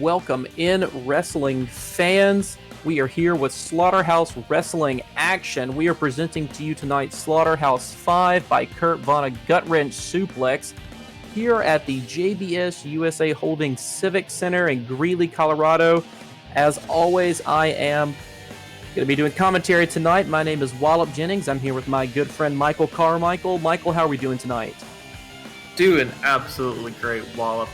welcome in wrestling fans. We are here with Slaughterhouse Wrestling Action. We are presenting to you tonight Slaughterhouse-Five by Vonnegutwrenchsuplex here at the JBS USA Holdings Civic Center in Greeley, Colorado. As always, I am going to be doing commentary tonight. My name is Wallop Jennings. I'm here with my good friend Michael Carmichael. Michael, how are we doing tonight? Doing absolutely great, Wallop.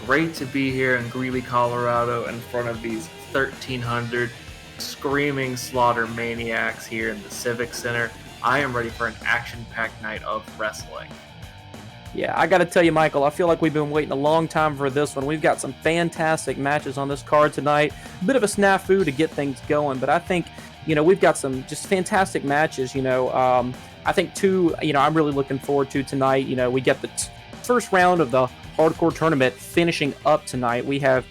Great to be here in Greeley, Colorado in front of these 1,300 screaming slaughter maniacs here in the Civic Center. I am ready for an action-packed night of wrestling. Yeah, I got to tell you, Michael, I feel like we've been waiting a long time for this one. We've got some fantastic matches on this card tonight. A bit of a snafu to get things going, but I think, we've got some just fantastic matches. I think two, I'm really looking forward to tonight. We get the first round of the hardcore tournament finishing up tonight. We have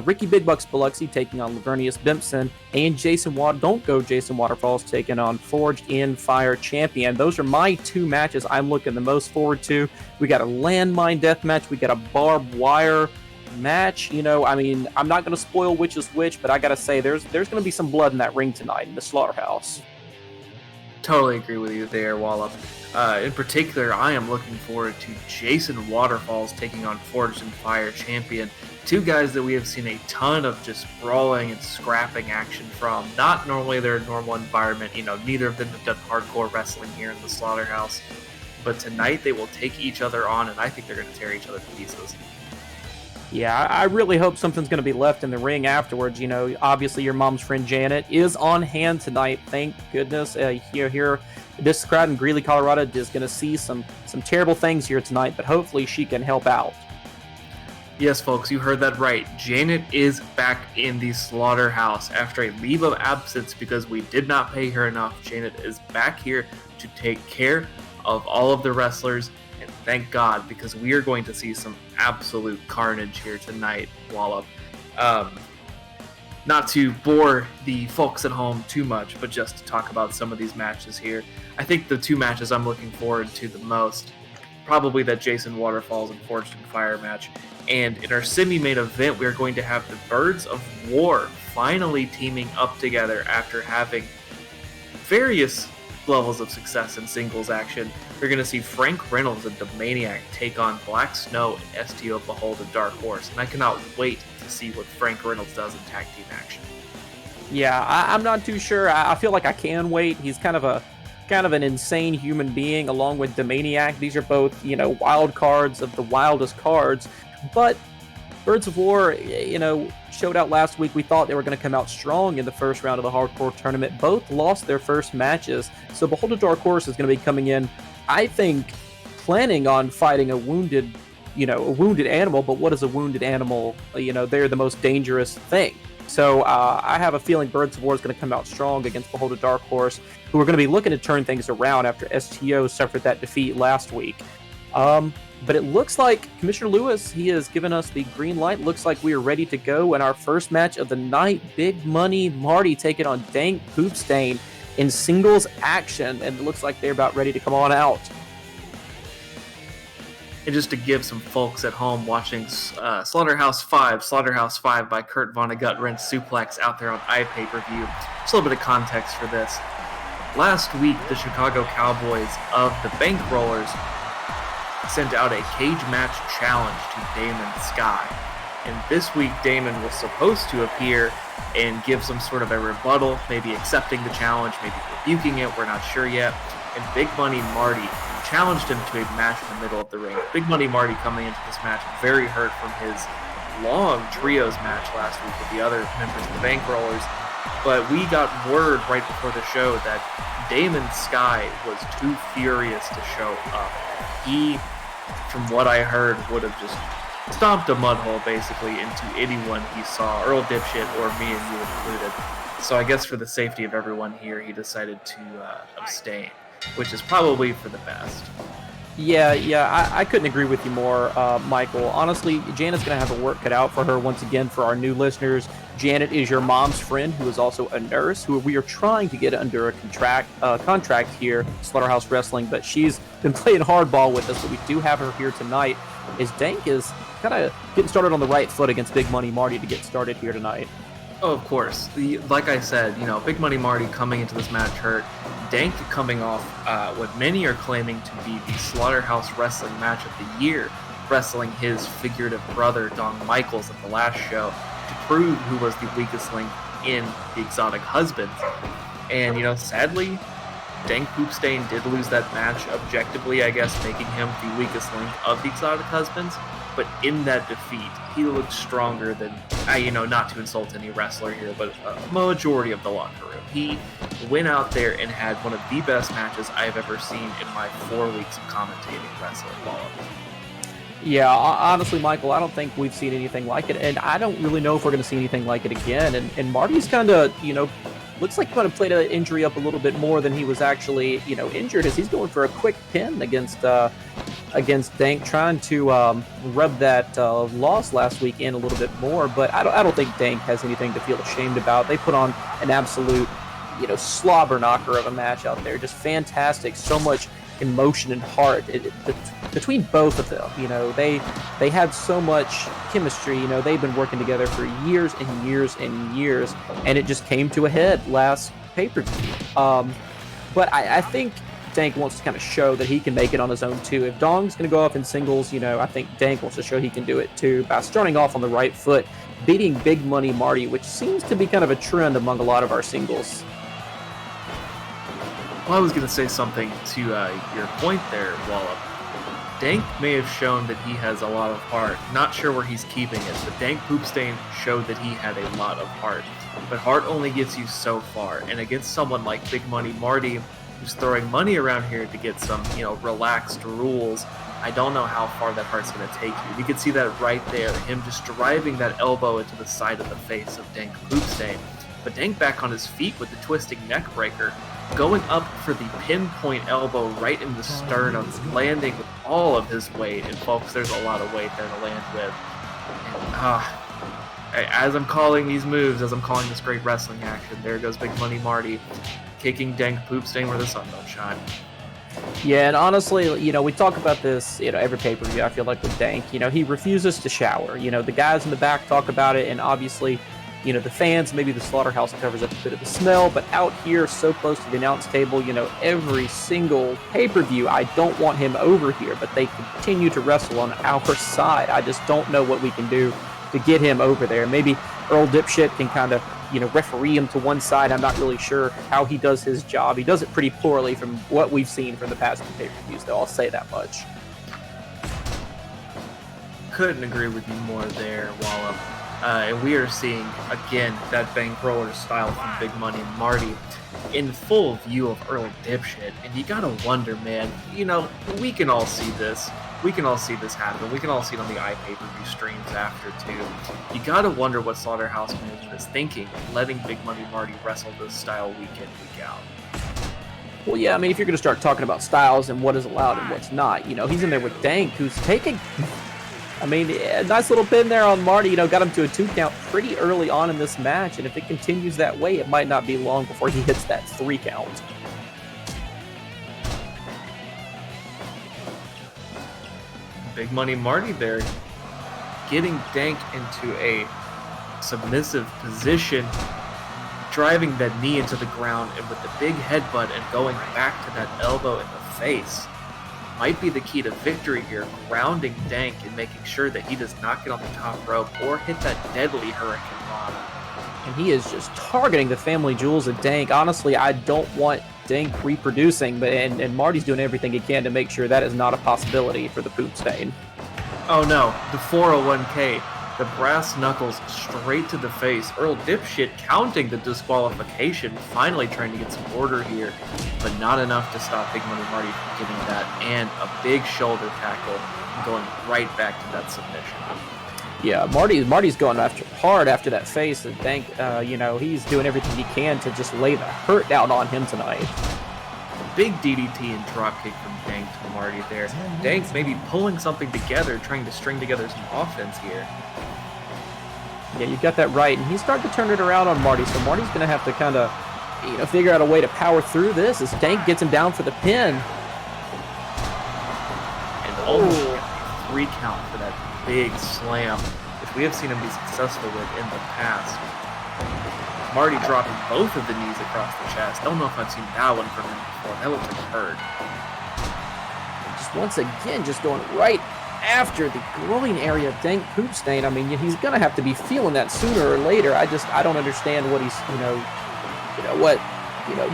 Ricky Big Bucks Biloxi taking on Lavernius Bimpson, and Jason Waterfalls taking on Forged in Fire champion. Those are my two matches I'm looking the most forward to. We got a landmine death match. We got a barbed wire match. I'm not going to spoil which is which, but I got to say there's going to be some blood in that ring tonight in the Slaughterhouse. Totally agree with you there, Wallop. In particular, I am looking forward to Jason Waterfalls taking on Forged in Fire champion. Two guys that we have seen a ton of just brawling and scrapping action from. Not normally their normal environment. Neither of them have done hardcore wrestling here in the Slaughterhouse. But tonight they will take each other on, and I think they're going to tear each other to pieces. Yeah, I really hope something's going to be left in the ring afterwards. Obviously your mom's friend Janet is on hand tonight. Thank goodness. Here, this crowd in Greeley, Colorado is going to see some terrible things here tonight, but hopefully she can help out. Yes, folks, you heard that right. Janet is back in the Slaughterhouse after a leave of absence because we did not pay her enough. Janet is back here to take care of all of the wrestlers, and thank God, because we are going to see some absolute carnage here tonight, Wallop. Not to bore the folks at home too much, but just to talk about some of these matches here. I think the two matches I'm looking forward to the most, probably that Jason Waterfalls and Forged in Fire match. And in our semi-main event, we are going to have the Birds of War finally teaming up together after having various levels of success in singles action. We're going to see Frank Reynolds and the Maniac take on Black Snow and STO Behold a Dark Horse. And I cannot wait to see what Frank Reynolds does in tag team action. Yeah, I'm not too sure. I feel like I can wait. He's kind of an insane human being along with the Maniac. These are both, wild cards of the wildest cards. But Birds of War, showed out last week. We thought they were going to come out strong in the first round of the hardcore tournament. Both lost their first matches. So Behold a Dark Horse is going to be coming in, I think, planning on fighting a wounded animal. But what is a wounded animal? They're the most dangerous thing. So I have a feeling Birds of War is going to come out strong against Behold a Dark Horse, who are going to be looking to turn things around after STO suffered that defeat last week. But it looks like Commissioner Lewis, he has given us the green light. Looks like we are ready to go in our first match of the night. Big Money Marty taking on Dank Poopstain in singles action. And it looks like they're about ready to come on out. And just to give some folks at home watching Slaughterhouse-Five by Vonnegutwrenchsuplex out there on iPay-per-view, just a little bit of context for this. Last week, the Chicago Cowboys of the Bankrollers sent out a cage match challenge to Damon Sky. And this week, Damon was supposed to appear and give some sort of a rebuttal, maybe accepting the challenge, maybe rebuking it, we're not sure yet. And Big Money Marty challenged him to a match in the middle of the ring. Big Money Marty coming into this match very hurt from his long trios match last week with the other members of the Bankrollers. But we got word right before the show that Damon Sky was too furious to show up. He, from what I heard, would have just stomped a mud hole basically into anyone he saw, Earl Dipshit or me and you included. So I guess for the safety of everyone here, he decided to abstain, which is probably for the best. Yeah, I couldn't agree with you more, Michael. Honestly, Janet's going to have a work cut out for her once again for our new listeners. Janet is your mom's friend, who is also a nurse, who we are trying to get under a contract here, Slaughterhouse Wrestling, but she's been playing hardball with us, but we do have her here tonight. Dank is kind of getting started on the right foot against Big Money Marty to get started here tonight. Oh, of course. Like I said, Big Money Marty coming into this match hurt. Dank coming off what many are claiming to be the Slaughterhouse Wrestling match of the year, wrestling his figurative brother, Don Michaels, at the last show to prove who was the weakest link in the Exotic Husbands. And, sadly, Dank Poopstain did lose that match objectively, I guess, making him the weakest link of the Exotic Husbands. But in that defeat, he looked stronger than, not to insult any wrestler here, but a majority of the locker room. He went out there and had one of the best matches I've ever seen in my 4 weeks of commentating wrestling ball. Yeah, honestly, Michael, I don't think we've seen anything like it, and I don't really know if we're going to see anything like it again. And Marty's kind of, looks like he might have played that injury up a little bit more than he was actually, injured, as he's going for a quick pin against Dank, trying to rub that loss last week in a little bit more. But I don't think Dank has anything to feel ashamed about. They put on an absolute, slobber knocker of a match out there. Just fantastic. So much emotion and heart between both of them. They had so much chemistry. They've been working together for years and years and years, and it just came to a head last pay-per-view. But I think Dank wants to kind of show that he can make it on his own too. If Dong's going to go off in singles, I think Dank wants to show he can do it too by starting off on the right foot, beating Big Money Marty, which seems to be kind of a trend among a lot of our singles. Well, I was going to say something to your point there, Wallop. Dank may have shown that he has a lot of heart. Not sure where he's keeping it, but Dank Poopstain showed that he had a lot of heart. But heart only gets you so far, and against someone like Big Money Marty, who's throwing money around here to get some, relaxed rules, I don't know how far that heart's going to take you. You can see that right there, him just driving that elbow into the side of the face of Dank Poopstain. But Dank back on his feet with the twisting neck breaker, going up for the pinpoint elbow right in the sternum, landing with all of his weight. And folks, there's a lot of weight there to land with. And, as I'm calling these moves, as I'm calling this great wrestling action, there goes Big Money Marty, kicking Dank Poopstain where the sun don't shine. Yeah, and honestly, we talk about this, every pay-per-view, I feel like, with Dank. He refuses to shower. The guys in the back talk about it, and obviously, the fans, maybe the slaughterhouse covers up a bit of the smell, but out here, so close to the announce table, every single pay-per-view, I don't want him over here, but they continue to wrestle on our side. I just don't know what we can do to get him over there. Maybe Earl Dipshit can kind of, referee him to one side. I'm not really sure how he does his job. He does it pretty poorly from what we've seen from the past two pay-per-views, though, I'll say that much. Couldn't agree with you more there, Wallop. And we are seeing, again, that bankroller style from Big Money and Marty in full view of Earl Dipshit. And you gotta wonder, man, we can all see this. We can all see this happen. We can all see it on the iPay-per-view streams after, too. You gotta wonder what Slaughterhouse management is thinking, letting Big Money Marty wrestle this style week in, week out. Well, yeah, if you're going to start talking about styles and what is allowed and what's not, he's in there with Dank, who's taking... a nice little pin there on Marty, got him to a 2 count pretty early on in this match, and if it continues that way, it might not be long before he hits that 3 count. Big Money Marty there, getting Dank into a submissive position, driving that knee into the ground, and with the big headbutt and going back to that elbow in the face. Might be the key to victory here, grounding Dank and making sure that he does not get on the top rope or hit that deadly Hurricane Rana. And he is just targeting the family jewels of Dank. Honestly, I don't want Dank reproducing, but and Marty's doing everything he can to make sure that is not a possibility for the poop stain. Oh no, the 401k, the brass knuckles straight to the face. Earl Dipshit counting the disqualification, finally trying to get some order here, but not enough to stop Big Money Marty from getting that, and a big shoulder tackle, going right back to that submission. Yeah, Marty's going hard after that face, and Dank, he's doing everything he can to just lay the hurt down on him tonight. Big DDT and dropkick from Dank to Marty there. Dank's maybe pulling something together, trying to string together some offense here. Yeah, you got that right, and he's starting to turn it around on Marty, so Marty's going to have to kind of, figure out a way to power through this as Dank gets him down for the pin. And almost 3 count for that big slam, which we have seen him be successful with in the past. Marty dropping both of the knees across the chest. Don't know if I've seen that one from him before. That looks like it hurt. Just once again, just going right after the groin area of Dank Poop Stain. I mean, he's going to have to be feeling that sooner or later. I don't understand what he's, what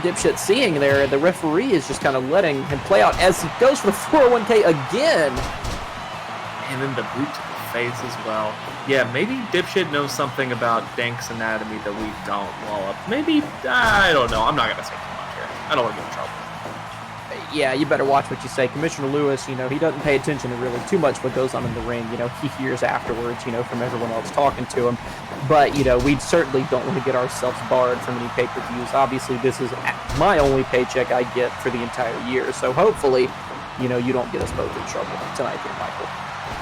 dipshit's seeing there. The referee is just kind of letting him play out as he goes for the 401k again. And then the boot to the face as well. Yeah, maybe dipshit knows something about Dank's anatomy that we don't. Well, maybe, I don't know. I'm not going to say too much here. I don't want to get in trouble. Yeah, you better watch what you say. Commissioner Lewis, he doesn't pay attention to really too much what goes on in the ring. He hears afterwards, from everyone else talking to him. But, we certainly don't want to get ourselves barred from any pay-per-views. Obviously, this is my only paycheck I get for the entire year. So hopefully, you don't get us both in trouble tonight here, Michael.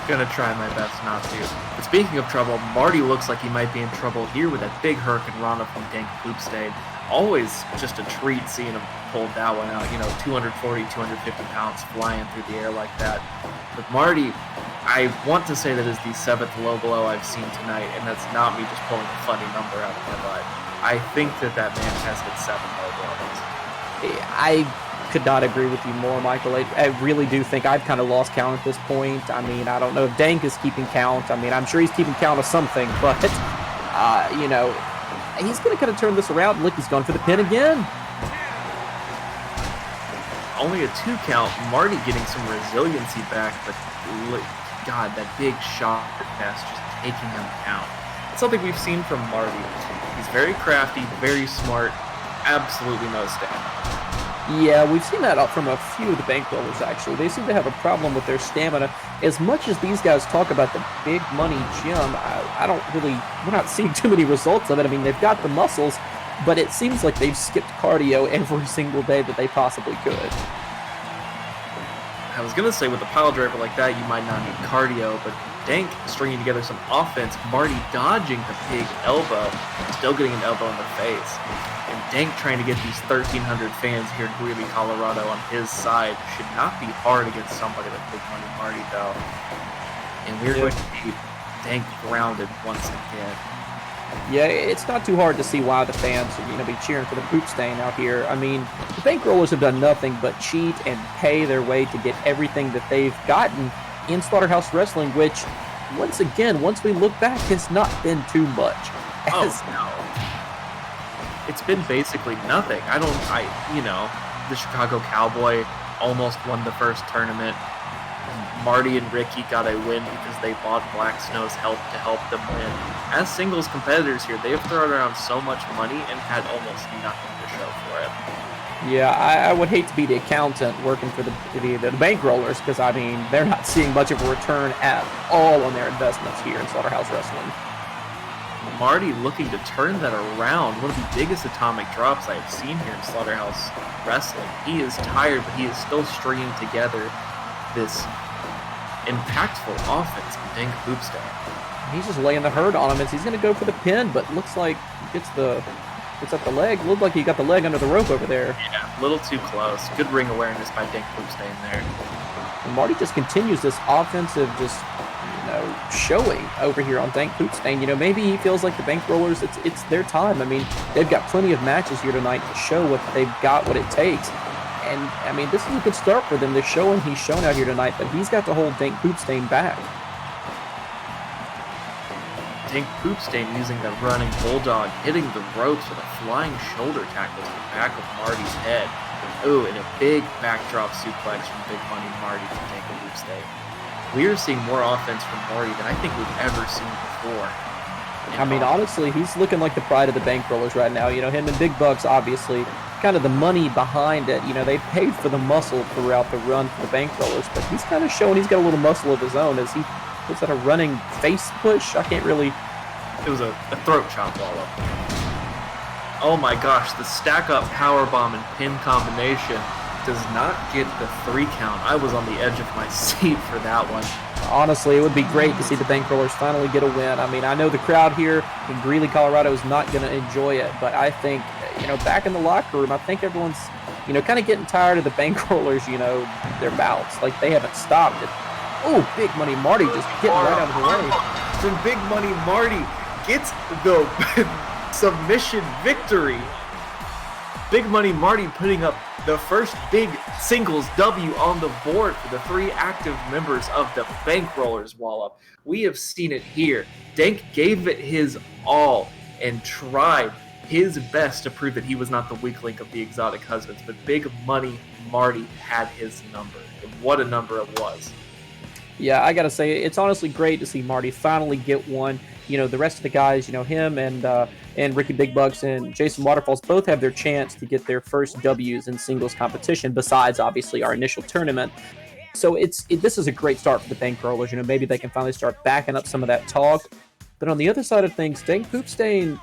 Gonna try my best not to. But speaking of trouble, Marty looks like he might be in trouble here with that big Hurricane Rana from Dank Poop Stain. Always just a treat seeing him pull that one out. 240, 250 pounds flying through the air like that. But Marty, I want to say that is the 7th low blow I've seen tonight, and that's not me just pulling a funny number out of my butt. I think that man has hit 7 low blows. I could not agree with you more, Michael. I really do think I've kind of lost count at this point. I mean, I don't know if Dank is keeping count. I mean, I'm sure he's keeping count of something, but, he's going to kind of turn this around. Look, he's going for the pin again. Only a 2 count. Marty getting some resiliency back, but God, that big shot pass just taking him down. It's something we've seen from Marty. He's very crafty, very smart, absolutely no stamina. Yeah, we've seen that from a few of the bankrollers, actually. They seem to have a problem with their stamina. As much as these guys talk about the big money gym, we're not seeing too many results of it. I mean, they've got the muscles, but it seems like they've skipped cardio every single day that they possibly could. I was going to say, with a pile driver like that, you might not need cardio, but Dank stringing together some offense, Marty dodging the big elbow, still getting an elbow in the face. And Dank trying to get these 1,300 fans here in Greeley, Colorado on his side should not be hard against somebody like Big Money Marty, though. And we're going to keep Dank grounded once again. Yeah, it's not too hard to see why the fans are be cheering for the Poop Stain out here. I mean, the bankrollers have done nothing but cheat and pay their way to get everything that they've gotten in Slaughterhouse Wrestling, which, once again, once we look back, has not been too much. No. It's been basically nothing. The Chicago Cowboy almost won the first tournament. Marty and Ricky got a win because they bought Black Snow's help to help them win. As singles competitors here, they have thrown around so much money and had almost nothing to show for it. Yeah, I would hate to be the accountant working for the bankrollers, because, I mean, they're not seeing much of a return at all on their investments here in Slaughterhouse Wrestling. Marty looking to turn that around. One of the biggest atomic drops I have seen here in Slaughterhouse Wrestling. He is tired, but he is still stringing together this impactful offense from Dank Poop Stain. He's just laying the hurt on him as he's going to go for the pin, but looks like he gets the leg. Looked like he got the leg under the rope over there. Yeah, a little too close. Good ring awareness by Dank Poop Stain there. And Marty just continues this offensive showing over here on Dank Poop Stain. Maybe he feels like the bankrollers, it's their time. I mean, they've got plenty of matches here tonight to show what they've got, what it takes. And, I mean, this is a good start for them. They're showing he's shown out here tonight, but he's got to hold Dank Poop Stain back. Dank Poop Stain using the running bulldog, hitting the ropes with a flying shoulder tackle to the back of Marty's head. Ooh, and a big backdrop suplex from Big Money Marty to Dank Poop Stain. We are seeing more offense from Marty than I think we've ever seen before. I mean, honestly, he's looking like the pride of the bankrollers right now. Him and Big Bucks, obviously, kind of the money behind it. They paid for the muscle throughout the run for the bankrollers, but he's kind of showing he's got a little muscle of his own as he puts out a running face push. I can't really... It was a throat chop wall-up. Oh my gosh, the stack-up powerbomb and pin combination does not get the 3 count. I was on the edge of my seat for that one. Honestly, it would be great to see the bankrollers finally get a win. I mean, I know the crowd here in Greeley, Colorado is not going to enjoy it, but I think, back in the locker room, I think everyone's, kind of getting tired of the bankrollers, their bouts. Like, they haven't stopped it. Oh, Big Money Marty just getting right out of the way. So Big Money Marty gets the submission victory. Big Money Marty putting up the first big singles W on the board for the 3 active members of the Bankrollers, Wallop. We have seen it here. Dank gave it his all and tried his best to prove that he was not the weak link of the Exotic Husbands, but Big Money Marty had his number. And what a number it was. Yeah, I gotta say, it's honestly great to see Marty finally get one. The rest of the guys, him and Ricky Big Bucks and Jason Waterfalls both have their chance to get their first W's in singles competition, besides obviously our initial tournament. So this is a great start for the Bankrollers. Maybe they can finally start backing up some of that talk. But on the other side of things, Dank Poopstain,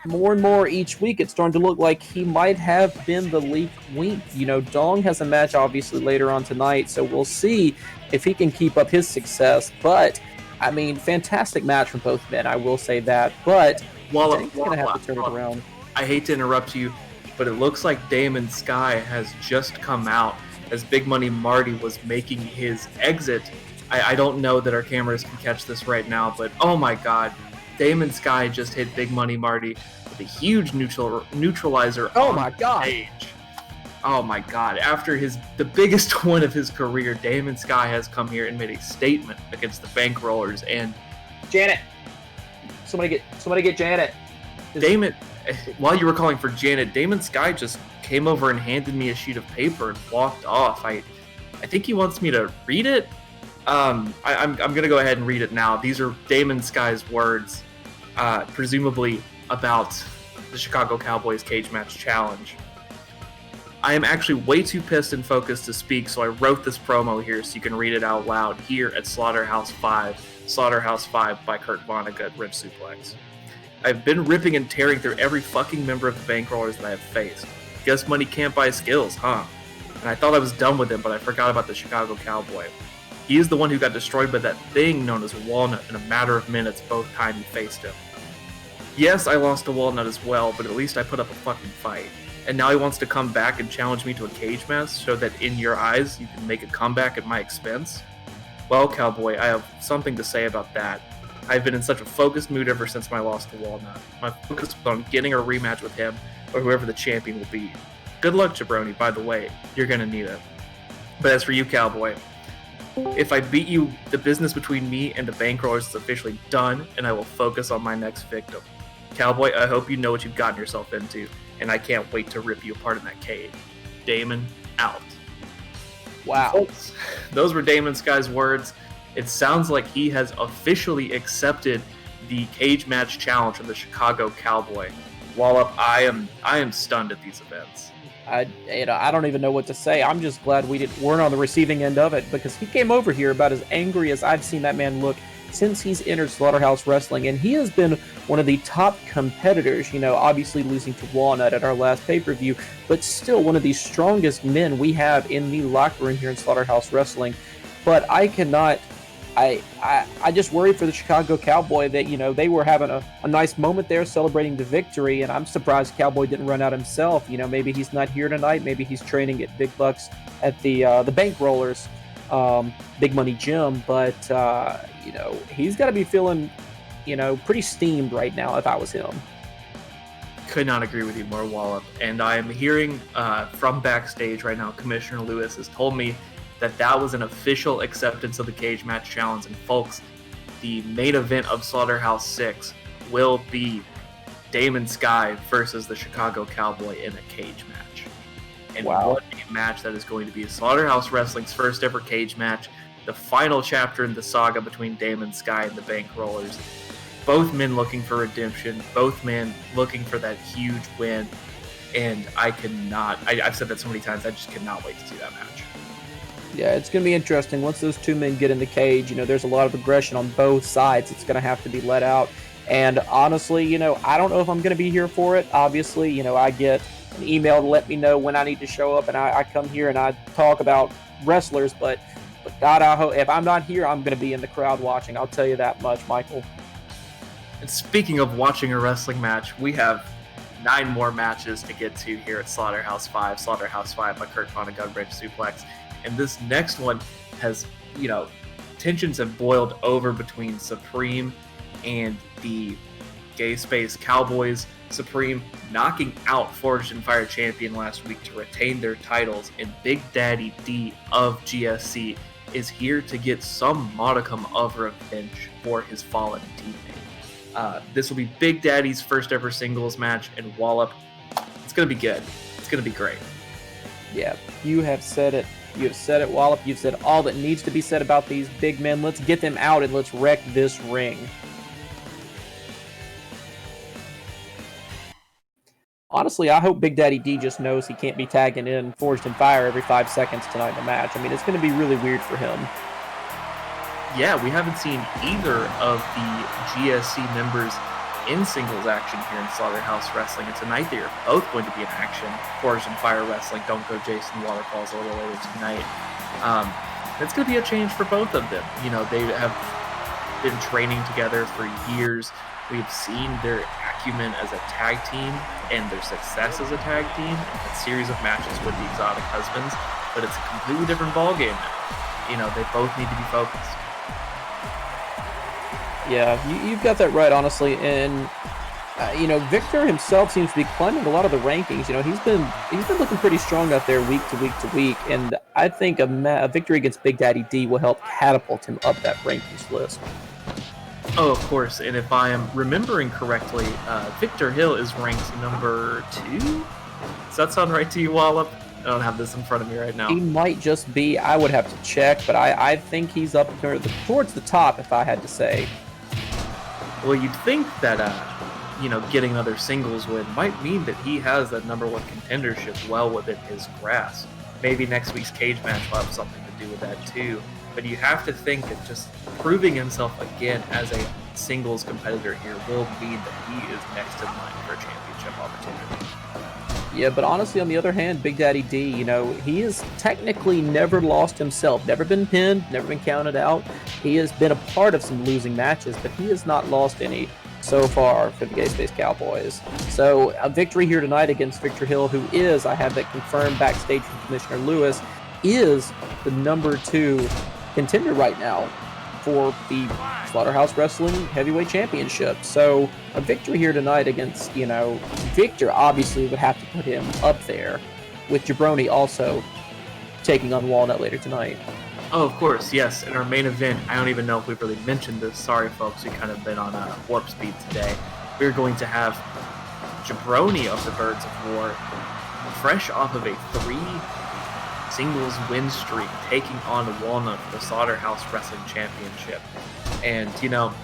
more and more each week, it's starting to look like he might have been the leak wink. Dong has a match obviously later on tonight, so we'll see if he can keep up his success. But I mean, fantastic match from both men, I will say that. But Dank's going to have to turn it around. I hate to interrupt you, but it looks like Damon Sky has just come out as Big Money Marty was making his exit. I don't know that our cameras can catch this right now, but oh my god, Damon Sky just hit Big Money Marty with a huge neutralizer on the stage. Oh my god, after the biggest one of his career, Damon Sky has come here and made a statement against the Bankrollers. And Janet, somebody get Janet. Damon, while you were calling for Janet, Damon Sky just came over and handed me a sheet of paper and walked off. I think he wants me to read it. I'm gonna go ahead and read it now. These are Damon Sky's words, presumably about the Chicago Cowboys cage match challenge. I am actually way too pissed and focused to speak, so I wrote this promo here so you can read it out loud here at Slaughterhouse-Five, Slaughterhouse-Five by Kurt Vonnegutwrenchsuplex. I've been ripping and tearing through every fucking member of the Bankrollers that I have faced. Guess money can't buy skills, huh? And I thought I was done with him, but I forgot about the Chicago Cowboy. He is the one who got destroyed by that thing known as Walnut in a matter of minutes both times he faced him. Yes, I lost to Walnut as well, but at least I put up a fucking fight. And now he wants to come back and challenge me to a cage match so that in your eyes you can make a comeback at my expense? Well, Cowboy, I have something to say about that. I've been in such a focused mood ever since my loss to Walnut. My focus is on getting a rematch with him or whoever the champion will be. Good luck, Jabroni, by the way. You're gonna need it. But as for you, Cowboy, if I beat you, the business between me and the Bankrollers is officially done, and I will focus on my next victim. Cowboy, I hope you know what you've gotten yourself into, and I can't wait to rip you apart in that cage. Damon, out. Wow. Folks, those were Damon Sky's words. It sounds like he has officially accepted the cage match challenge from the Chicago Cowboy. Wallop, I am stunned at these events. I don't even know what to say. I'm just glad we weren't on the receiving end of it, because he came over here about as angry as I've seen that man look since he's entered Slaughterhouse Wrestling, and he has been one of the top competitors, obviously losing to Walnut at our last pay-per-view, but still one of the strongest men we have in the locker room here in Slaughterhouse Wrestling. But I just worry for the Chicago Cowboy that, they were having a nice moment there celebrating the victory, and I'm surprised Cowboy didn't run out himself. Maybe he's not here tonight. Maybe he's training at Big Bucks at the Bankrollers Big Money Gym, but, he's got to be feeling, pretty steamed right now if I was him. Could not agree with you more, Wallop. And I am hearing from backstage right now, Commissioner Lewis has told me that was an official acceptance of the cage match challenge. And folks, the main event of Slaughterhouse 6 will be Damon Sky versus the Chicago Cowboy in a cage match. And wow, what a match that is going to be. Slaughterhouse Wrestling's first ever cage match, the final chapter in the saga between Damon Sky and the Bankrollers. Both men looking for redemption, both men looking for that huge win. And I've said that so many times, I just cannot wait to see that match. Yeah, it's going to be interesting. Once those two men get in the cage, there's a lot of aggression on both sides. It's going to have to be let out. And honestly, I don't know if I'm going to be here for it. Obviously, I get an email to let me know when I need to show up, and I come here and I talk about wrestlers. But God, I hope if I'm not here, I'm going to be in the crowd watching. I'll tell you that much, Michael. And speaking of watching a wrestling match, we have 9 more matches to get to here at Slaughterhouse-Five, Slaughterhouse-Five by Kurt Vonnegutwrenchsuplex. And this next one has, tensions have boiled over between Supreme and the Gay Space Cowboys. Supreme knocking out Forged in Fire champion last week to retain their titles, and Big Daddy D of GSC is here to get some modicum of revenge for his fallen teammate. This will be Big Daddy's first ever singles match, and Wallop, it's going to be good. It's going to be great. Yeah, you have said it. You have said it, Wallop. You've said all that needs to be said about these big men. Let's get them out and let's wreck this ring. Honestly, I hope Big Daddy D just knows he can't be tagging in Forged in Fire every 5 seconds tonight in the match. I mean, it's going to be really weird for him. Yeah, we haven't seen either of the GSC members in singles action here in Slaughterhouse Wrestling, and tonight they are both going to be in action. Forged in Fire Wrestling, Don't Go Jason Waterfalls a little later tonight. It's going to be a change for both of them. You know, they have been training together for years. We've seen their acumen as a tag team and their success as a tag team and a series of matches with the Exotic Husbands, but it's a completely different ballgame now. You know, they both need to be focused. Yeah, you've got that right, honestly. And you know, Victor himself seems to be climbing a lot of the rankings. You know, he's been looking pretty strong out there week to week to week, and I think a victory against Big Daddy D will help catapult him up that rankings list. Oh, of course, and if I am remembering correctly, Victor Hill is ranked number 2? Does that sound right to you, Wallop? I don't have this in front of me right now. He might just be. I would have to check, but I think he's up towards the top, if I had to say. Well, you'd think that, you know, getting another singles win might mean that he has that number 1 contendership well within his grasp. Maybe next week's cage match will have something to do with that too. But you have to think that just proving himself again as a singles competitor here will mean that he is next in line for a championship opportunity. Yeah, but honestly, on the other hand, Big Daddy D, you know, he has technically never lost himself, never been pinned, never been counted out. He has been a part of some losing matches, but he has not lost any so far for the Gay Space Cowboys. So a victory here tonight against Victor Hill, who is, I have that confirmed backstage from Commissioner Lewis, is the number 2 contender right now for the Slaughterhouse Wrestling Heavyweight Championship. So a victory here tonight against, you know, Victor obviously would have to put him up there, with Jabroni also taking on Walnut later tonight. Oh, of course, yes. In our main event, I don't even know if we've really mentioned this. Sorry, folks, we kind of been on warp speed today. We're going to have Jabroni of the Birds of War, fresh off of a 3 singles win streak, taking on Walnut for the Slaughterhouse Wrestling Championship. And, you know,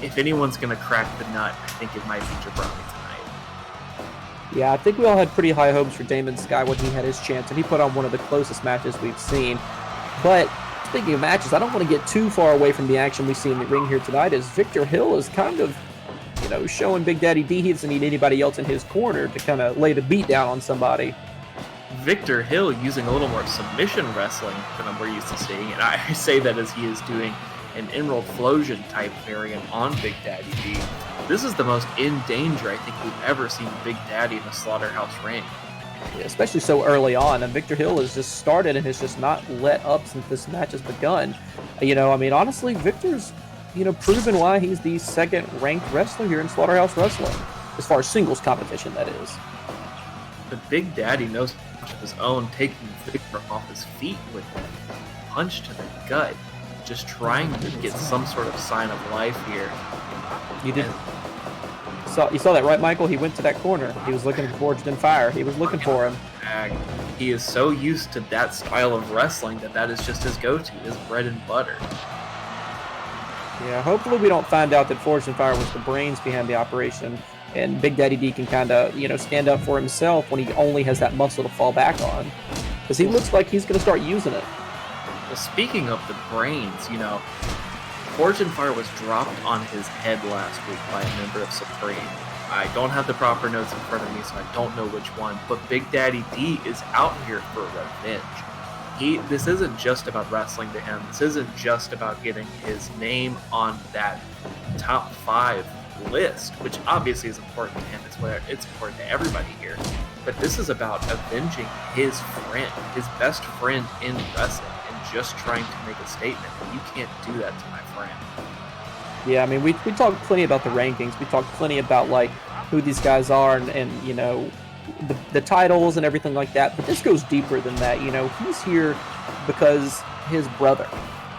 if anyone's going to crack the nut, I think it might be Jabroni tonight. Yeah, I think we all had pretty high hopes for Damon Sky when he had his chance, and he put on one of the closest matches we've seen. But speaking of matches, I don't want to get too far away from the action we see in the ring here tonight, as Victor Hill is kind of, you know, showing Big Daddy D he doesn't need anybody else in his corner to kind of lay the beat down on somebody. Victor Hill using a little more submission wrestling than we're used to seeing, and I say that as he is doing an Emerald Flosion type variant on Big Daddy D. This is the most in danger I think we've ever seen Big Daddy in a Slaughterhouse ring. Yeah, especially so early on, and Victor Hill has just started and has just not let up since this match has begun. You know, I mean, honestly, Victor's, you know, proven why he's the 2nd ranked wrestler here in Slaughterhouse Wrestling, as far as singles competition, that is. But Big Daddy knows of his own, taking Victor off his feet with a punch to the gut, just trying to get some sort of sign of life here. You saw that, right, Michael? He went to that corner. He was looking for Forged in Fire. He was looking for him. He is so used to that style of wrestling that is just his go-to, his bread and butter. Yeah, hopefully we don't find out that Forged in Fire was the brains behind the operation, and Big Daddy D can kind of, you know, stand up for himself when he only has that muscle to fall back on. Because he looks like he's going to start using it. Well, speaking of the brains, you know, Forged in Fire was dropped on his head last week by a member of Supreme. I don't have the proper notes in front of me, so I don't know which one, but Big Daddy D is out here for revenge. This isn't just about wrestling to him. This isn't just about getting his name on that top 5 list, which obviously is important to him. It's important to everybody here. but this is about avenging his friend, his best friend in wrestling, and just trying to make a statement. You can't do that to my friend. Yeah, I mean, we talked plenty about the rankings. We talked plenty about, like, who these guys are and you know, the titles and everything like that. But this goes deeper than that. You know, he's here because his brother,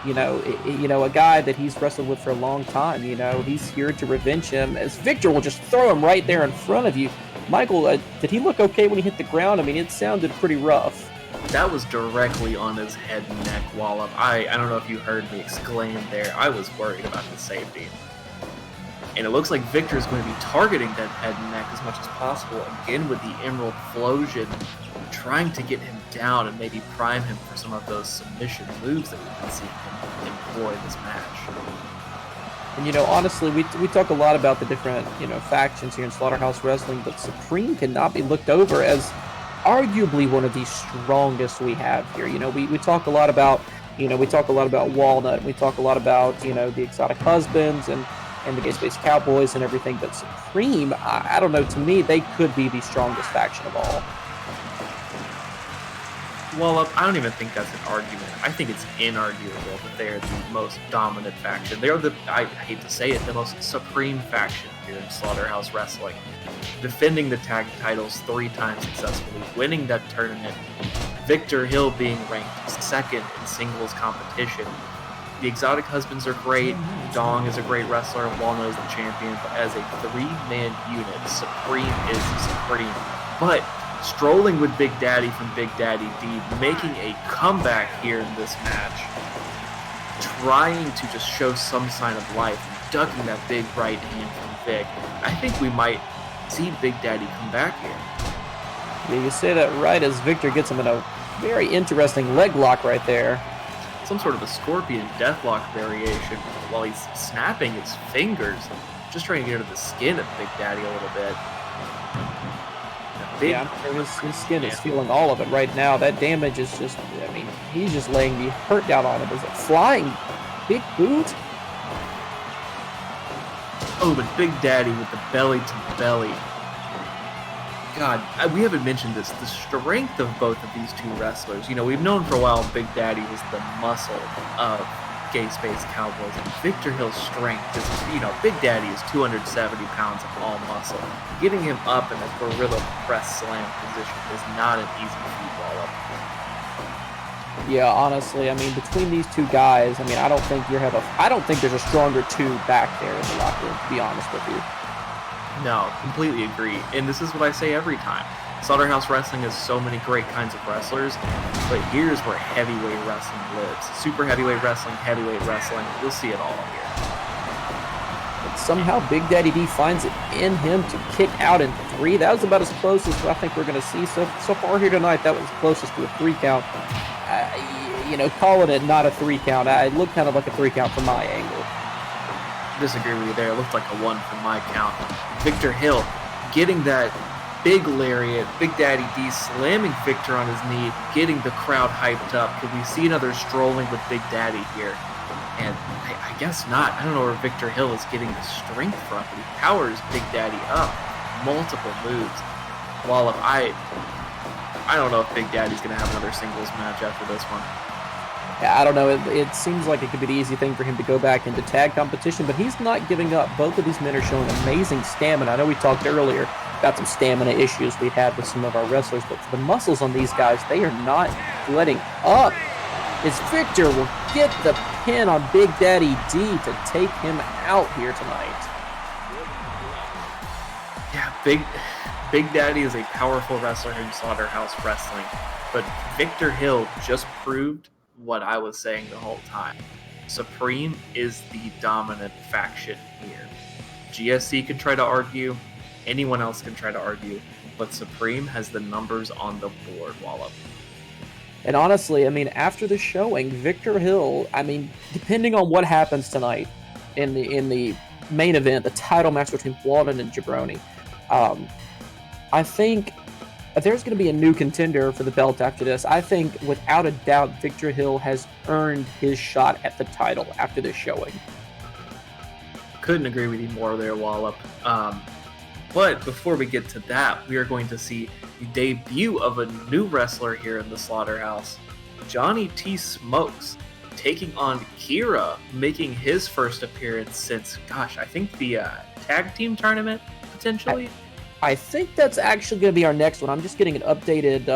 you know, a guy that he's wrestled with for a long time, you know, he's here to revenge him, as Victor will just throw him right there in front of you. Michael, did he look okay when he hit the ground? I mean, it sounded pretty rough. That was directly on his head and neck, Wallop. I don't know if you heard me exclaim there. I was worried about his safety. And it looks like Victor is going to be targeting that head and neck as much as possible, again with the Emerald Flosion, trying to get him down and maybe prime him for some of those submission moves that we've been seeing him employ this match. And, you know, honestly, we talk a lot about the different, you know, factions here in Slaughterhouse Wrestling, but Supreme cannot be looked over as arguably one of the strongest we have here. You know, we talk a lot about, you know, we talk a lot about Walnut, we talk a lot about, you know, the Exotic Husbands and the Gay Space Cowboys and everything, but Supreme, I don't know, to me, they could be the strongest faction of all. Well, I don't even think that's an argument. I think it's inarguable that they are the most dominant faction. They're I hate to say it, the most supreme faction here in Slaughterhouse Wrestling. Defending the tag titles 3 times successfully, winning that tournament, Victor Hill being ranked second in singles competition. The Exotic Husbands are great, Dong is a great wrestler, and Walnut is the champion, but as a 3-man unit, Supreme is Supreme. But strolling with Big Daddy from Big Daddy D, making a comeback here in this match, trying to just show some sign of life, ducking that big right hand from Vic. I think we might see Big Daddy come back here. Yeah, you say that right as Victor gets him in a very interesting leg lock right there. Some sort of a scorpion deathlock variation while he's snapping his fingers, just trying to get under the skin of Big Daddy a little bit. His skin is feeling all of it right now. That damage is just, I mean, he's just laying the hurt down on him. Is it flying big boot? Oh, but Big Daddy with the belly to belly. God, we haven't mentioned this. The strength of both of these two wrestlers. You know, we've known for a while Big Daddy was the muscle of Gay Space Cowboys. And Victor Hill's strength is, you know, Big Daddy is 270 pounds of all muscle. Getting him up in a gorilla press slam position is not an easy feat, Wallop. Yeah, honestly, I mean, between these two guys, I mean, I don't think there's a stronger two back there in the locker room, to be honest with you. No, completely agree. And this is what I say every time. Slaughterhouse Wrestling has so many great kinds of wrestlers, but here's where heavyweight wrestling lives. Super heavyweight wrestling, you'll see it all here. But somehow Big Daddy D finds it in him to kick out in 3. That was about as close as I think we're going to see so far here tonight. That was closest to a 3 count. You know, calling it not a 3 count, it looked kind of like a 3 count from my angle. Disagree with you there. It looked like a 1 from my count. Victor Hill getting that big lariat, Big Daddy D slamming Victor on his knee, getting the crowd hyped up. Could we see another strolling with Big Daddy here? And I guess not. I don't know where Victor Hill is getting the strength from, but he powers Big Daddy up. Multiple moves. Wallop, I don't know if Big Daddy's going to have another singles match after this one. Yeah, I don't know. It seems like it could be the easy thing for him to go back into tag competition, but he's not giving up. Both of these men are showing amazing stamina. I know we talked earlier about some stamina issues we've had with some of our wrestlers, but for the muscles on these guys, they are not letting up. As Victor will get the pin on Big Daddy D to take him out here tonight. Yeah, Big Daddy is a powerful wrestler in Slaughterhouse Wrestling, but Victor Hill just proved what I was saying the whole time. Supreme is the dominant faction here. GSC can try to argue, anyone else can try to argue, but Supreme has the numbers on the board, Wallop. And honestly, I mean, after the showing, Victor Hill, I mean, depending on what happens tonight in the main event, the title match between Walden and Jabroni, I think there's going to be a new contender for the belt after this. I think, without a doubt, Victor Hill has earned his shot at the title after this showing. Couldn't agree with you more there, Wallop. But before we get to that, we are going to see the debut of a new wrestler here in the Slaughterhouse, Johnny T. Smokes, taking on Kira, making his first appearance since, gosh, I think the tag team tournament, potentially? I think that's actually going to be our next one. I'm just getting an updated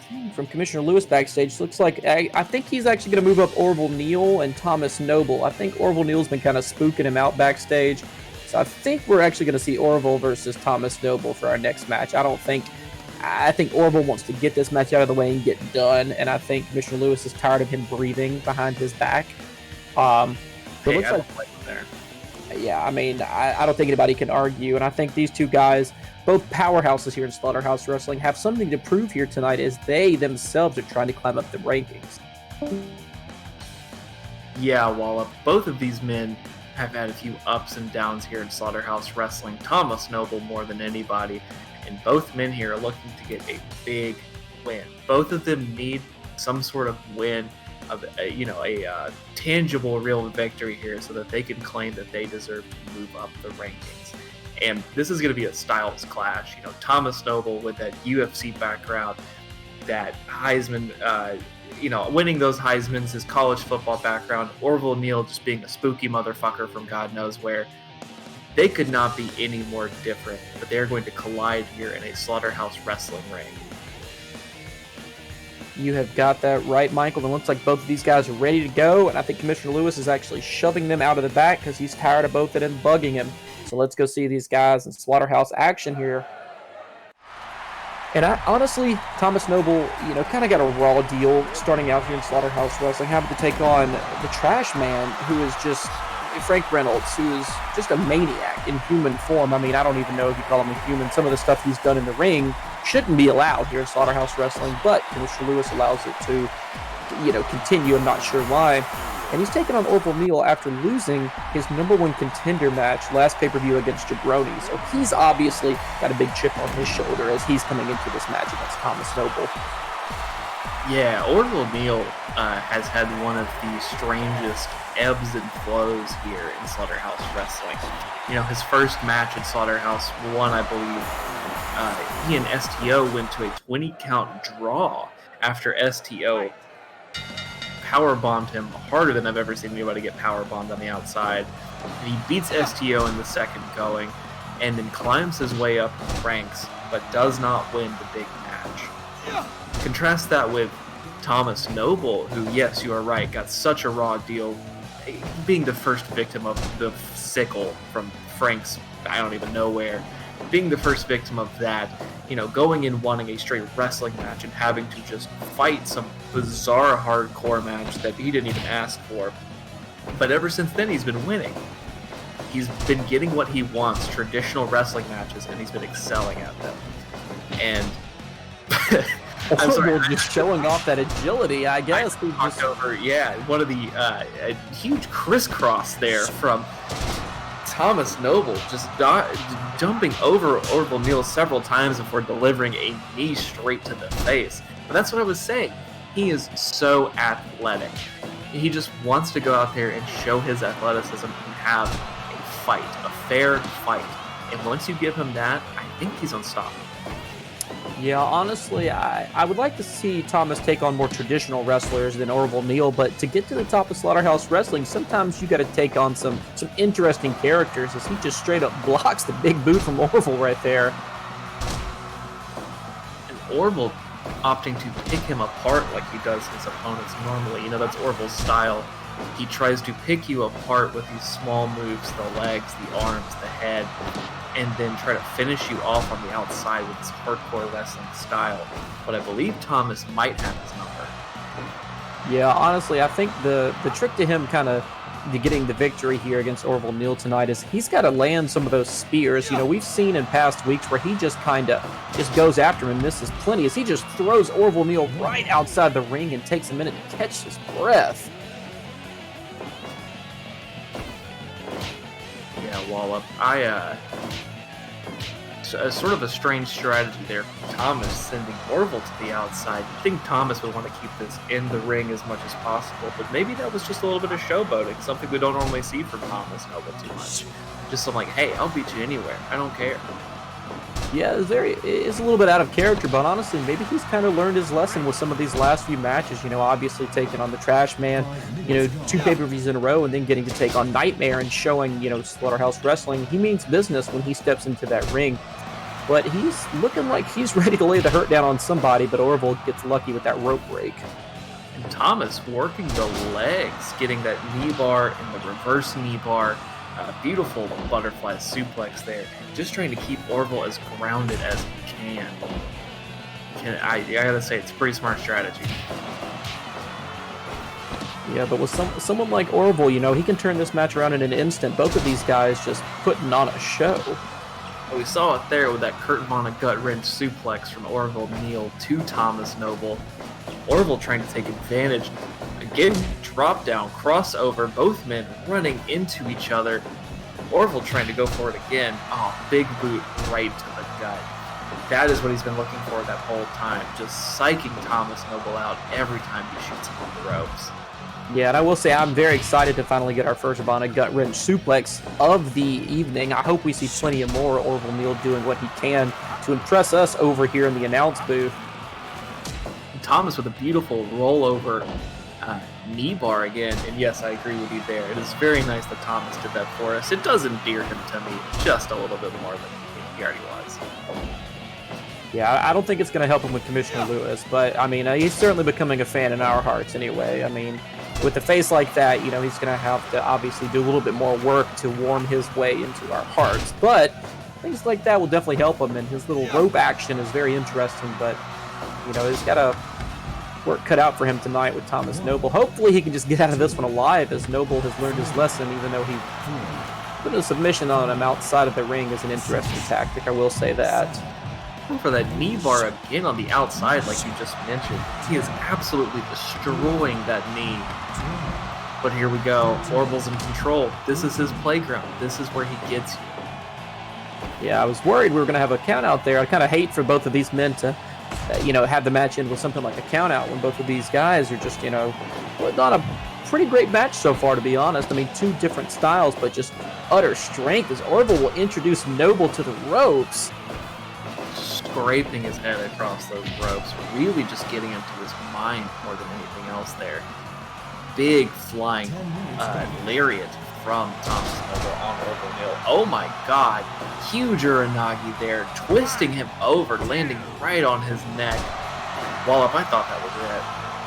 thing from Commissioner Lewis backstage. Looks like I think he's actually going to move up Orville Neal and Thomas Noble. I think Orville Neal's been kind of spooking him out backstage. So I think we're actually going to see Orville versus Thomas Noble for our next match. I think Orville wants to get this match out of the way and get done, and I think Commissioner Lewis is tired of him breathing behind his back. But Hey, looks I like don't like him there. yeah, I mean, I don't think anybody can argue, and I think these two guys, both powerhouses here in Slaughterhouse Wrestling, have something to prove here tonight as they themselves are trying to climb up the rankings. Yeah, Wallop, both of these men have had a few ups and downs here in Slaughterhouse Wrestling. Thomas Noble more than anybody, and both men here are looking to get a big win. Both of them need some sort of win, of a tangible, real victory here, so that they can claim that they deserve to move up the rankings. And this is going to be a styles clash. Thomas Noble with that UFC background, that Heisman, winning those Heismans, his college football background, Orville Neal just being a spooky motherfucker from God knows where. They could not be any more different, but they're going to collide here in a Slaughterhouse Wrestling ring. You have got that right, Michael. It looks like both of these guys are ready to go, and I think Commissioner Lewis is actually shoving them out of the back because he's tired of both of them bugging him. So let's go see these guys in Slaughterhouse action here. And honestly, Thomas Noble, kind of got a raw deal starting out here in Slaughterhouse Wrestling, having to take on the Trash Man, who is just Frank Reynolds, who is just a maniac in human form. I mean, I don't even know if you call him a human. Some of the stuff he's done in the ring shouldn't be allowed here in Slaughterhouse Wrestling, but Commissioner Lewis allows it to, continue. I'm not sure why. And he's taken on Orville Neal after losing his #1 contender match last pay-per-view against Jabroni. So he's obviously got a big chip on his shoulder as he's coming into this match against Thomas Noble. Yeah, Orville Neal has had one of the strangest ebbs and flows here in Slaughterhouse Wrestling. His first match at Slaughterhouse 1, I believe, he and STO went to a 20-count draw after STO powerbombed him harder than I've ever seen anybody get powerbombed on the outside. And he beats STO in the second going, and then climbs his way up the ranks, but does not win the big match. Contrast that with Thomas Noble, who, yes, you are right, got such a raw deal, being the first victim of the sickle from Frank's, I don't even know where, being the first victim of that, going in wanting a straight wrestling match and having to just fight some bizarre hardcore match that he didn't even ask for. But ever since then, he's been winning. He's been getting what he wants, traditional wrestling matches, and he's been excelling at them. And I'm sorry, just showing off that agility, I guess. One of the a huge crisscross there from Thomas Noble, just jumping over Orville Neal several times before delivering a knee straight to the face. But that's what I was saying. He is so athletic. He just wants to go out there and show his athleticism and have a fight, a fair fight. And once you give him that, I think he's unstoppable. Yeah, honestly, I would like to see Thomas take on more traditional wrestlers than Orville Neal, but to get to the top of Slaughterhouse Wrestling, sometimes you got to take on some interesting characters, as he just straight up blocks the big boot from Orville right there. And Orville opting to pick him apart like he does his opponents normally. That's Orville's style. He tries to pick you apart with these small moves, the legs, the arms, the head, and then try to finish you off on the outside with his hardcore wrestling style. But I believe Thomas might have his number. Yeah, honestly, I think the trick to him kind of getting the victory here against Orville Neal tonight is he's got to land some of those spears. We've seen in past weeks where he just goes after him and misses plenty, as he just throws Orville Neal right outside the ring and takes a minute to catch his breath. Yeah, Wallop. sort of a strange strategy there. Thomas sending Orville to the outside. I think Thomas would want to keep this in the ring as much as possible, but maybe that was just a little bit of showboating, something we don't normally see from Thomas Noble too much. Just something like, hey, I'll beat you anywhere. I don't care. Yeah, it's a little bit out of character, but honestly, maybe he's kind of learned his lesson with some of these last few matches. Obviously taking on the Trash Man, 2 pay-per-views in a row, and then getting to take on Nightmare and showing, Slaughterhouse Wrestling. He means business when he steps into that ring. But he's looking like he's ready to lay the hurt down on somebody, but Orville gets lucky with that rope break. And Thomas working the legs, getting that knee bar and the reverse knee bar. Beautiful butterfly suplex there. Just trying to keep Orville as grounded as he can. I gotta say, it's a pretty smart strategy. Yeah, but with someone like Orville, he can turn this match around in an instant. Both of these guys just putting on a show. We saw it there with that Kurt Vonnegut-Wrench suplex from Orville Neal to Thomas Noble. Orville trying to take advantage. Again, drop down, crossover, both men running into each other. Orville trying to go for it again. Oh, big boot right to the gut. That is what he's been looking for that whole time. Just psyching Thomas Noble out every time he shoots him on the ropes. Yeah, and I will say I'm very excited to finally get our first Vonnegutwrench suplex of the evening. I hope we see plenty of more Orville Neal doing what he can to impress us over here in the announce booth. Thomas with a beautiful rollover knee bar again, and yes, I agree with you there. It is very nice that Thomas did that for us. It does endear him to me just a little bit more than he already was. Yeah, I don't think it's going to help him with Commissioner Lewis, but, he's certainly becoming a fan in our hearts anyway. With a face like that, he's going to have to obviously do a little bit more work to warm his way into our hearts, but things like that will definitely help him, and his little rope action is very interesting, but, he's got a work cut out for him tonight with Thomas Noble. Hopefully he can just get out of this one alive, as Noble has learned his lesson, even though he put a submission on him outside of the ring is an interesting tactic, I will say that. For that knee bar again on the outside, like you just mentioned. He is absolutely destroying that knee. But here we go. Orville's in control. This is his playground. This is where he gets you. Yeah, I was worried we were going to have a count out there. I kind of hate for both of these men to have the match end with something like a count out when both of these guys are just, putting on a pretty great match so far, to be honest. 2 different styles, but just utter strength as Orville will introduce Noble to the ropes. Scraping his head across those ropes, really just getting him to his mind more than anything else there. Big flying lariat from Thomas Noble on Orville Neal. Oh my god, huge Uranagi there, twisting him over, landing right on his neck. Wallop, I thought that was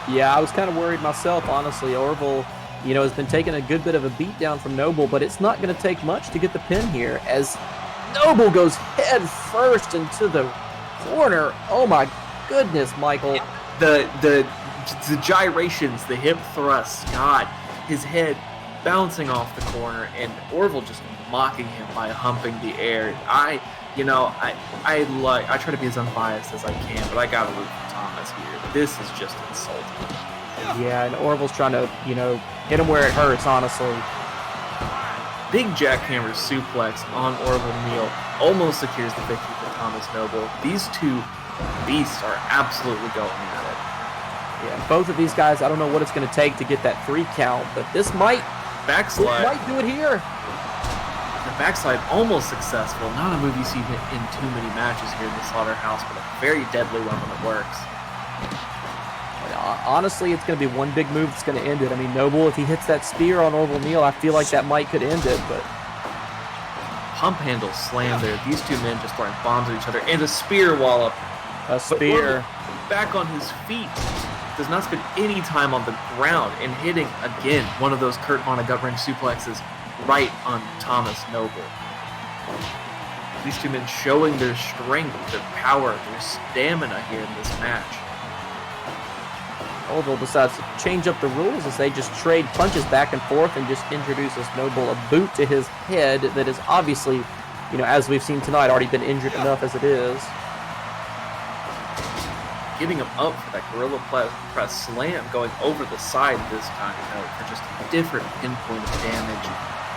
it. Yeah, I was kind of worried myself, honestly. Orville, has been taking a good bit of a beat down from Noble, but it's not going to take much to get the pin here, as Noble goes head first into the corner. Oh my goodness, Michael. The gyrations, the hip thrusts, God, his head bouncing off the corner, and Orville just mocking him by humping the air. I try to be as unbiased as I can, but I gotta root for Thomas here. This is just insulting. Yeah, and Orville's trying to, hit him where it hurts, honestly. Big jackhammer suplex on Orville Neal almost secures the victory for Thomas Noble. These 2 beasts are absolutely going at it. Yeah, both of these guys, I don't know what it's going to take to get that 3 count, but this might do it here. The backslide almost successful. Not a move you see in too many matches here in the Slaughterhouse, but a very deadly one when it works. Honestly, it's going to be one big move that's going to end it. Noble, if he hits that spear on Orville Neal, I feel like that could end it, but... Pump handle slam there. These 2 men just throwing bombs at each other, and a spear wallop. A spear. Back on his feet. Does not spend any time on the ground, and hitting, again, one of those Kurt Vonnegut-Wrench suplexes right on Thomas Noble. These 2 men showing their strength, their power, their stamina here in this match. Orville decides to change up the rules as they just trade punches back and forth and just introduces Noble a boot to his head that is obviously, as we've seen tonight, already been injured enough as it is. Getting him up for that gorilla press slam, going over the side this time, for just a different pinpoint of damage.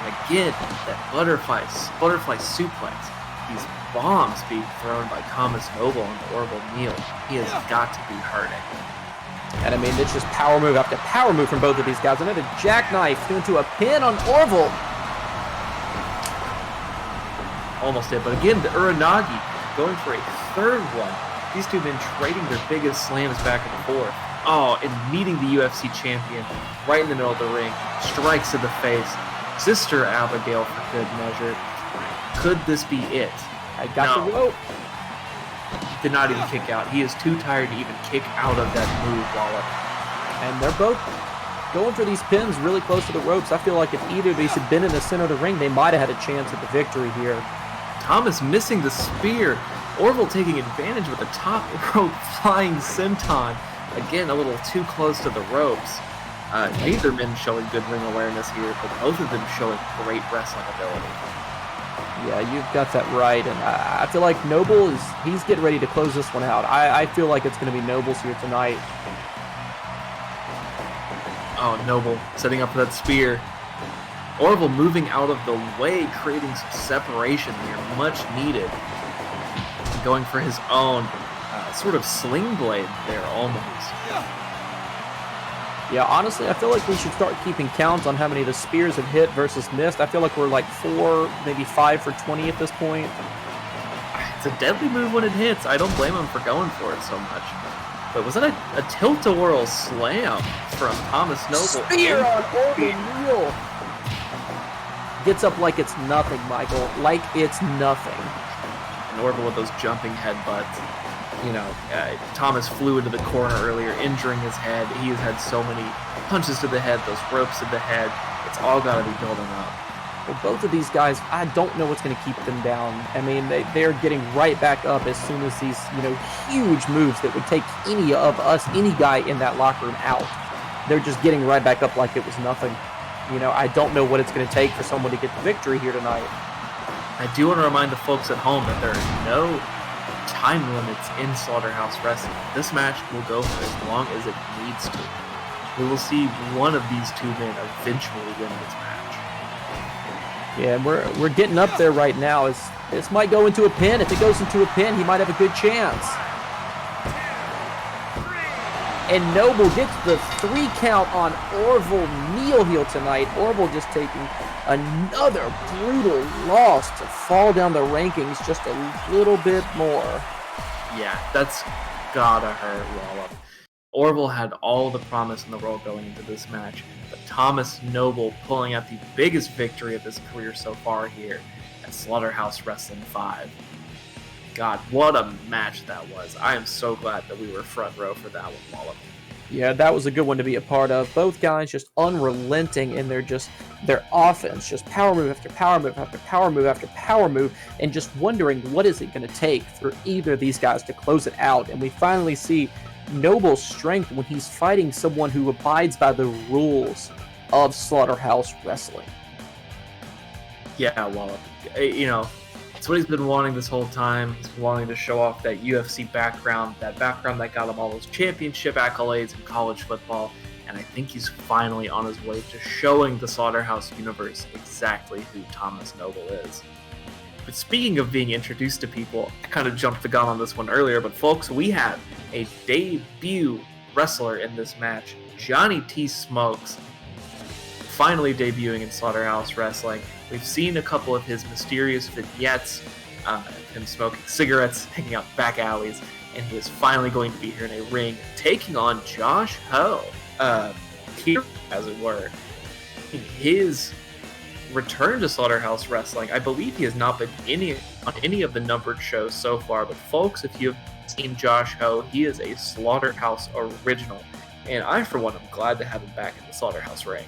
And again, that butterfly suplex. He's bombs being thrown by Thomas Noble onto Orville Neal. He has got to be hurting. And I mean, it's just power move after power move from both of these guys. Another jackknife into a pin on Orville. Almost hit, but again, the Uranagi going for a third one. These two men trading their biggest slams back and forth. Oh, and meeting the UFC champion right in the middle of the ring. Strikes to the face. Sister Abigail for good measure. Could this be it? I got the rope. Did not even kick out. He is too tired to even kick out of that move, Wallop. And they're both going for these pins really close to the ropes. I feel like if either of these had been in the center of the ring, they might have had a chance at the victory here. Thomas missing the spear. Orville taking advantage with a top rope flying senton. Again, a little too close to the ropes. Neither men showing good ring awareness here, but both of them showing great wrestling ability. Yeah, you've got that right, and I feel like Noble he's getting ready to close this one out. I feel like it's going to be Noble's here tonight. Oh, Noble setting up for that spear. Orville moving out of the way, creating some separation here, much needed. Going for his own sort of sling blade there, almost. Yeah, honestly, I feel like we should start keeping count on how many of the spears have hit versus missed. I feel like we're like 4, maybe 5 for 20 at this point. It's a deadly move when it hits. I don't blame him for going for it so much. But was that a tilt-a-whirl slam from Thomas Noble? Spear on Orville Neal. Gets up like it's nothing, Michael. Like it's nothing. And Orville with those jumping headbutts. You know, Thomas flew into the corner earlier, injuring his head. He has had so many punches to the head, those ropes to the head. It's all got to be building up. Well, both of these guys, I don't know what's going to keep them down. I mean, they're getting right back up as soon as these, huge moves that would take any of us, any guy in that locker room out. They're just getting right back up like it was nothing. I don't know what it's going to take for someone to get the victory here tonight. I do want to remind the folks at home that there are no time limits in Slaughterhouse Wrestling. This match will go for as long as it needs to. We will see one of these two men eventually win this match. Yeah, and we're getting up there right now. This might go into a pin. If it goes into a pin, he might have a good chance. And Noble gets the 3 count on Orville Neal heel tonight. Orville just taking another brutal loss to fall down the rankings just a little bit more. Yeah, that's gotta hurt, Wallop. Orville had all the promise in the world going into this match, but Thomas Noble pulling out the biggest victory of his career so far here at Slaughterhouse-Five. God, what a match that was. I am so glad that we were front row for that one, Wallop. Yeah, that was a good one to be a part of. Both guys just unrelenting in their offense, just power move after power move after power move after power move, and just wondering what is it going to take for either of these guys to close it out. And we finally see Noble's strength when he's fighting someone who abides by the rules of Slaughterhouse Wrestling. Yeah, Wallop. It's what he's been wanting this whole time. He's been wanting to show off that UFC background, that background that got him all those championship accolades in college football, and I think he's finally on his way to showing the Slaughterhouse universe exactly who Thomas Noble is. But speaking of being introduced to people, I kind of jumped the gun on this one earlier, but folks, we have a debut wrestler in this match, Johnny T. Smokes, finally debuting in Slaughterhouse Wrestling. We've seen a couple of his mysterious vignettes, him smoking cigarettes, hanging out back alleys, and he is finally going to be here in a ring, taking on Josh Ho, here, as it were. His return to Slaughterhouse Wrestling, I believe he has not been on any of the numbered shows so far, but folks, if you've seen Josh Ho, he is a Slaughterhouse original, and I, for one, am glad to have him back in the Slaughterhouse ring.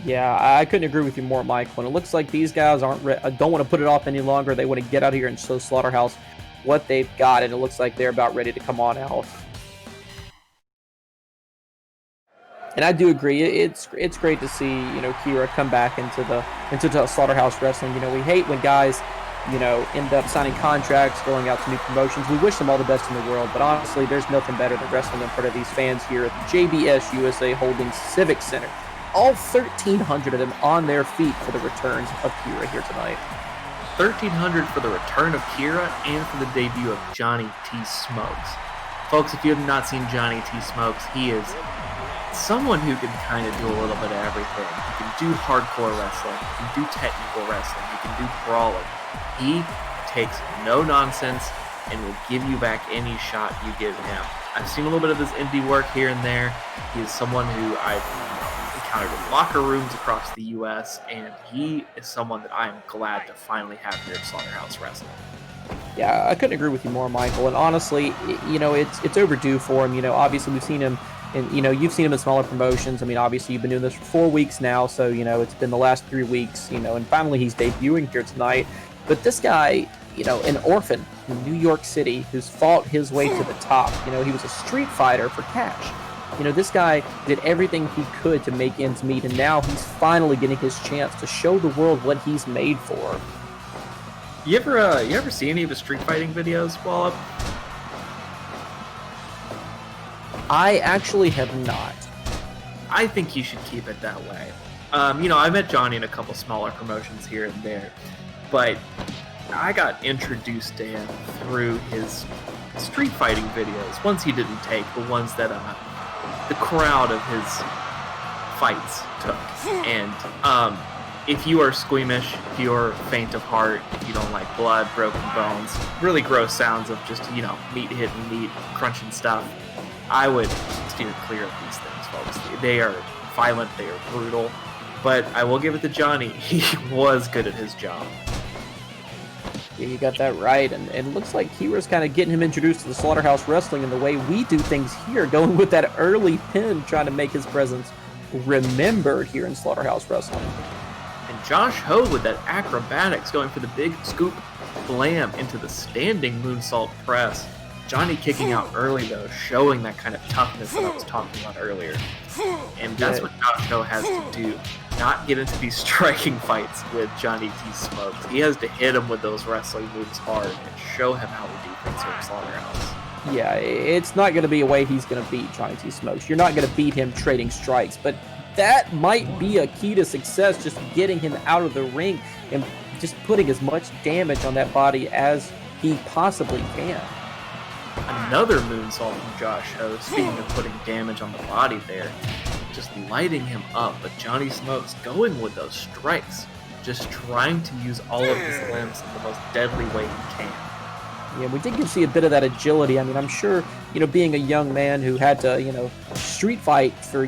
Yeah, I couldn't agree with you more, Mike. When it looks like these guys don't want to put it off any longer, they want to get out here and show Slaughterhouse what they've got, and it looks like they're about ready to come on out. And I do agree. It's great to see Kira come back into the Slaughterhouse Wrestling. We hate when guys end up signing contracts, going out to new promotions. We wish them all the best in the world, but honestly, there's nothing better than wrestling in front of these fans here at the JBS USA Holdings Civic Center. All 1,300 of them on their feet for the returns of Kira here tonight. $1,300 for the return of Kira and for the debut of Johnny T. Smokes. Folks, if you have not seen Johnny T. Smokes, he is someone who can kind of do a little bit of everything. He can do hardcore wrestling, he can do technical wrestling, he can do brawling. He takes no nonsense and will give you back any shot you give him. I've seen a little bit of his indie work here and there. He is someone who I've encountered in locker rooms across the U.S., and he is someone that I am glad to finally have here at Slaughterhouse Wrestling. Yeah, I couldn't agree with you more, Michael. And honestly, it's overdue for him. Obviously we've seen him, and you've seen him in smaller promotions. I mean, obviously you've been doing this for 4 weeks now, so it's been the last 3 weeks. And finally he's debuting here tonight. But this guy, an orphan in New York City who's fought his way to the top. He was a street fighter for cash. This guy did everything he could to make ends meet, and now he's finally getting his chance to show the world what he's made for. You ever see any of his street fighting videos, Wallop? I actually have not. I think you should keep it that way. I met Johnny in a couple smaller promotions here and there, but I got introduced to him through his street fighting videos. Ones he didn't take, but ones that the crowd of his fights took. And if you are squeamish, if you're faint of heart, if you don't like blood, broken bones, really gross sounds of just, meat hitting meat, crunching stuff, I would steer clear of these things, folks. They are violent, they are brutal, but I will give it to Johnny. He was good at his job. Yeah, you got that right, and it looks like Kira's kind of getting him introduced to the Slaughterhouse Wrestling and the way we do things here, going with that early pin, trying to make his presence remembered here in Slaughterhouse Wrestling. And Josh Ho with that acrobatics, going for the big scoop blam into the standing moonsault press. Johnny kicking out early, though, showing that kind of toughness that I was talking about earlier. And that's what Josh Ho has to do. Not get into these striking fights with Johnny T. Smokes. He has to hit him with those wrestling moves hard and show him how we do things here in Slaughterhouse. Yeah, it's not going to be a way he's going to beat Johnny T. Smokes. You're not going to beat him trading strikes, but that might be a key to success, just getting him out of the ring and just putting as much damage on that body as he possibly can. Another moonsault from Josh Ho, speaking of putting damage on the body there, just lighting him up, but Johnny Smokes going with those strikes, just trying to use all of his limbs in the most deadly way he can. Yeah, we did see a bit of that agility. I mean, I'm sure, being a young man who had to, street fight for,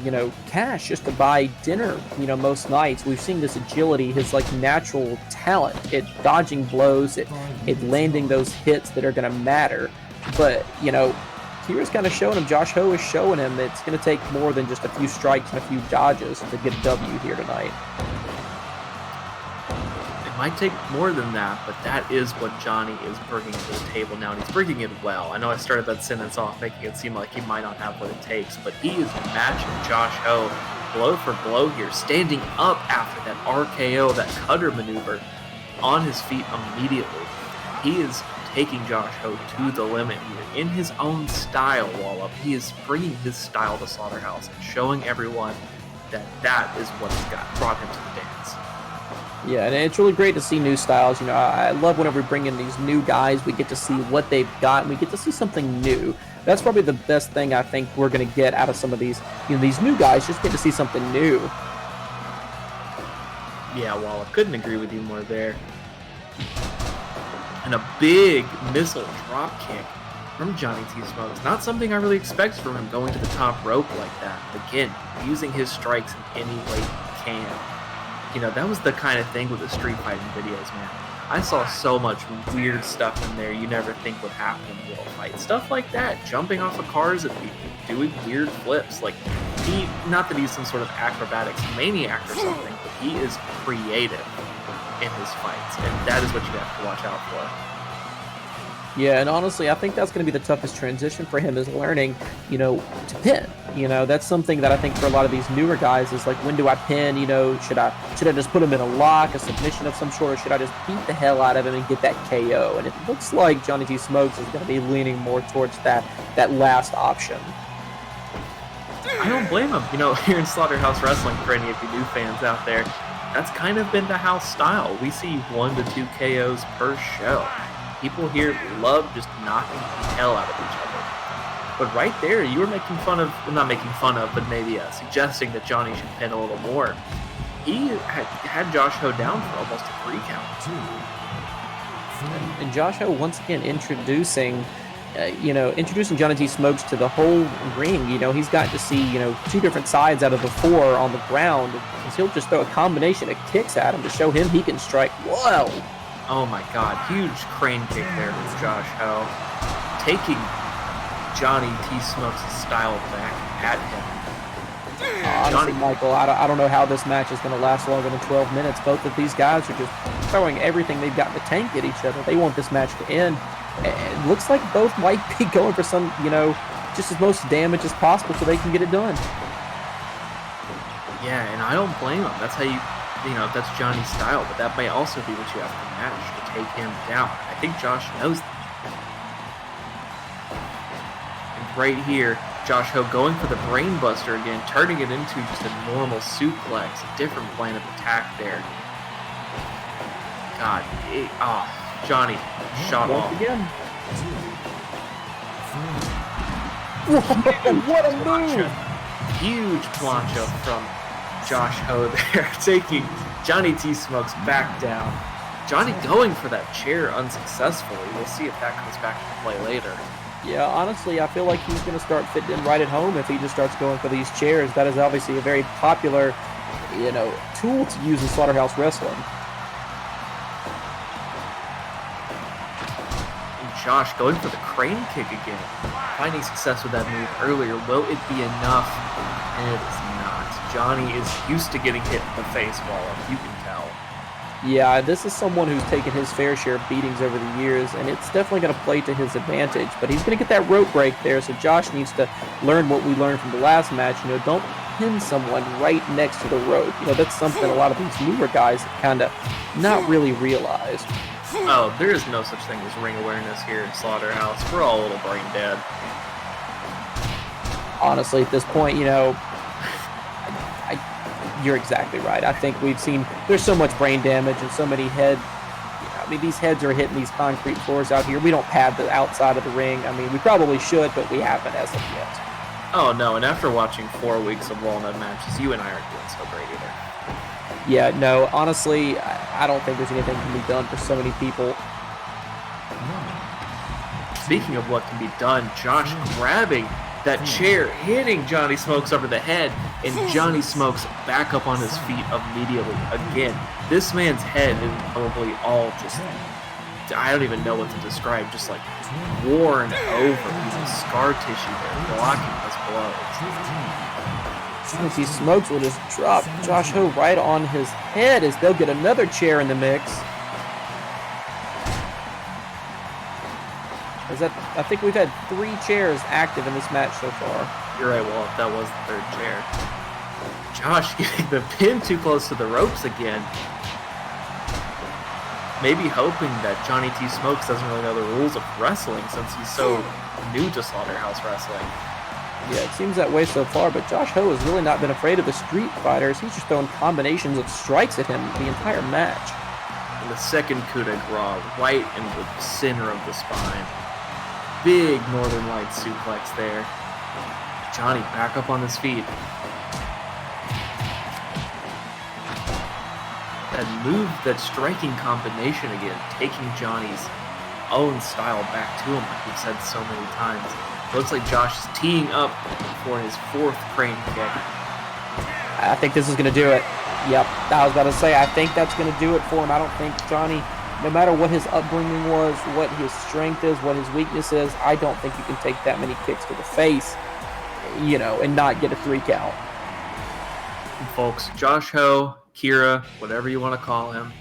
cash just to buy dinner, most nights, we've seen this agility, his, natural talent at dodging blows, at landing those hits that are going to matter. But, Kira's kind of showing him, Josh Ho is showing him it's going to take more than just a few strikes and a few dodges to get a W here tonight. It might take more than that, but that is what Johnny is bringing to the table now, and he's bringing it well. I know I started that sentence off making it seem like he might not have what it takes, but he is matching Josh Ho blow for blow here, standing up after that RKO, that cutter maneuver, on his feet immediately. He is taking Josh Ho to the limit here in his own style, Wallop. He is bringing his style to Slaughterhouse and showing everyone that is what has brought him to the dance. Yeah, and it's really great to see new styles. I love whenever we bring in these new guys, we get to see what they've got, and we get to see something new. That's probably the best thing I think we're going to get out of some of these, these new guys, just get to see something new. Yeah, Wallop, couldn't agree with you more there. And a big missile drop kick from Johnny T. Smokes. Not something I really expect from him, going to the top rope like that. Again, using his strikes in any way he can. That was the kind of thing with the street fighting videos, man. I saw so much weird stuff in there you never think would happen in real fight. Stuff like that, jumping off of cars at people, doing weird flips. Not that he's some sort of acrobatics maniac or something, but he is creative in his fights, and that is what you have to watch out for. Yeah, and honestly, I think that's going to be the toughest transition for him, is learning, to pin. That's something that I think for a lot of these newer guys is when do I pin? Should I just put him in a lock, a submission of some sort, or should I just beat the hell out of him and get that KO? And it looks like Johnny T. Smokes is going to be leaning more towards that last option. I don't blame him. Here in Slaughterhouse Wrestling, for any of you new fans out there, that's kind of been the house style. We see 1 to 2 KOs per show. People here love just knocking the hell out of each other. But right there, you were making fun of, well, not making fun of, but maybe suggesting that Johnny should pin a little more. He had Josh Ho down for almost a 3 count. And Josh Ho once again introducing Johnny T. Smokes to the whole ring. He's got to see, 2 different sides out of the 4 on the ground. Because he'll just throw a combination of kicks at him to show him he can strike. Whoa! Oh my God, huge crane kick there from Josh Ho. Taking Johnny T. Smokes' style back at him. Honestly, Michael, I don't know how this match is going to last longer than 12 minutes. Both of these guys are just throwing everything they've got in the tank at each other. They want this match to end. It looks like both might be going for some, just as most damage as possible so they can get it done. Yeah, and I don't blame them. That's how that's Johnny's style, but that may also be what you have to match to take him down. I think Josh knows that. And right here, Josh Ho going for the brainbuster again, turning it into just a normal suplex, a different plan of attack there. God, Johnny shot off. Again. What a move! Huge plancha from Josh Ho there, taking Johnny T. Smokes back down. Johnny going for that chair unsuccessfully. We'll see if that comes back into play later. Yeah, honestly, I feel like he's going to start fitting in right at home if he just starts going for these chairs. That is obviously a very popular, tool to use in Slaughterhouse Wrestling. And Josh going for the crane kick again. Finding success with that move earlier. Will it be enough? And it is not. Johnny is used to getting hit in the face wall, you can tell. Yeah, this is someone who's taken his fair share of beatings over the years, and it's definitely going to play to his advantage. But he's going to get that rope break there, so Josh needs to learn what we learned from the last match. Don't pin someone right next to the rope. That's something a lot of these newer guys have kind of not really realized. Oh, there is no such thing as ring awareness here in Slaughterhouse. We're all a little brain dead. Honestly, at this point, you're exactly right. I think we've seen there's so much brain damage and so many these heads are hitting these concrete floors out here. We don't pad the outside of the ring. We probably should, but we haven't as of yet. Oh, no, and after watching 4 weeks of walnut matches, you and I aren't doing so great either. Yeah, no, honestly, I don't think there's anything can be done for so many people. Speaking of what can be done, Josh grabbing that chair, hitting Johnny Smokes over the head, and Johnny Smokes back up on his feet immediately. Again, this man's head is probably all just, I don't even know what to describe, just like worn over. He's scar tissue there, blocking his blows. Johnny T. Smokes will just drop Josh Ho right on his head as they'll get another chair in the mix. I think we've had 3 chairs active in this match so far. You're right, well, that was the 3rd chair. Josh getting the pin too close to the ropes again. Maybe hoping that Johnny T. Smokes doesn't really know the rules of wrestling since he's so new to Slaughterhouse Wrestling. Yeah, it seems that way so far, but Josh Ho has really not been afraid of the Street Fighters. He's just throwing combinations of strikes at him the entire match. And the second coup de grace right in the center of the spine. Big Northern Lights suplex there. Johnny back up on his feet. That move, that striking combination again, taking Johnny's own style back to him, like we've said so many times. Looks like Josh is teeing up for his 4th crane kick. I think this is going to do it. Yep, I was about to say, I think that's going to do it for him. I don't think Johnny, no matter what his upbringing was, what his strength is, what his weakness is, I don't think you can take that many kicks to the face, and not get a 3 count. And folks, Josh Ho, Kira, whatever you want to call him,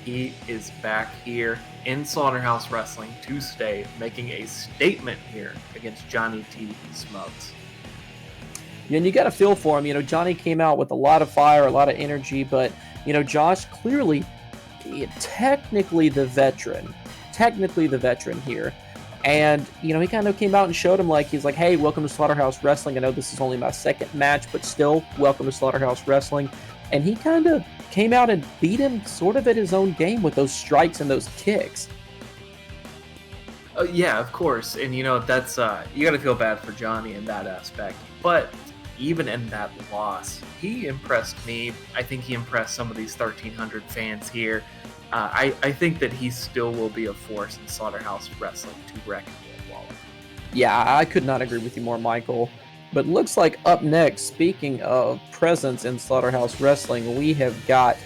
he is back here in Slaughterhouse Wrestling to stay, making a statement here against Johnny T. Smokes. And you got to feel for him. Johnny came out with a lot of fire, a lot of energy, but, Josh clearly, technically the veteran here. And, he kind of came out and showed him he's like, hey, welcome to Slaughterhouse Wrestling. I know this is only my 2nd match, but still, welcome to Slaughterhouse Wrestling. And he kind of came out and beat him sort of at his own game with those strikes and those kicks. Yeah, of course. And that's you got to feel bad for Johnny in that aspect. But even in that loss, he impressed me. I think he impressed some of these 1,300 fans here. I think that he still will be a force in Slaughterhouse Wrestling to reckon with, Waller. Yeah, I could not agree with you more, Michael. But looks like up next, speaking of presence in Slaughterhouse Wrestling, we have got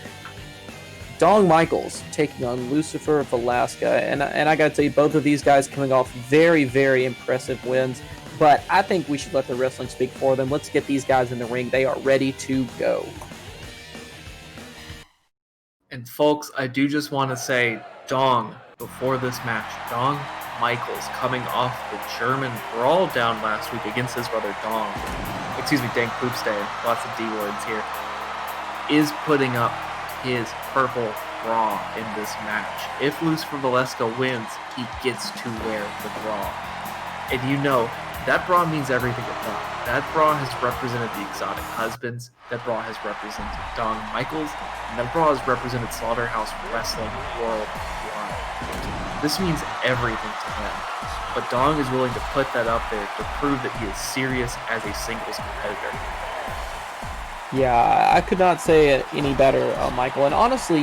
Dong Michaels taking on Lucifer Velasca. And I got to tell you, both of these guys coming off very, very impressive wins. But I think we should let the wrestling speak for them. Let's get these guys in the ring. They are ready to go. And folks, I do just want to say, Dong, before this match, Dong Michaels, coming off the German brawl down last week against his brother Dank Poopstay, lots of D words here, is putting up his purple bra in this match. If Lucifer Velasca wins, he gets to wear the bra. And that bra means everything to Dong. That bra has represented the Exotic Husbands, that bra has represented Dong Michaels, and that bra has represented Slaughterhouse Wrestling worldwide. This means everything to him, but Dong is willing to put that up there to prove that he is serious as a singles competitor. Yeah, I could not say it any better, Michael. And honestly,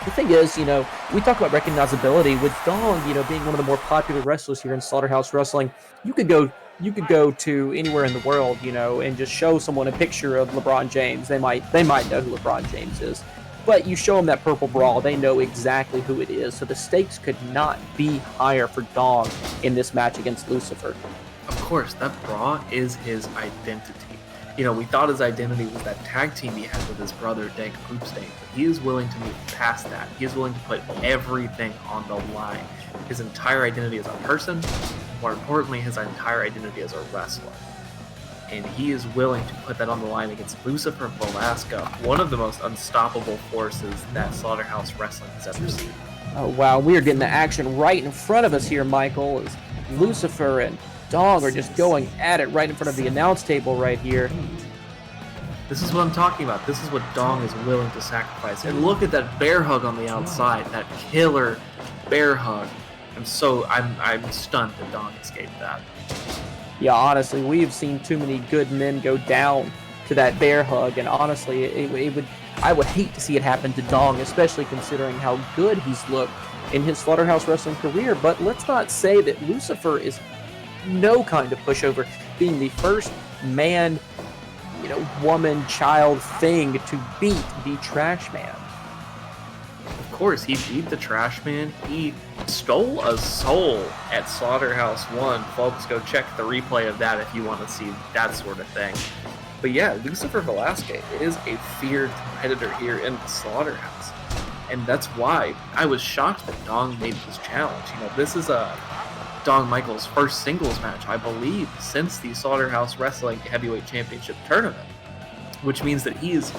the thing is, we talk about recognizability with Dong, being one of the more popular wrestlers here in Slaughterhouse Wrestling. You could go to anywhere in the world, and just show someone a picture of LeBron James. They might know who LeBron James is. But you show them that purple bra, they know exactly who it is. So the stakes could not be higher for Dong in this match against Lucifer. Of course, that bra is his identity. We thought his identity was that tag team he had with his brother, Dank Poopstay, but he is willing to move past that. He is willing to put everything on the line. His entire identity as a person, more importantly, his entire identity as a wrestler. And he is willing to put that on the line against Lucifer Velasca, one of the most unstoppable forces that Slaughterhouse Wrestling has ever seen. Oh, wow, we are getting the action right in front of us here, Michael, as Lucifer and Dong are just going at it right in front of the announce table right here. This is what I'm talking about. This is what Dong is willing to sacrifice. And look at that bear hug on the outside, that killer bear hug. I'm stunned that Dong escaped that. Yeah, honestly, we've seen too many good men go down to that bear hug, and honestly, I would hate to see it happen to Dong, especially considering how good he's looked in his Slaughterhouse Wrestling career. But let's not say that Lucifer is no kind of pushover, being the first man, woman, child thing to beat the Trash Man. Of course, he beat the Trash Man. He stole a soul at Slaughterhouse-1. Folks, go check the replay of that if you want to see that sort of thing. But yeah, Lucifer Velasca is a feared competitor here in the Slaughterhouse. And that's why I was shocked that Dong made this challenge. This is Dong Michaels' first singles match, I believe, since the Slaughterhouse Wrestling Heavyweight Championship tournament. Which means that he is,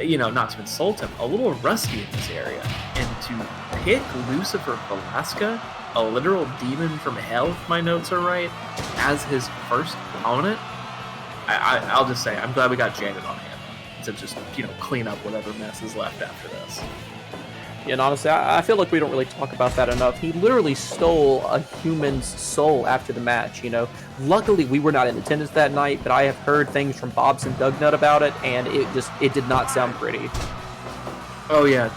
not to insult him, a little rusty in this area. And to pick Lucifer Velasca, a literal demon from hell, if my notes are right, as his first opponent, I'll just say, I'm glad we got Janet on hand to just, clean up whatever mess is left after this. Yeah, and honestly, I feel like we don't really talk about that enough. He literally stole a human's soul after the match, Luckily, we were not in attendance that night, but I have heard things from Bob's and Dugnut about it, and it did not sound pretty. Oh yeah,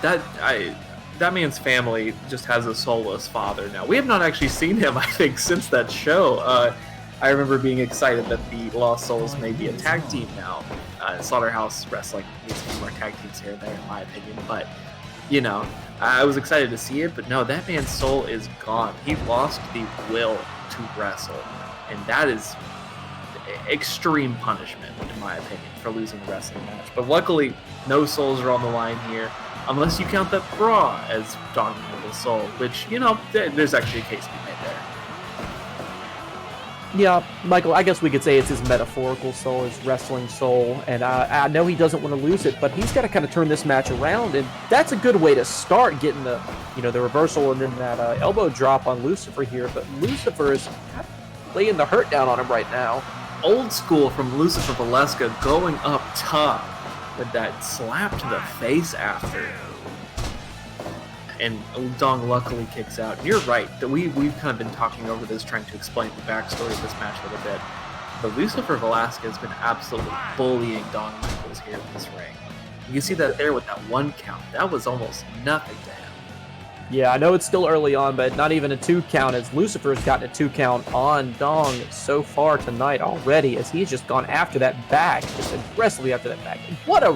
that man's family just has a soulless father now. We have not actually seen him, I think, since that show. I remember being excited that the Lost Souls may be a tag team now. Slaughterhouse Wrestling needs a few more tag teams here and there, in my opinion, but I was excited to see it, but no, that man's soul is gone. He lost the will to wrestle, and that is extreme punishment, in my opinion, for losing a wrestling match. But luckily, no souls are on the line here, unless you count that bra as Dong Michaels' soul, which, there's actually a case to be made there. Yeah, Michael, I guess we could say it's his metaphorical soul, his wrestling soul, and I know he doesn't want to lose it, but he's got to kind of turn this match around, and that's a good way to start getting the reversal and then that elbow drop on Lucifer here, but Lucifer is kind of laying the hurt down on him right now. Old school from Lucifer Velasca going up top. with that slap to the face after. And Dong luckily kicks out. And you're right, that we've kind of been talking over this, trying to explain the backstory of this match a little bit. But Lucifer Velasquez has been absolutely bullying Dong Michaels here in this ring. You can see that there with that 1 count. That was almost nothing to him. Yeah, I know it's still early on, but not even a 2 count, as Lucifer's gotten a 2 count on Dong so far tonight already, as he's just gone after that back, just aggressively after that back. What a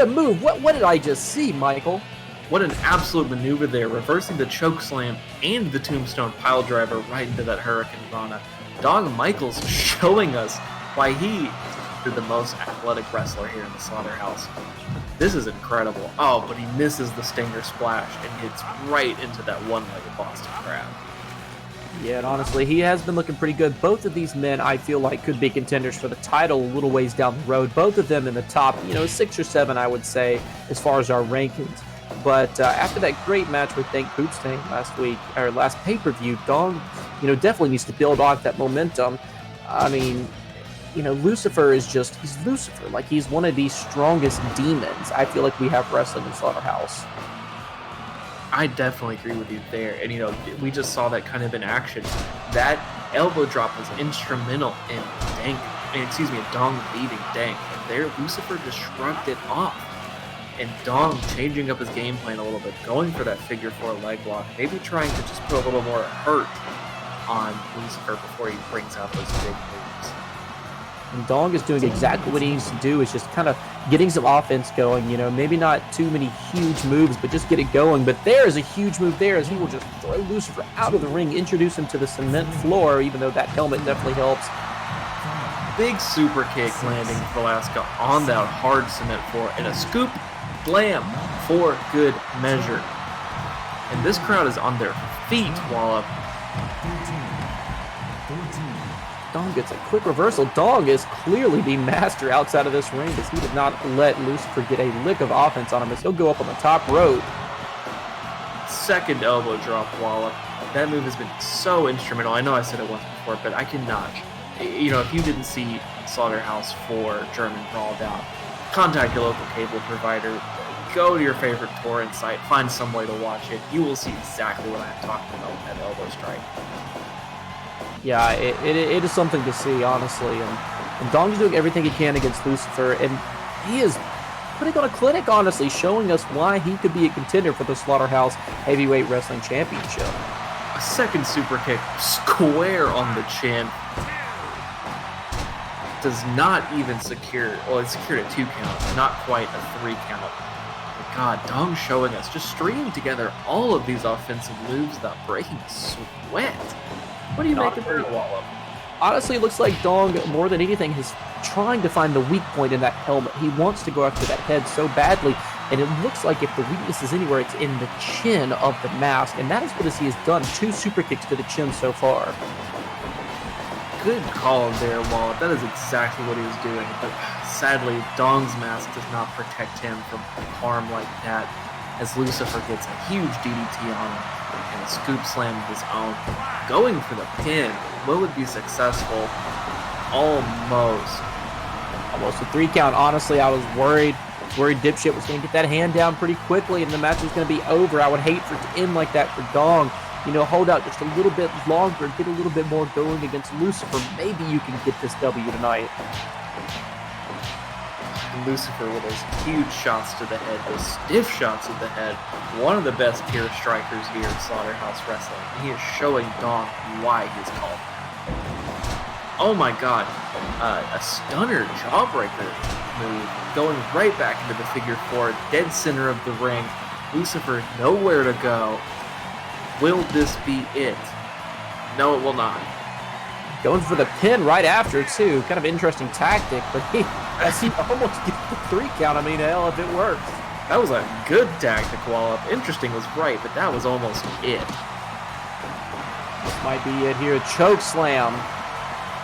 move! What did I just see, Michael? What an absolute maneuver there, reversing the choke slam and the tombstone pile driver right into that Hurricane Rana. Dong Michaels showing us why he is the most athletic wrestler here in the Slaughterhouse. This is incredible. Oh, but he misses the Stinger Splash and hits right into that one-legged Boston Crab. Yeah, and honestly, he has been looking pretty good. Both of these men, I feel like, could be contenders for the title a little ways down the road. Both of them in the top, 6 or 7, I would say, as far as our rankings. But after that great match with Dank Boopstang last pay-per-view, Dong, definitely needs to build off that momentum. I mean, Lucifer he's Lucifer. Like, he's one of the strongest demons I feel like we have wrestling in Slaughterhouse. I definitely agree with you there. And, we just saw that kind of in action. That elbow drop was instrumental in Dong leaving Dank. And there, Lucifer just shrugged it off. And Dong changing up his game plan a little bit, going for that figure 4 leg lock, maybe trying to just put a little more hurt on Lucifer before he brings out those big moves. And Dong is doing exactly what he needs to do, is just kind of getting some offense going, maybe not too many huge moves, but just get it going. But there is a huge move there, as he will just throw Lucifer out of the ring, introduce him to the cement floor, even though that helmet definitely helps. Big super kick landing Velasquez on that hard cement floor, and a scoop slam for good measure. And this crowd is on their feet, Wallop. Dong gets a quick reversal. Dong is clearly the master outside of this ring, as he did not let Lucifer get a lick of offense on him, as he'll go up on the top rope. Second elbow drop, Wallop. That move has been so instrumental. I know I said it once before, but I cannot. If you didn't see Slaughterhouse 4 German Brawl Down, contact your local cable provider. Go to your favorite torrent site. Find some way to watch it. You will see exactly what I'm talking about with that elbow strike. Yeah, it is something to see, honestly. And Dong's doing everything he can against Lucifer, and he is putting on a clinic, honestly, showing us why he could be a contender for the Slaughterhouse Heavyweight Wrestling Championship. A second super kick square on the chin. Does not even secure, well, it secured a 2 count, not quite a 3 count. But God, Dong showing us, just stringing together all of these offensive moves without breaking a sweat. What do you make of that, Wallop? Honestly, it looks like Dong, more than anything, is trying to find the weak point in that helmet. He wants to go after that head so badly, and it looks like if the weakness is anywhere, it's in the chin of the mask, and that is what he has done. 2 super kicks to the chin so far. Good call there, Wallop. That is exactly what he was doing. But sadly, Dong's mask does not protect him from harm like that, as Lucifer gets a huge DDT on him and a scoop slam of his own. Going for the pin. Will it be successful? Almost. Almost a 3 count. Honestly, I was worried Dipshit was going to get that hand down pretty quickly and the match was going to be over. I would hate for it to end like that for Dong. Hold out just a little bit longer, get a little bit more going against Lucifer. Maybe you can get this W tonight. Lucifer with those huge shots to the head, those stiff shots to the head. One of the best tier strikers here in Slaughterhouse Wrestling. He is showing Dong why he's called that. Oh my God. A stunner jawbreaker move, going right back into the figure 4, dead center of the ring. Lucifer nowhere to go. Will this be it? No, it will not. Going for the pin right after, too. Kind of interesting tactic, but he almost gets the 3 count. I mean, hell, if it works. That was a good tactic, Wallop. Interesting was right, but that was almost it. This might be it here. Choke slam.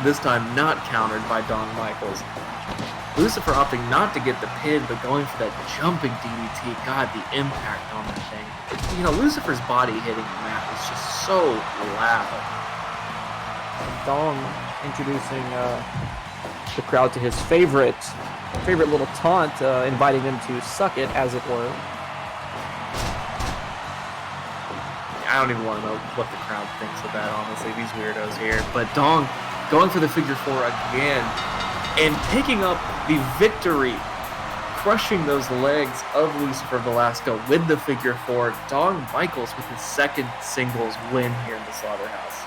This time not countered by Dong Michaels. Lucifer opting not to get the pin, but going for that jumping DDT. God, the impact on that thing. Lucifer's body hitting the mat is just so loud. Dong introducing the crowd to his favorite favorite little taunt, inviting them to suck it, as it were. I don't even want to know what the crowd thinks of that, honestly, these weirdos here. But Dong going for the figure four again and picking up the victory, crushing those legs of Lucifer Velasco with the figure four. Dong Michaels with his second singles win here in the Slaughterhouse.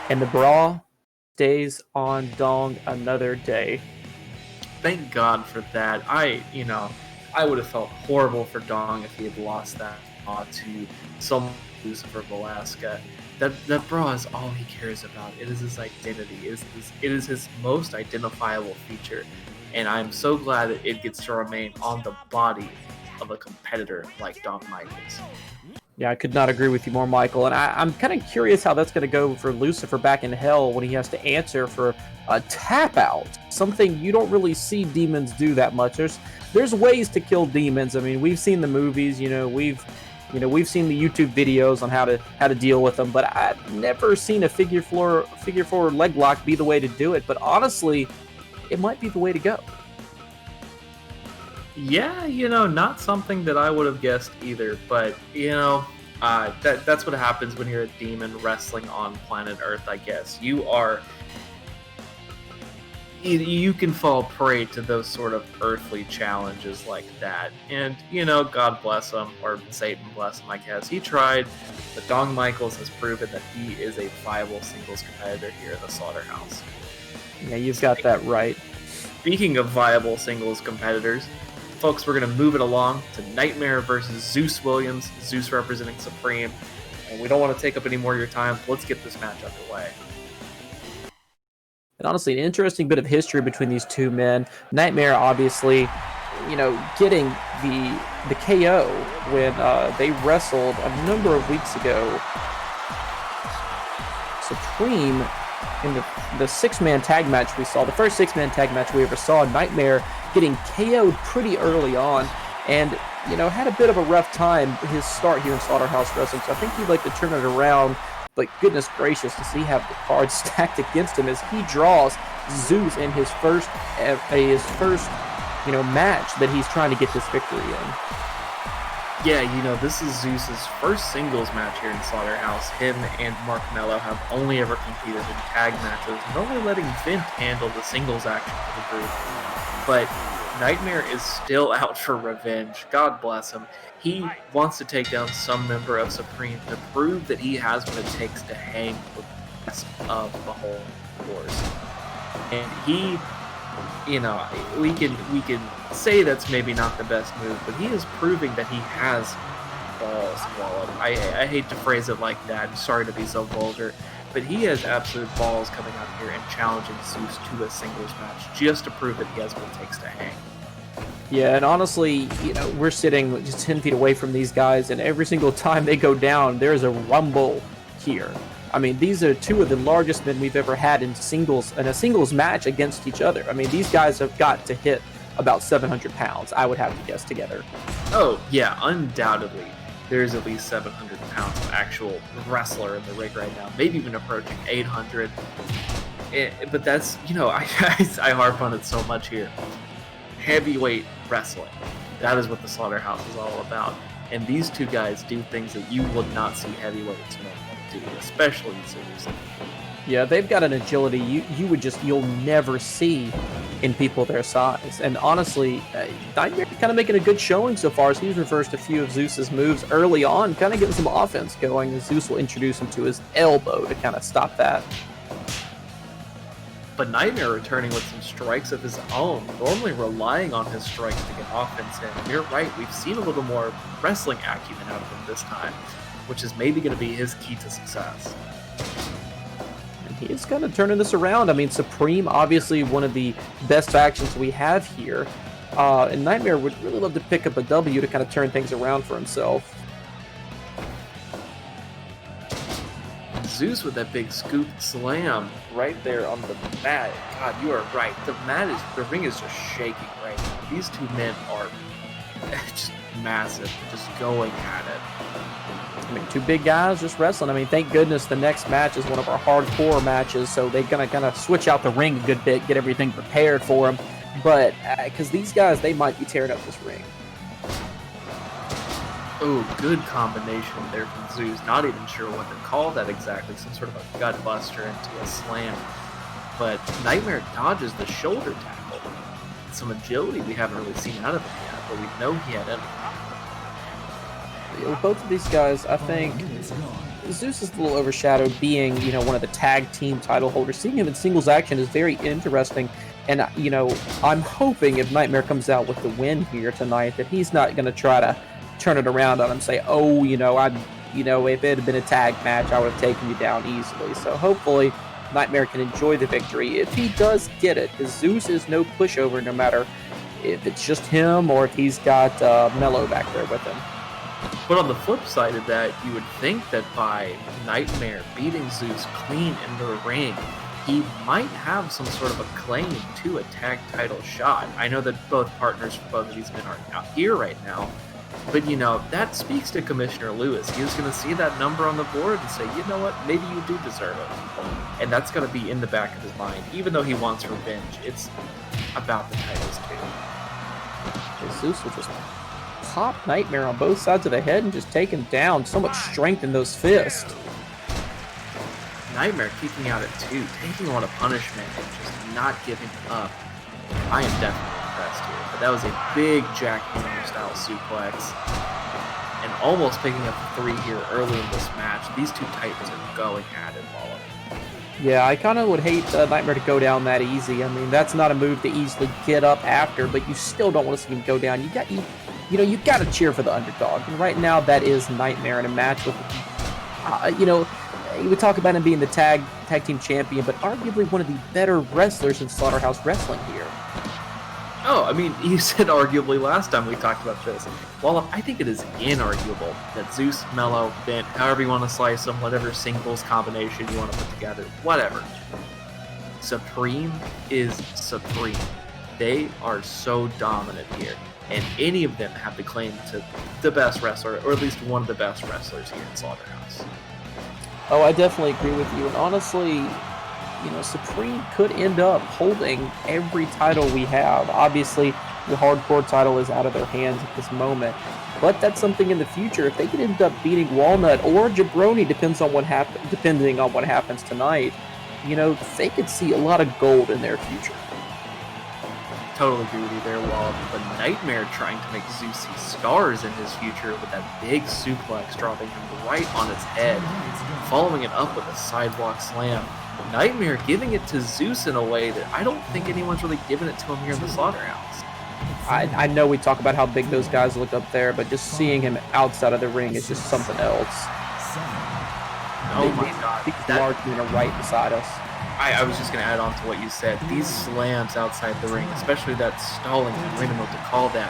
And the bra stays on Dong another day. Thank God for that. I would have felt horrible for Dong if he had lost that to some Lucifer Velasco. That bra is all he cares about. It is his identity. It is his most identifiable feature. And I'm so glad that it gets to remain on the body of a competitor like Dong Michaels. Yeah, I could not agree with you more, Michael. And I'm kind of curious how that's going to go for Lucifer back in hell when he has to answer for a tap out. Something you don't really see demons do that much. There's ways to kill demons. I mean, we've seen the movies. We've seen the YouTube videos on how to deal with them. But I've never seen a figure four leg lock be the way to do it. But honestly, it might be the way to go. Yeah, not something that I would have guessed either, but, that's what happens when you're a demon wrestling on planet Earth, I guess. You can fall prey to those sort of earthly challenges like that. And, God bless him, or Satan bless him, I guess. He tried, but Dong Michaels has proven that he is a viable singles competitor here in the Slaughterhouse. Yeah, you've got that right. Speaking of viable singles competitors, folks, we're going to move it along to Nightmare versus Zeus Williams, Zeus representing Supreme. And we don't want to take up any more of your time, so let's get this match underway. And honestly, an interesting bit of history between these two men. Nightmare, obviously, getting the KO when they wrestled a number of weeks ago. Supreme, in the six-man tag match we saw, the first six-man tag match we ever saw, Nightmare getting KO'd pretty early on and, had a bit of a rough time his start here in Slaughterhouse Wrestling. So I think he'd like to turn it around. But goodness gracious, does he have the cards stacked against him as he draws Zeus in his first match that he's trying to get this victory in. Yeah, this is Zeus's first singles match here in Slaughterhouse. Him and Mark Mello have only ever competed in tag matches, normally letting Vint handle the singles action for the group. But Nightmare is still out for revenge. God bless him. He wants to take down some member of Supreme to prove that he has what it takes to hang with the rest of the whole force. And he, we can say that's maybe not the best move, but he is proving that he has balls swallowed. I hate to phrase it like that. I'm sorry to be so vulgar. But he has absolute balls coming out here and challenging Zeus to a singles match just to prove that he has what it takes to hang. Yeah, and honestly, we're sitting just 10 feet away from these guys, and every single time they go down, there's a rumble here. I mean, these are two of the largest men we've ever had in a singles match against each other. I mean, these guys have got to hit about 700 pounds, I would have to guess, together. Oh, yeah, undoubtedly. There's at least 700 pounds of actual wrestler in the ring right now, maybe even approaching 800. But that's, I harp on it so much here. Heavyweight wrestling. That is what the Slaughterhouse is all about. And these two guys do things that you would not see heavyweights normally do, especially Zeus. Yeah, they've got an agility you'll never see in people their size. And honestly, Nightmare kind of making a good showing so far as he's reversed a few of Zeus's moves early on, kind of getting some offense going. Zeus will introduce him to his elbow to kind of stop that. But Nightmare returning with some strikes of his own, normally relying on his strikes to get offense in. And you're right, we've seen a little more wrestling acumen out of him this time, which is maybe going to be his key to success. He is kind of turning this around. I mean, Supreme, obviously one of the best factions we have here. And Nightmare would really love to pick up a W to kind of turn things around for himself. Zeus with that big scoop slam right there on the mat. God, you are right. The ring is just shaking right now. These two men are just massive, just going at it. I mean, two big guys just wrestling. I mean, thank goodness the next match is one of our hardcore matches, so they're going to kind of switch out the ring a good bit, get everything prepared for them. But, because these guys, they might be tearing up this ring. Oh, good combination there from Zeus. Not even sure what to call that exactly. Some sort of a gut buster into a slam. But Nightmare dodges the shoulder tackle. Some agility we haven't really seen out of him yet, but we know he had it. Both of these guys, I think, Zeus is a little overshadowed being, one of the tag team title holders. Seeing him in singles action is very interesting. And, I'm hoping if Nightmare comes out with the win here tonight, that he's not going to try to turn it around on him, say, oh, if it had been a tag match, I would have taken you down easily. So hopefully Nightmare can enjoy the victory if he does get it, because Zeus is no pushover no matter if it's just him or if he's got Mello back there with him. But on the flip side of that, you would think that by Nightmare beating Zeus clean into the ring, he might have some sort of a claim to a tag title shot. I know that both partners for both of these men are out here right now, but that speaks to Commissioner Lewis. He was going to see that number on the board and say, you know what, maybe you do deserve it. And that's going to be in the back of his mind. Even though he wants revenge, it's about the titles too. Zeus will just pop Nightmare on both sides of the head and just take him down. So much strength in those fists. Nightmare kicking out at 2, taking on a punishment and just not giving up. I am definitely impressed here. But that was a big jackhammer style suplex. And almost picking up the 3 here early in this match. These two titans are going at it, Wallop. Yeah, I kind of would hate Nightmare to go down that easy. I mean, that's not a move to easily get up after, but you still don't want to see him go down. You got to cheer for the underdog. And right now, that is Nightmare in a match with, you would talk about him being the tag team champion, but arguably one of the better wrestlers in Slaughterhouse Wrestling here. Oh, I mean, you said arguably last time we talked about this. Well, I think it is inarguable that Zeus, Mello, Vint, however you want to slice them, whatever singles combination you want to put together, whatever. Supreme is supreme. They are so dominant here. And any of them have the claim to the best wrestler, or at least one of the best wrestlers here in Slaughterhouse. Oh, I definitely agree with you. And honestly, Supreme could end up holding every title we have. Obviously, the hardcore title is out of their hands at this moment. But that's something in the future. If they could end up beating Walnut or Jabroni, depending on what happens tonight, they could see a lot of gold in their future. Totally agree with you there, Wallop. But Nightmare trying to make Zeus see stars in his future with that big suplex dropping him right on his head, following it up with a sidewalk slam. Nightmare giving it to Zeus in a way that I don't think anyone's really given it to him here in the Slaughterhouse. I know we talk about how big those guys look up there, but just seeing him outside of the ring is just something else. Oh my God. These large men are right beside us. I was just going to add on to what you said. These slams outside the ring, especially that stalling, I don't even know what to call that,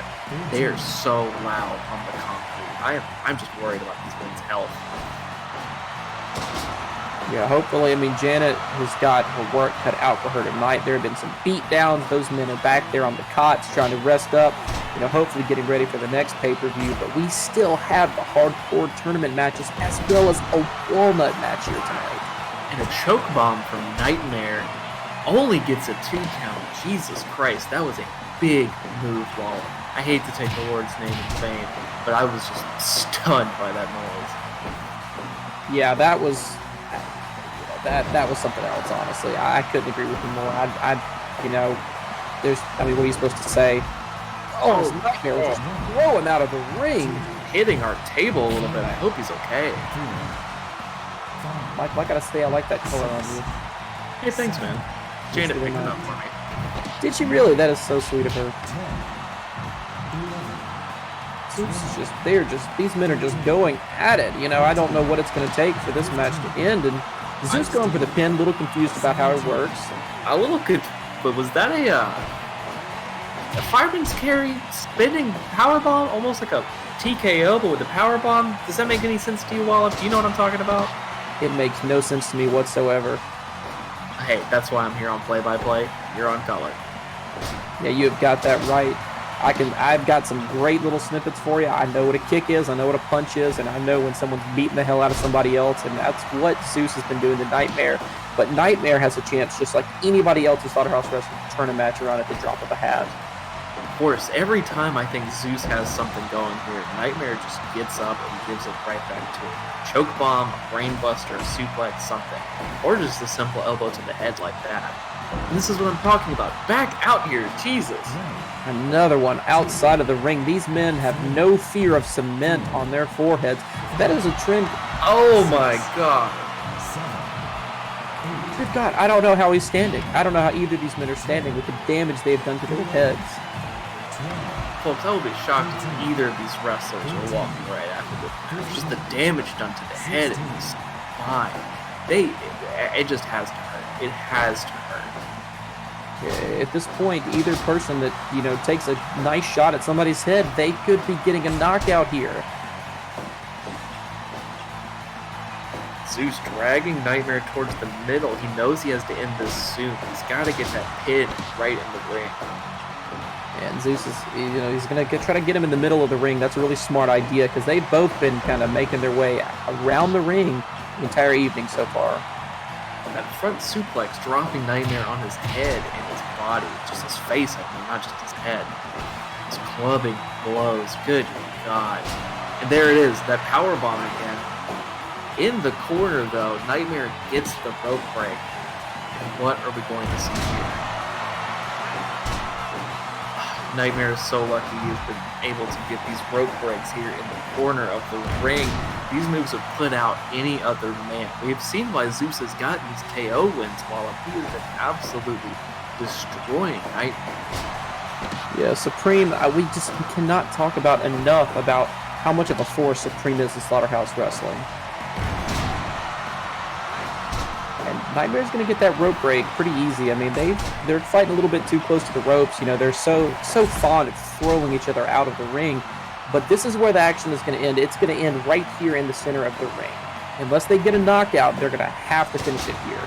they are so loud on the concrete. I'm just worried about these men's health. Yeah, hopefully, Janet has got her work cut out for her tonight. There have been some beat downs. Those men are back there on the cots trying to rest up, hopefully getting ready for the next pay-per-view. But we still have the hardcore tournament matches as well as a walnut match here tonight. And a choke bomb from Nightmare only gets a 2 count. Jesus Christ, that was a big move, Wallop. I hate to take the Lord's name in vain, but I was just stunned by that noise. Yeah, that was something else, honestly. I couldn't agree with you more. What are you supposed to say? Oh, Nightmare was just throw him out of the ring. Hitting our table a little bit. I hope he's okay. Mike, I gotta say, I like that color on you. Hey, thanks, man. Janet picked it up for me. Did she really? That is so sweet of her. These men are just going at it. I don't know what it's going to take for this match to end. And Zeus going for the pin, a little confused about how it works. A little good, but was that a fireman's carry spinning powerbomb, almost like a TKO, but with the powerbomb? Does that make any sense to you, Wallop? Do you know what I'm talking about? It makes no sense to me whatsoever. Hey, that's why I'm here on play-by-play. You're on color. Yeah, you have got that right. I've got some great little snippets for you. I know what a kick is, I know what a punch is, and I know when someone's beating the hell out of somebody else, and that's what Zeus has been doing to Nightmare. But Nightmare has a chance, just like anybody else in Slaughterhouse Wrestling, to turn a match around at the drop of a hat. Of course, every time I think Zeus has something going here, Nightmare just gets up and gives it right back to him. Choke bomb, a brain buster, a suplex, something. Or just a simple elbow to the head like that. And this is what I'm talking about. Back out here, Jesus! Another one outside of the ring. These men have no fear of cement on their foreheads. That is a trend. Oh my god. Good God, I don't know how he's standing. I don't know how either of these men are standing with the damage they've done to their heads. Folks, I would be shocked if either of these wrestlers were walking right after this. Just the damage done to the head and the spine. It just has to hurt. It has to hurt. At this point, either person that, takes a nice shot at somebody's head, they could be getting a knockout here. Zeus dragging Nightmare towards the middle. He knows he has to end this soon. He's got to get that pin right in the ring. And Zeus is, he's going to try to get him in the middle of the ring. That's a really smart idea because they've both been kind of making their way around the ring the entire evening so far. That front suplex dropping Nightmare on his head and his body. Just his face, not just his head. His clubbing blows. Good God. And there it is, that power bomb again. In the corner, though, Nightmare gets the rope break. And what are we going to see here? Nightmare is so lucky he's been able to get these rope breaks here in the corner of the ring. These moves have put out any other man. We've seen why Zeus has gotten these KO wins while he has been absolutely destroying Nightmare. Yeah, Supreme, we cannot talk about enough about how much of a force Supreme is in Slaughterhouse Wrestling. And Nightmare's going to get that rope break pretty easy. I mean, they're fighting a little bit too close to the ropes. They're so fond of throwing each other out of the ring. But this is where the action is going to end. It's going to end right here in the center of the ring. Unless they get a knockout, they're going to have to finish it here.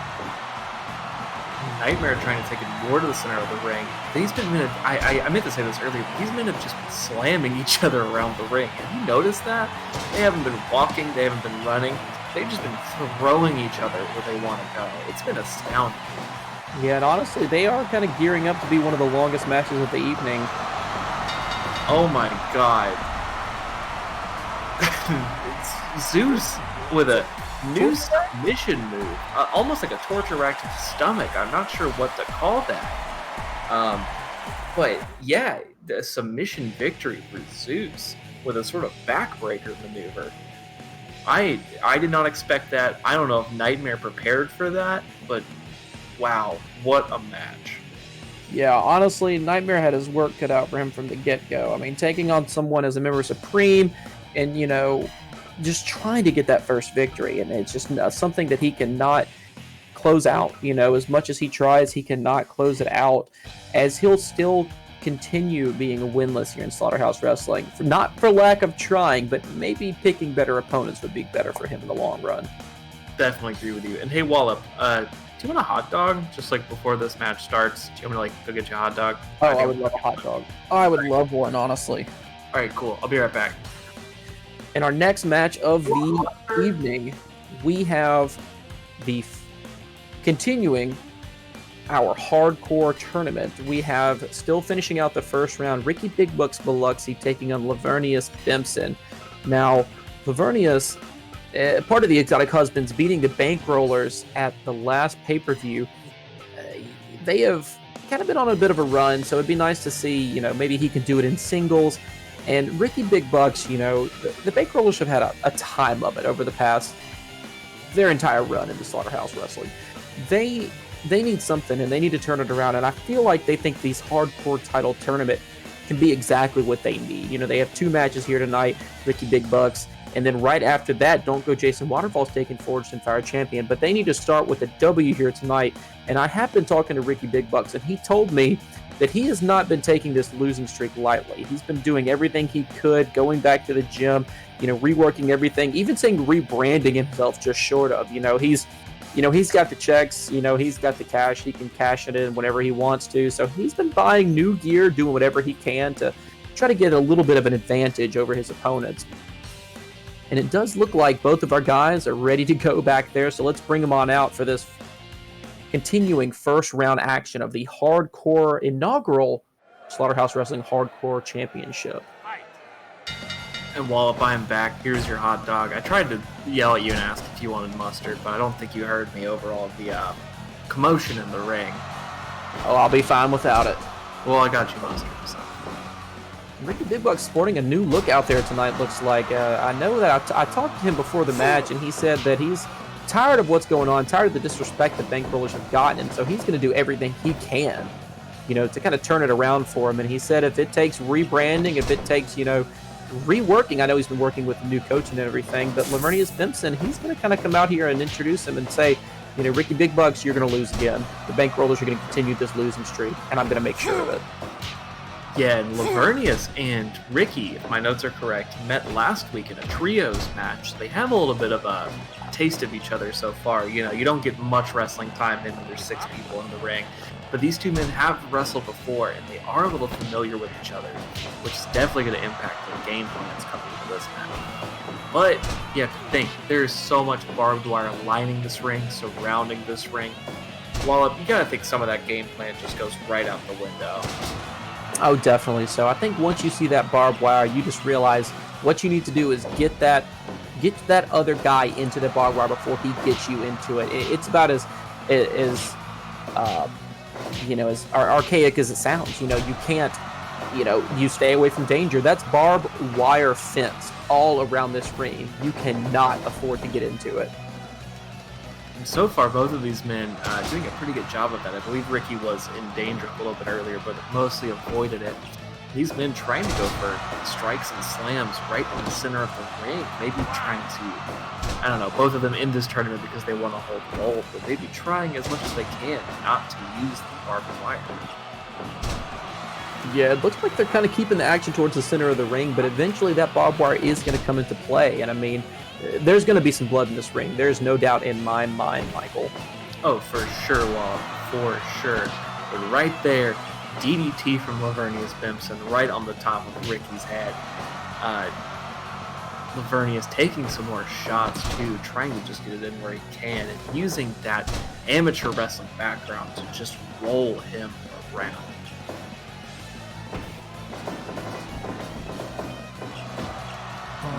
Nightmare trying to take it more to the center of the ring. These men I meant to say this earlier, but these men have just been slamming each other around the ring. Have you noticed that? They haven't been walking, they haven't been running. They've just been throwing each other where they want to go. It's been astounding. Yeah, and honestly, they are kind of gearing up to be one of the longest matches of the evening. Oh my God. It's Zeus with a new submission move. Almost like a torture rack to the stomach. I'm not sure what to call that. But yeah, the submission victory for Zeus with a sort of backbreaker maneuver. I did not expect that. I don't know if Nightmare prepared for that, but wow, what a match. Yeah, honestly, Nightmare had his work cut out for him from the get-go. I mean, taking on someone as a member of Supreme and, just trying to get that first victory. And it's just something that he cannot close out. As much as he tries, he cannot close it out, as he'll still continue being winless here in Slaughterhouse Wrestling. Not for lack of trying, but maybe picking better opponents would be better for him in the long run. Definitely agree with you. And hey, Wallop, do you want a hot dog just like before this match starts? Do you want me to go get you a hot dog? Oh, I would love a hot dog. I would love one, honestly. All right, cool. I'll be right back. In our next match of the evening, we have continuing our hardcore tournament. We have, still finishing out the first round, Ricky Big Bucks Biloxi taking on Lavernius Bempson. Now, Lavernius, part of the Exotic Husbands, beating the Bankrollers at the last pay-per-view. They have kind of been on a bit of a run, so it'd be nice to see, maybe he can do it in singles. And Ricky Big Bucks, the Bankrollers have had a time of it over the past, their entire run into Slaughterhouse Wrestling. They need something, and they need to turn it around, and I feel like they think these hardcore title tournament can be exactly what they need. They have 2 matches here tonight, Ricky Big Bucks, and then right after that, Don't Go Jason Waterfall's taking Forged and Fire champion, but they need to start with a W here tonight, and I have been talking to Ricky Big Bucks, and he told me that he has not been taking this losing streak lightly. He's been doing everything he could, going back to the gym, reworking everything, even saying rebranding himself just short of. he's got the checks, he's got the cash. He can cash it in whenever he wants to. So he's been buying new gear, doing whatever he can to try to get a little bit of an advantage over his opponents. And it does look like both of our guys are ready to go back there. So let's bring them on out for this continuing first round action of the hardcore inaugural Slaughterhouse Wrestling Hardcore Championship. And Wallop, I'm back. Here's your hot dog. I tried to yell at you and ask if you wanted mustard, but I don't think you heard me over all of the commotion in the ring. Oh, I'll be fine without it. Well, I got you mustard, so. Ricky Big Buck's sporting a new look out there tonight, looks like. I know that I talked to him before the match, and he said that he's tired of what's going on, tired of the disrespect the Bankrollers have gotten him, so he's going to do everything he can, to kind of turn it around for him. And he said if it takes rebranding, if it takes, reworking. I know he's been working with the new coach and everything, but Lavernius Bempson, he's going to kind of come out here and introduce him and say, Ricky Big Bucks, you're going to lose again. The Bankrollers are going to continue this losing streak, and I'm going to make sure of it. Yeah, and Lavernius and Ricky, if my notes are correct, met last week in a trios match. They have a little bit of a taste of each other so far. You don't get much wrestling time in when there's 6 people in the ring. But these two men have wrestled before, and they are a little familiar with each other, which is definitely going to impact their game plans coming into this match. But you have to think, there's so much barbed wire lining this ring, surrounding this ring. Wallop, you got to think some of that game plan just goes right out the window. Oh, definitely. So I think once you see that barbed wire, you just realize what you need to do is get that other guy into the barbed wire before he gets you into it. It's about as archaic as it sounds. You can't, you stay away from danger. That's barbed wire fence all around this ring. You cannot afford to get into it. And so far, both of these men doing a pretty good job of that. I believe Ricky was in danger a little bit earlier, but mostly avoided it. These men trying to go for strikes and slams right in the center of the ring. Maybe trying to, both of them in this tournament because they want to hold gold, but maybe trying as much as they can not to use the barbed wire. Yeah, it looks like they're kind of keeping the action towards the center of the ring, but eventually that barbed wire is going to come into play. And I mean, there's going to be some blood in this ring. There's no doubt in my mind, Michael. Oh, for sure, Walt. For sure. But right there, DDT from Lavernius Bempson right on the top of Ricky's head. Lavernius taking some more shots, too, trying to just get it in where he can, and using that amateur wrestling background to just roll him around.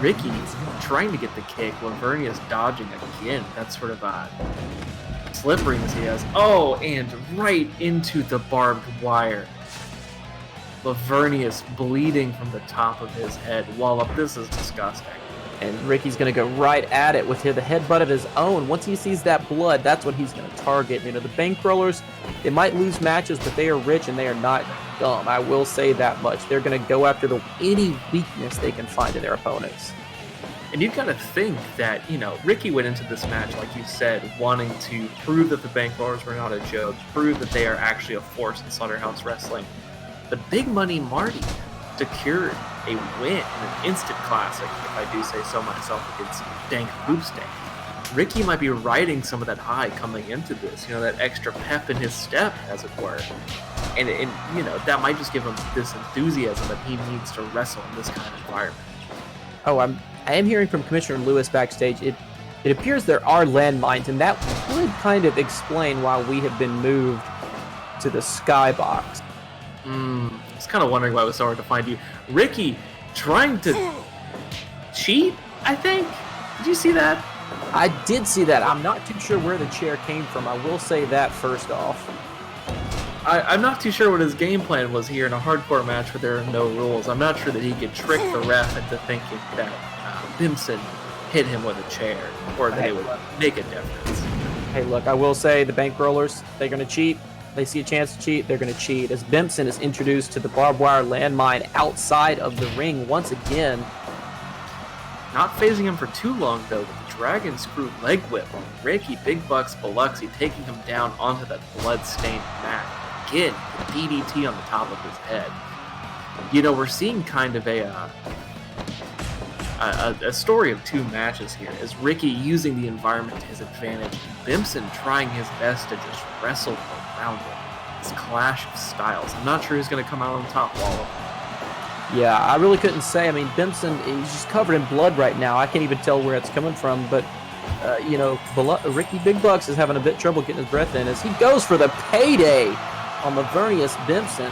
Ricky trying to get the kick, Lavernius dodging again. That's sort of slippery as he has. Oh, and right into the barbed wire. Lavernius bleeding from the top of his head. Wallop, this is disgusting. And Ricky's going to go right at it with the headbutt of his own. Once he sees that blood, that's what he's going to target. The Bankrollers, they might lose matches, but they are rich and they are not dumb. I will say that much. They're going to go after any weakness they can find in their opponents. And you've got to think that, Ricky went into this match, like you said, wanting to prove that the Bankrollers were not a joke, prove that they are actually a force in Slaughterhouse Wrestling. But Big Money Marty secured a win in an instant classic, if I do say so myself, against Dank Boopstank. Ricky might be riding some of that high coming into this, that extra pep in his step, as it were. And that might just give him this enthusiasm that he needs to wrestle in this kind of environment. Oh, I am hearing from Commissioner Lewis backstage. It appears there are landmines, and that would kind of explain why we have been moved to the skybox. I was kind of wondering why it was so hard to find you. Ricky trying to cheat, I think? Did you see that? I did see that. I'm not too sure where the chair came from. I will say that first off. I'm not too sure what his game plan was here in a hardcore match where there are no rules. I'm not sure that he could trick the ref into thinking that Bempson hit him with a chair or that it would make a difference. Hey, look, I will say the Bankrollers, they're going to cheat. They see a chance to cheat, they're going to cheat. As Bempson is introduced to the barbed wire landmine outside of the ring once again. Not phasing him for too long, though, with the Dragon Screw leg whip on Ricky Big Bucks Biloxi, taking him down onto that blood-stained mat. Again, the DDT on the top of his head. We're seeing kind of a story of two matches here, is Ricky using the environment to his advantage, Bimson trying his best to just wrestle around him. This clash of styles. I'm not sure who's going to come out on top, Wallop. Yeah, I really couldn't say. I mean, Bimson, he's just covered in blood right now. I can't even tell where it's coming from, but, Ricky Big Bucks is having a bit trouble getting his breath in as he goes for the payday on Lavernius Bimson.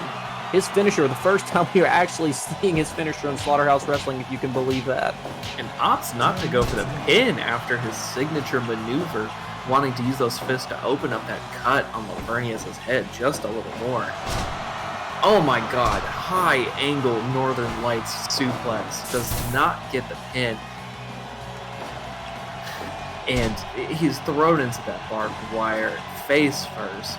His finisher, the first time we are actually seeing his finisher in Slaughterhouse Wrestling, if you can believe that. And opts not to go for the pin after his signature maneuver, wanting to use those fists to open up that cut on Lavernius' head just a little more. Oh my god, high angle Northern Lights suplex does not get the pin. And he's thrown into that barbed wire face first.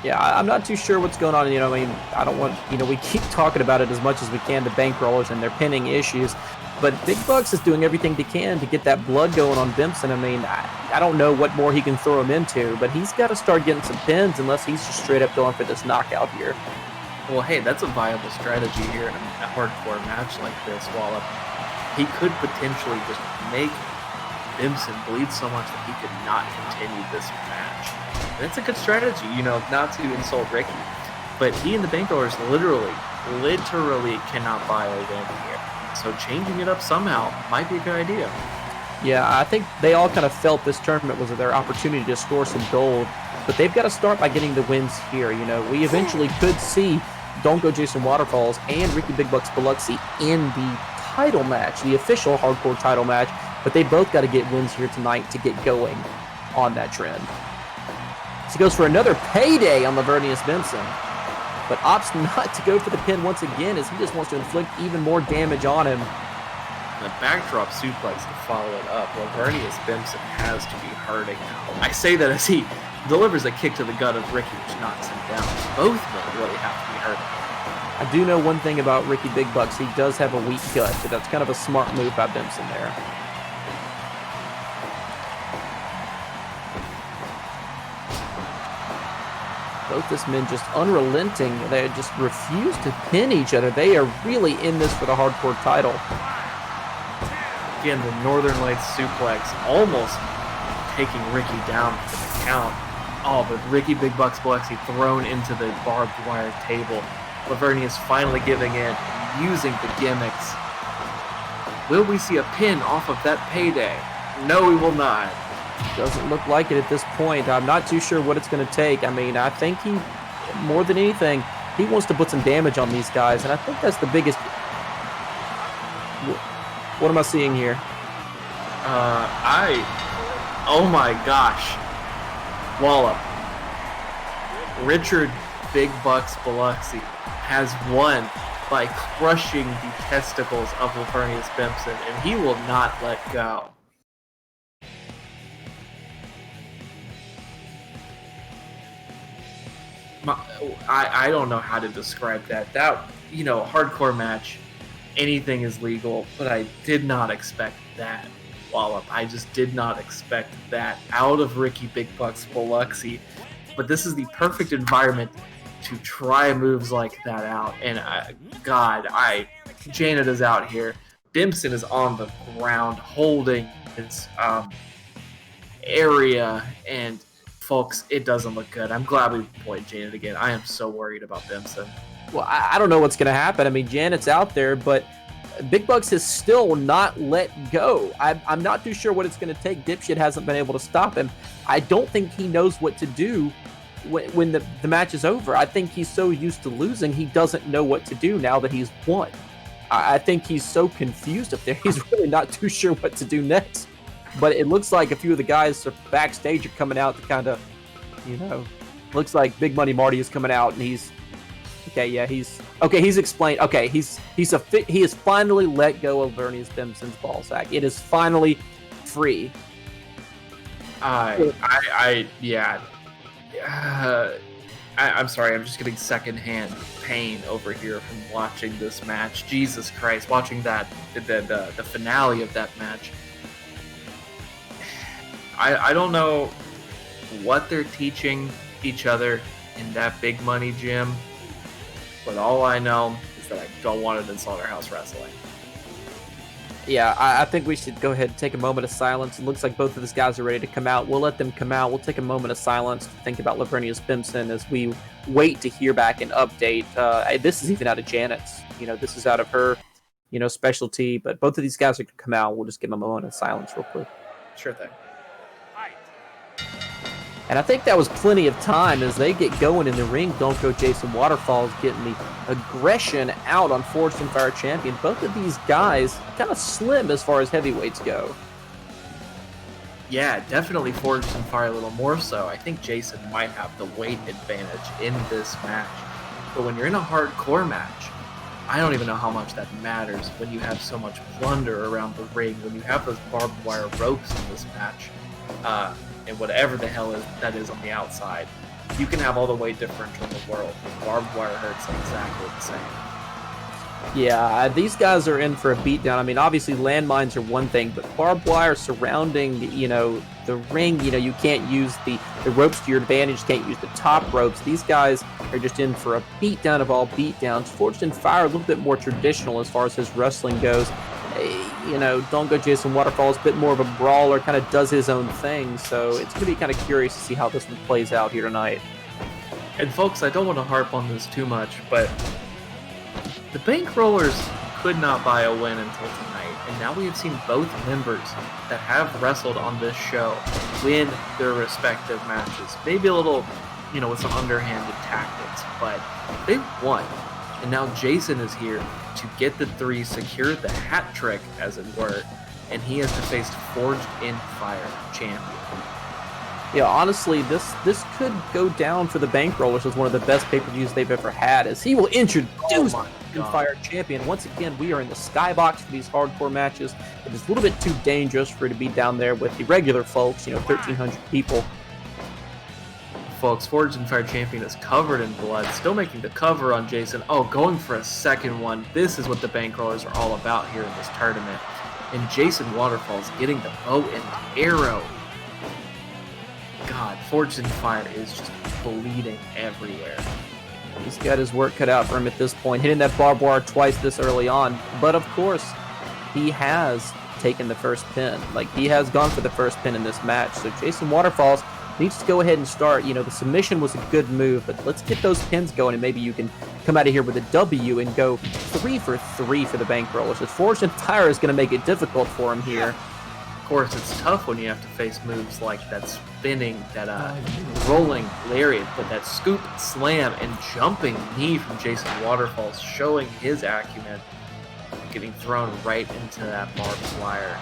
Yeah, I'm not too sure what's going on. I don't want, we keep talking about it as much as we can, the bankrollers and their pinning issues. But Big Bucks is doing everything he can to get that blood going on Bimson. I mean, I don't know what more he can throw him into, but he's got to start getting some pins unless he's just straight up going for this knockout here. Well, hey, that's a viable strategy here in a hardcore match like this, Wallop. He could potentially just make Bimson bleed so much that he could not continue this match. That's a good strategy, not to insult Ricky. But he and the bankrollers literally cannot buy a win here. So changing it up somehow might be a good idea. Yeah, I think they all kind of felt this tournament was their opportunity to score some gold. But they've got to start by getting the wins here. We eventually could see Don't Go Jason Waterfalls and Ricky Big Bucks Biloxi in the title match, the official hardcore title match. But they both got to get wins here tonight to get going on that trend. So he goes for another payday on Lavernius Bimson. But opts not to go for the pin once again as he just wants to inflict even more damage on him. The backdrop suplex to follow it up. Lavernius Bimson has to be hurting now. I say that as he delivers a kick to the gut of Ricky, which knocks him down. Both men really have to be hurting. I do know one thing about Ricky Big Bucks. He does have a weak gut, but that's kind of a smart move by Bimson there. Both these men just unrelenting. They just refuse to pin each other. They are really in this for the hardcore title. Again, the Northern Lights suplex almost taking Ricky down for the count. Oh, but Ricky Big Bucks Biloxi thrown into the barbed wire table. Lavernius finally giving in, using the gimmicks. Will we see a pin off of that payday? No, we will not. Doesn't look like it at this point. I'm not too sure what it's going to take. I mean, I think he, more than anything, he wants to put some damage on these guys, and I think that's the biggest... What am I seeing here? Oh my gosh. Wallop. Richard Big Bucks Biloxi has won by crushing the testicles of Lavernius Bimson, and he will not let go. I don't know how to describe that. That, hardcore match, anything is legal, but I did not expect that, Wallop. I just did not expect that out of Ricky Big Bucks Biloxi. But this is the perfect environment to try moves like that out. And Janet is out here. Bimson is on the ground holding his area, and folks, it doesn't look good. I'm glad we played Janet again. I am so worried about Bimson. Well, I don't know what's going to happen. I mean, Janet's out there, but Big Bucks has still not let go. I'm not too sure what it's going to take. Dipshit hasn't been able to stop him. I don't think he knows what to do when the match is over. I think he's so used to losing, he doesn't know what to do now that he's won. I think he's so confused up there. He's really not too sure what to do next. But it looks like a few of the guys backstage are coming out to kind of, looks like Big Money Marty is coming out and he's explained. Okay, he has finally let go of Lavernius Bimson's ball sack. It is finally free. I'm sorry, I'm just getting secondhand pain over here from watching this match. Jesus Christ, watching the finale of that match. I don't know what they're teaching each other in that big money gym, but all I know is that I don't want it in Slaughterhouse Wrestling. Yeah, I think we should go ahead and take a moment of silence. It looks like both of these guys are ready to come out. We'll let them come out. We'll take a moment of silence to think about Lavernius Bimson as we wait to hear back an update. This is even out of Janet's. This is out of her, specialty. But both of these guys are going to come out. We'll just give them a moment of silence real quick. Sure thing. And I think that was plenty of time as they get going in the ring. Don't Go Jason Waterfalls getting the aggression out on Forged in Fire champion. Both of these guys kind of slim as far as heavyweights go. Yeah, definitely Forged in Fire a little more so. I think Jason might have the weight advantage in this match. But when you're in a hardcore match, I don't even know how much that matters when you have so much plunder around the ring, when you have those barbed wire ropes in this match. And whatever the hell that is on the outside, you can have all the weight differential in the world. Barbed wire hurts exactly the same. Yeah, these guys are in for a beatdown. I mean, obviously landmines are one thing, but barbed wire surrounding, the ring, you can't use the ropes to your advantage, can't use the top ropes. These guys are just in for a beatdown of all beatdowns. Forged in Fire, a little bit more traditional as far as his wrestling goes. Don't Go Jason Waterfalls, a bit more of a brawler, kind of does his own thing. So it's going to be kind of curious to see how this one plays out here tonight. And folks, I don't want to harp on this too much, but the Bankrollers could not buy a win until tonight. And now we have seen both members that have wrestled on this show win their respective matches. Maybe a little, with some underhanded tactics, but they won. And now Jason is here to get the 3, secure the hat trick, as it were, and he has to face Forged in Fire champion. Yeah, honestly, this could go down for the Bankrollers as one of the best pay-per-views they've ever had, as he will introduce the Fire champion. Once again, we are in the skybox for these hardcore matches. It is a little bit too dangerous for it to be down there with the regular folks, 1,300 people. Folks, Forged in Fire champion is covered in blood, still making the cover on Jason. Oh, going for a second one. This is what the Bankrollers are all about here in this tournament. And Jason Waterfalls getting the bow and arrow. God, Forged in Fire is just bleeding everywhere. He's got his work cut out for him at this point, hitting that barbed wire twice this early on. But of course, he has taken the first pin. He has gone for the first pin in this match. So Jason Waterfalls needs to go ahead and start. The submission was a good move, but let's get those pins going, and maybe you can come out of here with a W and go 3 for 3 for the Bankrollers. As Forged in Fire is going to make it difficult for him here. Of course, it's tough when you have to face moves like that spinning, that rolling lariat, but that scoop, slam, and jumping knee from Jason Waterfalls, showing his acumen, getting thrown right into that barbed wire.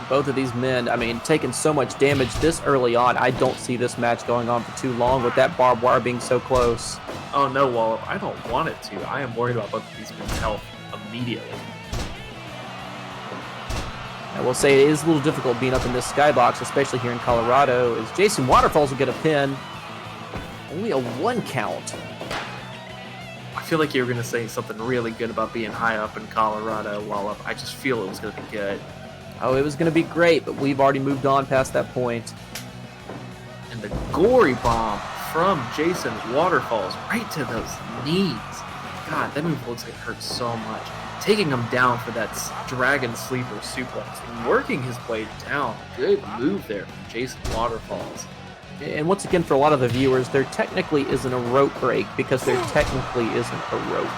Both of these men, taking so much damage this early on. I don't see this match going on for too long with that barbed wire being so close. Oh no, Wallop, I don't want it to. I am worried about both of these men's health immediately. I will say it is a little difficult being up in this skybox, especially here in Colorado, as Jason Waterfalls will get a pin. Only a 1 count. I feel like you were going to say something really good about being high up in Colorado, Wallop. I just feel it was going to be good. Oh, it was going to be great, but we've already moved on past that point. And the gory bomb from Jason Waterfalls right to those knees. God, that move looks like it hurts so much. Taking him down for that dragon sleeper suplex and working his way down. Good move there from Jason Waterfalls. And once again, for a lot of the viewers, there technically isn't a rope break because there technically isn't a rope.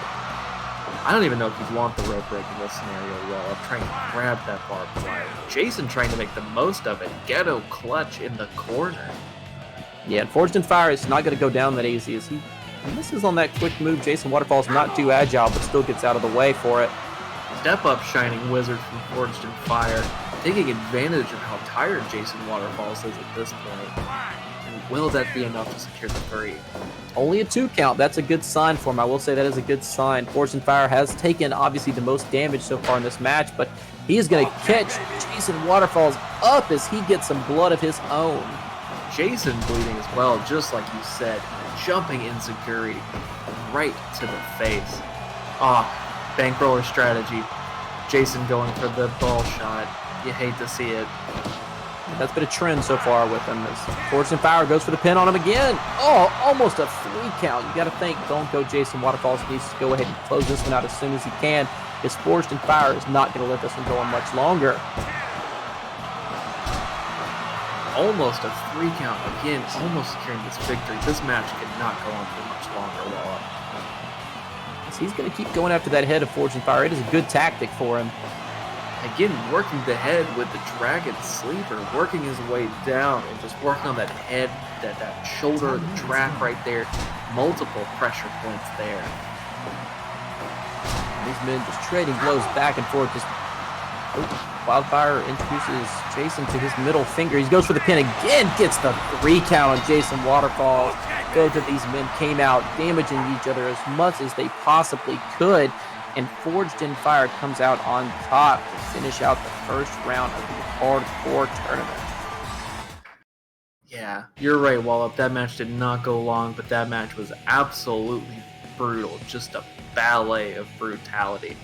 I don't even know if you'd want the rope break in this scenario. Well, I'm trying to grab that barbed wire. Jason trying to make the most of it. Ghetto clutch in the corner. Yeah, and Forged in Fire is not going to go down that easy as he misses on that quick move. Jason Waterfalls not too agile, but still gets out of the way for it. Step up Shining Wizard from Forged in Fire, taking advantage of how tired Jason Waterfalls is at this point. And will that be enough to secure the 3? Only a 2 count. That's a good sign for him. I will say that is a good sign. Forged in Fire has taken, obviously, the most damage so far in this match, but he is going to catch Jason Waterfalls up as he gets some blood of his own. Jason bleeding as well, just like you said. Jumping Enziguri right to the face. Bankroller strategy. Jason going for the ball shot. You hate to see it. That's been a trend so far with him. As Forged in Fire goes for the pin on him again. Oh, almost a 3 count. You got to think, Don't Go Jason Waterfalls needs to go ahead and close this one out as soon as he can. because Forged in Fire is not going to let this one go on much longer. Almost a 3 count. Again, almost securing this victory. This match cannot go on for much longer, Walla. So he's going to keep going after that head of Forged in Fire. It is a good tactic for him. Again, working the head with the Dragon Sleeper, working his way down and just working on that head, that shoulder, the track right there. Multiple pressure points there. These men just trading blows back and forth. Just Wildfire introduces Jason to his middle finger. He goes for the pin again, gets the 3 count on Jason Waterfalls. Both of these men came out damaging each other as much as they possibly could, and Forged in Fire comes out on top to finish out the first round of the hardcore tournament. Yeah, you're right, Wallop. That match did not go long, but that match was absolutely brutal. Just a ballet of brutality.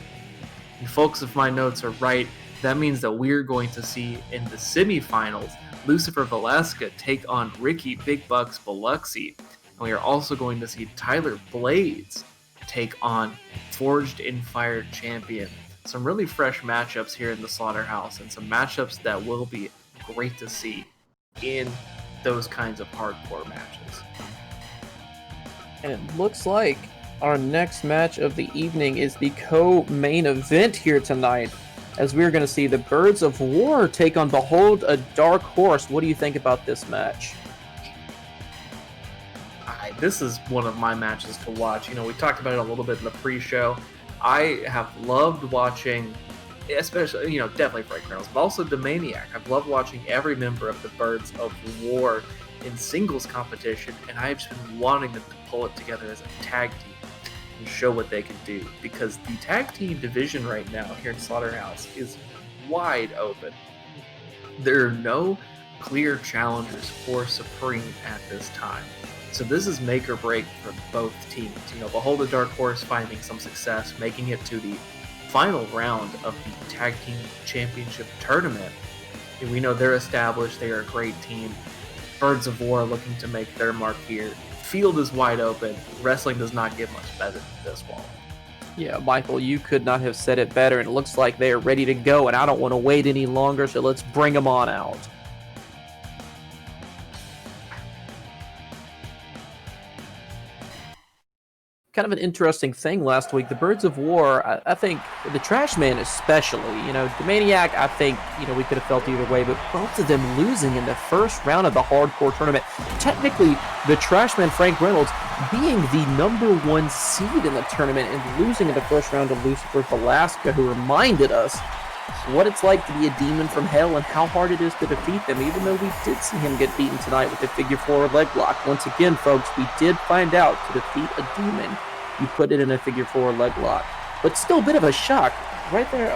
And folks, if my notes are right, that means that we're going to see in the semifinals Lucifer Velasquez take on Ricky Big Bucks Biloxi. And we are also going to see Tyler Blades take on Forged in Fire champion. Some really fresh matchups here in the Slaughterhouse, and some matchups that will be great to see in those kinds of hardcore matches. And it looks like our next match of the evening is the co-main event here tonight, as we're going to see the Birds of War take on Behold a Dark Horse. What do you think about this match? This is one of my matches to watch. You know, we talked about it a little bit in the pre-show. I have loved watching, especially, you know, definitely Frank Reynolds, but also Demaniac. I've loved watching every member of the Birds of War in singles competition, and I've just been wanting them to pull it together as a tag team and show what they can do, because the tag team division right now here in Slaughterhouse is wide open. There are no clear challengers for Supreme at this time. So this is make or break for both teams. You know, Behold a Dark Horse finding some success, making it to the final round of the Tag Team Championship Tournament. And we know they're established, they are a great team. Birds of War looking to make their mark here. Field is wide open. Wrestling does not get much better than this wall. Yeah, Michael, you could not have said it better, and it looks like they are ready to go, and I don't want to wait any longer, so let's bring them on out. Kind of an interesting thing last week. The Birds of War, I think, the Trash Man especially, you know, the Maniac, I think, you know, we could have felt either way, but both of them losing in the first round of the hardcore tournament. Technically, the Trash Man, Frank Reynolds, being the #1 seed in the tournament and losing in the first round to Lucifer Velasquez, who reminded us what it's like to be a demon from hell and how hard it is to defeat them, even though we did see him get beaten tonight with the figure 4 leg lock. Once again, folks, we did find out to defeat a demon, you put it in a figure 4 leg lock. But still a bit of a shock. Right there,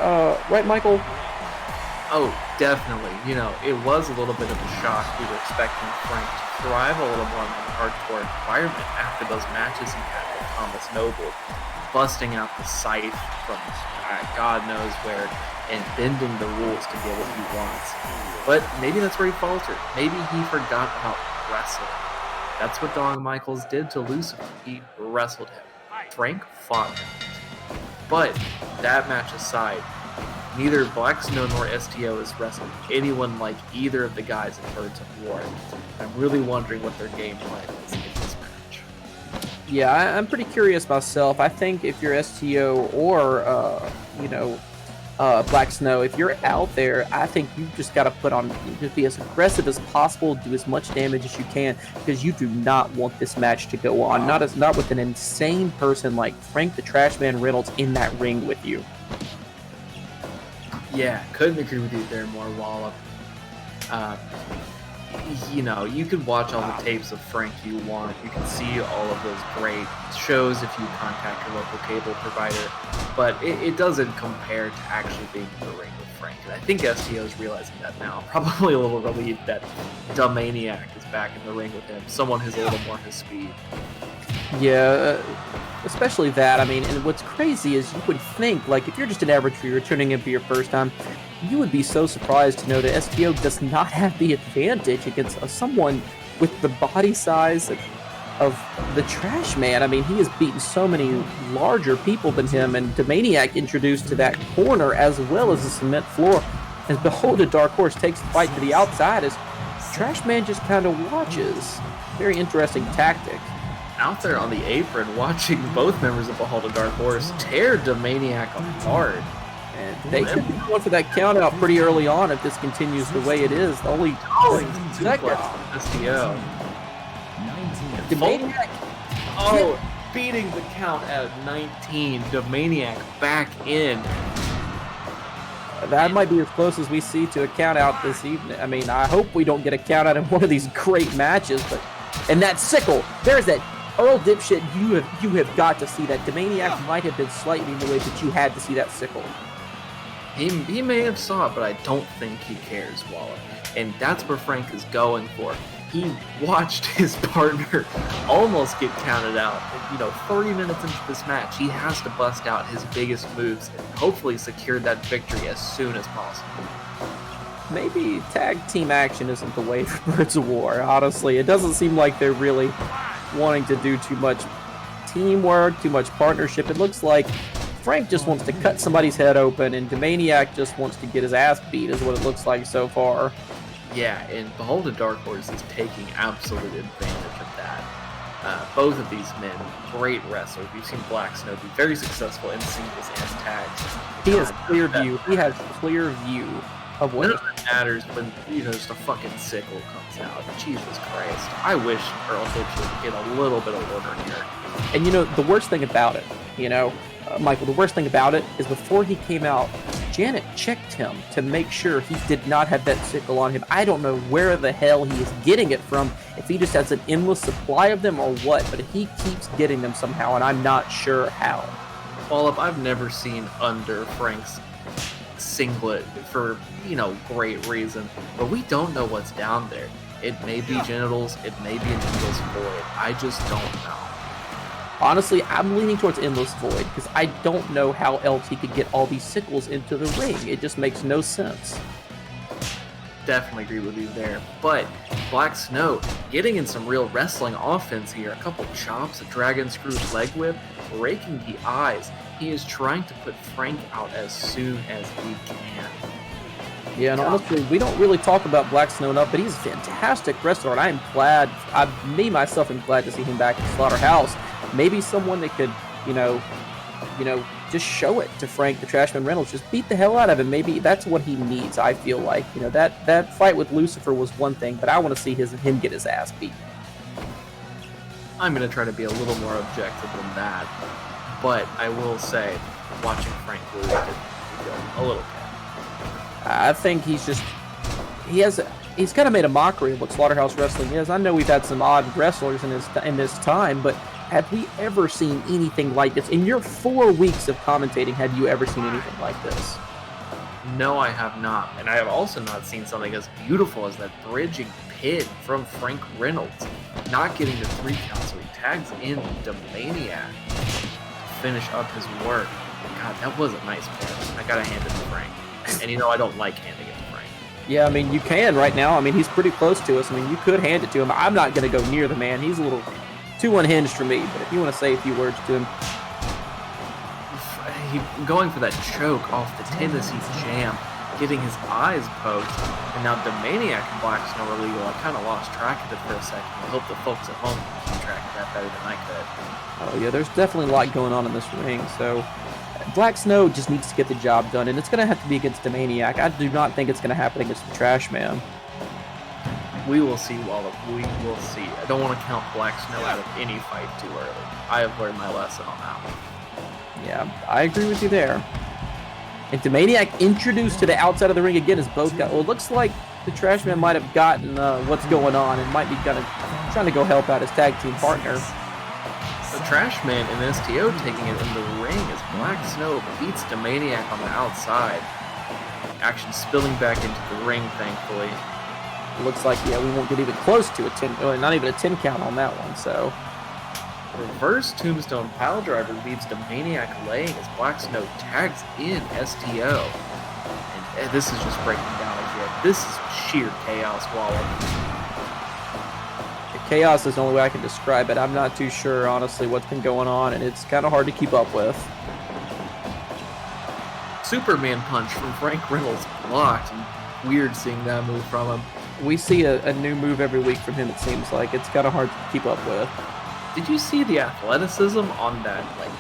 right, Michael? Oh, definitely. You know, it was a little bit of a shock. We were expecting Frank to thrive a little more in the hardcore environment after those matches he had with Thomas Noble, busting out the scythe from God knows where and bending the rules to get what he wants. But maybe that's where he faltered. Maybe he forgot about wrestling. That's what Don Michaels did to Lucifer. He wrestled him. Frank fought him. But that match aside, neither Black Snow nor STO has wrestled anyone like either of the guys in Birds of War. I'm really wondering what their game plan is in this match. Yeah, I'm pretty curious myself. I think if you're STO or, Black Snow, if you're out there, I think you just got to put on, just be as aggressive as possible, do as much damage as you can, because you do not want this match to go on. Not with an insane person like Frank the Trash Man Reynolds in that ring with you. Yeah, couldn't agree with you there more, Wallop. You know, you can watch all the tapes of Frank you want. You can see all of those great shows if you contact your local cable provider. But it doesn't compare to actually being in the ring with Frank. And I think STO is realizing that now. Probably a little relieved that Dumaniac is back in the ring with him. Someone who's a little more his speed. Yeah, especially that. I mean, and what's crazy is you would think, like, if you're just an average viewer tuning in for your first time, you would be so surprised to know that STO does not have the advantage against someone with the body size of the Trash Man. I mean, he has beaten so many larger people than him, and Demaniac introduced to that corner as well as the cement floor. As Behold a Dark Horse takes the fight to the outside, as Trash Man just kind of watches. Very interesting tactic. Out there on the apron, watching both members of Behold a Dark Horse tear Demaniac apart. And they could be going for that count out pretty early on if this continues the way it is. The only second. STO. Demaniac. Beating the count at 19. Demaniac back in. That might be as close as we see to a count out this evening. I mean, I hope we don't get a count out in one of these great matches, but and that sickle, there's that Earl dipshit, you have got to see that. Demaniac might have been slightly delayed, but you had to see that sickle. He may have saw it, but I don't think he cares, Waller. And that's where Frank is going for. He watched his partner almost get counted out. 30 minutes into this match, he has to bust out his biggest moves and hopefully secure that victory as soon as possible. Maybe tag team action isn't the way for Birds of War, honestly. It doesn't seem like they're really wanting to do too much teamwork, too much partnership. It looks like Frank just wants to cut somebody's head open, and Demaniac just wants to get his ass beat, is what it looks like so far. Yeah, and Behold a Dark Horse is taking absolute advantage of that. Both of these men, great wrestlers. We've seen Black Snow be very successful in singles and tags. He has clear view. He has clear view of what matters when just a fucking sickle comes out. Jesus Christ! I wish Earl Dipshit would get a little bit of order here. And the worst thing about it, Michael, the worst thing about it is before he came out, Janet checked him to make sure he did not have that sickle on him. I don't know where the hell he is getting it from, if he just has an endless supply of them or what, but he keeps getting them somehow, and I'm not sure how. Well, I've never seen under Frank's singlet for, great reason, but we don't know what's down there. It may be genitals, it may be an endless void. I just don't know. Honestly, I'm leaning towards Endless Void because I don't know how else he could get all these sickles into the ring. It just makes no sense. Definitely agree with you there. But Black Snow getting in some real wrestling offense here. A couple chops, a dragon screw leg whip, breaking the eyes. He is trying to put Frank out as soon as he can. Yeah, and honestly, we don't really talk about Black Snow enough, but he's a fantastic wrestler, and I am glad, myself am glad to see him back in Slaughterhouse. Maybe someone that could, just show it to Frank the Trashman Reynolds. Just beat the hell out of him. Maybe that's what he needs, I feel like. That fight with Lucifer was one thing, but I want to see him get his ass beat. I'm going to try to be a little more objective than that. But I will say, watching Frank lose did feel a little bit. I think he's kind of made a mockery of what Slaughterhouse Wrestling is. I know we've had some odd wrestlers in this time, but have we ever seen anything like this? In your 4 weeks of commentating, have you ever seen anything like this? No, I have not. And I have also not seen something as beautiful as that bridging pin from Frank Reynolds. Not getting the 3 count, so he tags in Demaniac to finish up his work. God, that was a nice pin. I gotta hand it to Frank. And I don't like handing it to Frank. Yeah, you can right now. He's pretty close to us. You could hand it to him. I'm not going to go near the man. He's a little too unhinged for me. But if you want to say a few words to him. Going for that choke off the Tennessee Jam, getting his eyes poked. And now Demaniac and Black Snow are legal. I kind of lost track of it for a second. I hope the folks at home can keep track of that better than I could. Oh, yeah, there's definitely a lot going on in this ring. So Black Snow just needs to get the job done, and it's going to have to be against Demaniac. I do not think it's going to happen against the Trash Man. We will see, Wallop. We will see. I don't want to count Black Snow out of any fight too early. I have learned my lesson on that one. Yeah, I agree with you there. And Demaniac introduced to the outside of the ring again as both got... Well, it looks like the Trash Man might have gotten what's going on and might be trying to go help out his tag team partner. The Trash Man and STO taking it in the ring as Black Snow beats Demaniac on the outside. Action spilling back into the ring, thankfully. It looks like, we won't get even close to a 10, not even a 10 count on that one, so. Reverse Tombstone Piledriver leaves Demaniac laying as Black Snow tags in STO. And this is just breaking down again. This is sheer chaos, Waller. chaos is the only way I can describe it. I'm not too sure, honestly, what's been going on, and it's kind of hard to keep up with. Superman punch from Frank Reynolds blocked. And weird seeing that move from him. We see a new move every week from him, it seems like. It's kind of hard to keep up with. Did you see the athleticism on that, like,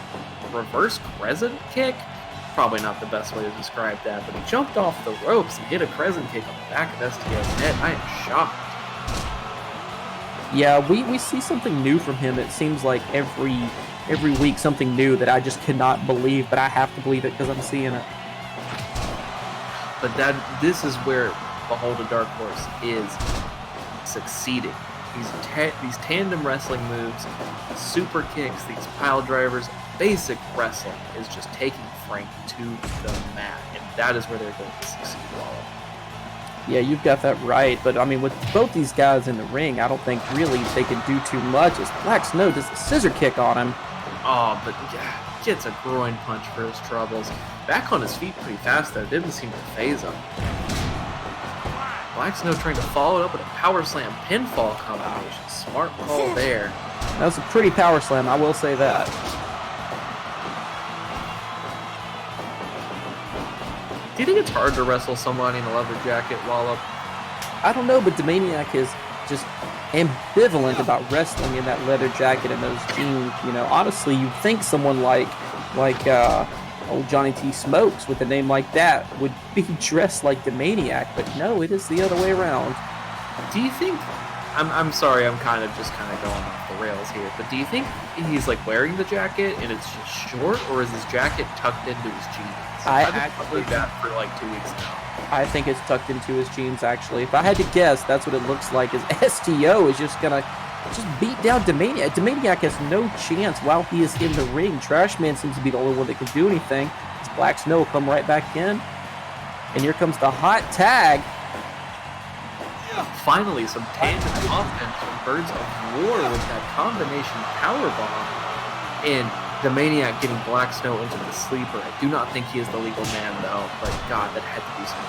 reverse crescent kick? Probably not the best way to describe that, but he jumped off the ropes and hit a crescent kick on the back of STO's head. I am shocked. Yeah, we see something new from him. It seems like every week something new that I just cannot believe, but I have to believe it because I'm seeing it. But this is where Behold a Dark Horse is succeeding. These tandem wrestling moves, the super kicks, these pile drivers, basic wrestling is just taking Frank to the mat, and that is where they're going to succeed, Waller. Yeah, you've got that right, but I mean, with both these guys in the ring, I don't think really they can do too much. As Black Snow does a scissor kick on him. Oh, but yeah, gets a groin punch for his troubles. Back on his feet pretty fast, though. Didn't seem to phase him. Black Snow trying to follow it up with a power slam pinfall combination. Smart call there. That was a pretty power slam, I will say that. Do you think it's hard to wrestle somebody in a leather jacket, Wallop? I don't know, but Demaniac is just ambivalent about wrestling in that leather jacket and those jeans. You know, honestly, you'd think someone like old Johnny T. Smokes with a name like that would be dressed like Demaniac, but no, it is the other way around. Do you think... I'm sorry, I'm kind of going off the rails here, but do you think he's like wearing the jacket and it's just short, or is his jacket tucked into his jeans? I've been playing that for like 2 weeks now. I think it's tucked into his jeans, actually. If I had to guess, that's what it looks like, is STO is just gonna beat down Demaniac. Demaniac has no chance while he is in the ring. Trashman seems to be the only one that can do anything. As Black Snow will come right back in. And here comes the hot tag. Finally, some tandem offense from Birds of War with that combination powerbomb. And the Maniac getting Black Snow into the sleeper. I do not think he is the legal man, though. But God, that had to do some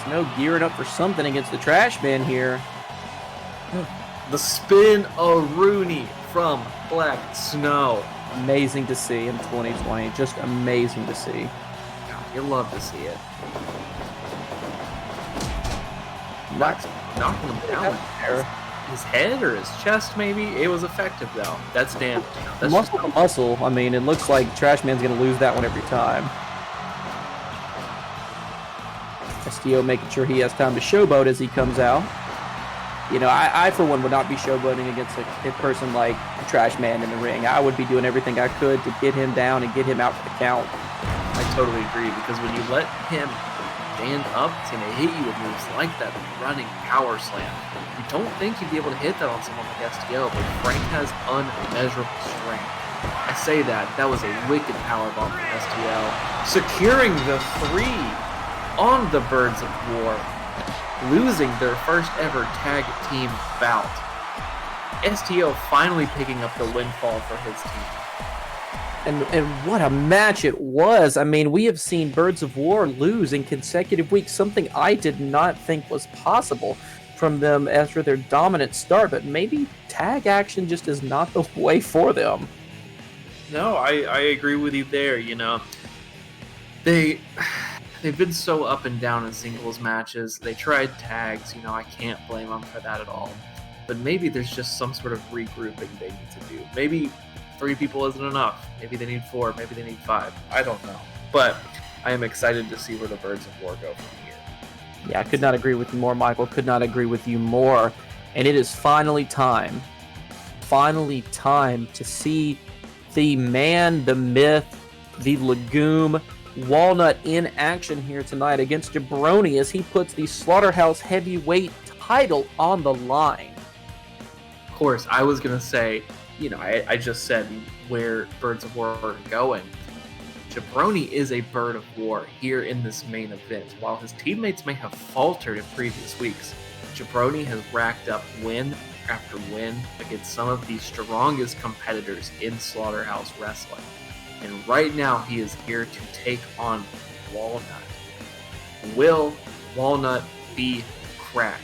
damage. Snow gearing up for something against the Trash Man here. The spin-a-rooney from Black Snow. Amazing to see in 2020. Just amazing to see. God, you love to see it. Black Snow knocking him down. His head or his chest, maybe? It was effective, though. That's damage. That's muscle to muscle. I mean, it looks like Trash Man's going to lose that one every time. STO making sure he has time to showboat as he comes out. You know, I for one, would not be showboating against a person like Trash Man in the ring. I would be doing everything I could to get him down and get him out for the count. I totally agree, because when you let him stand up, it's going to hit you with moves like that running power slam. You don't think you'd be able to hit that on someone like STO, but Frank has unmeasurable strength. I say that. That was a wicked powerbomb from STO. Securing the 3 on the Birds of War. Losing their first ever tag team bout. STO finally picking up the windfall for his team. And what a match it was. I mean, we have seen Birds of War lose in consecutive weeks, something I did not think was possible from them after their dominant start, but maybe tag action just is not the way for them. No, I agree with you there, you know. They've been so up and down in singles matches. They tried tags, you know, I can't blame them for that at all. But maybe there's just some sort of regrouping they need to do. Maybe 3 people isn't enough. Maybe they need 4, maybe they need 5. I don't know. But I am excited to see where the Birds of War go from here. Yeah, I could not agree with you more, Michael. Could not agree with you more. And it is finally time to see the man, the myth, the legume, Walnut in action here tonight against Jabroni as he puts the Slaughterhouse heavyweight title on the line. Of course, I was going to say, you know, I just said where Birds of War are going. Jabroni is a Bird of War here in this main event. While his teammates may have faltered in previous weeks, Jabroni has racked up win after win against some of the strongest competitors in Slaughterhouse Wrestling. And right now, he is here to take on Walnut. Will Walnut be cracked?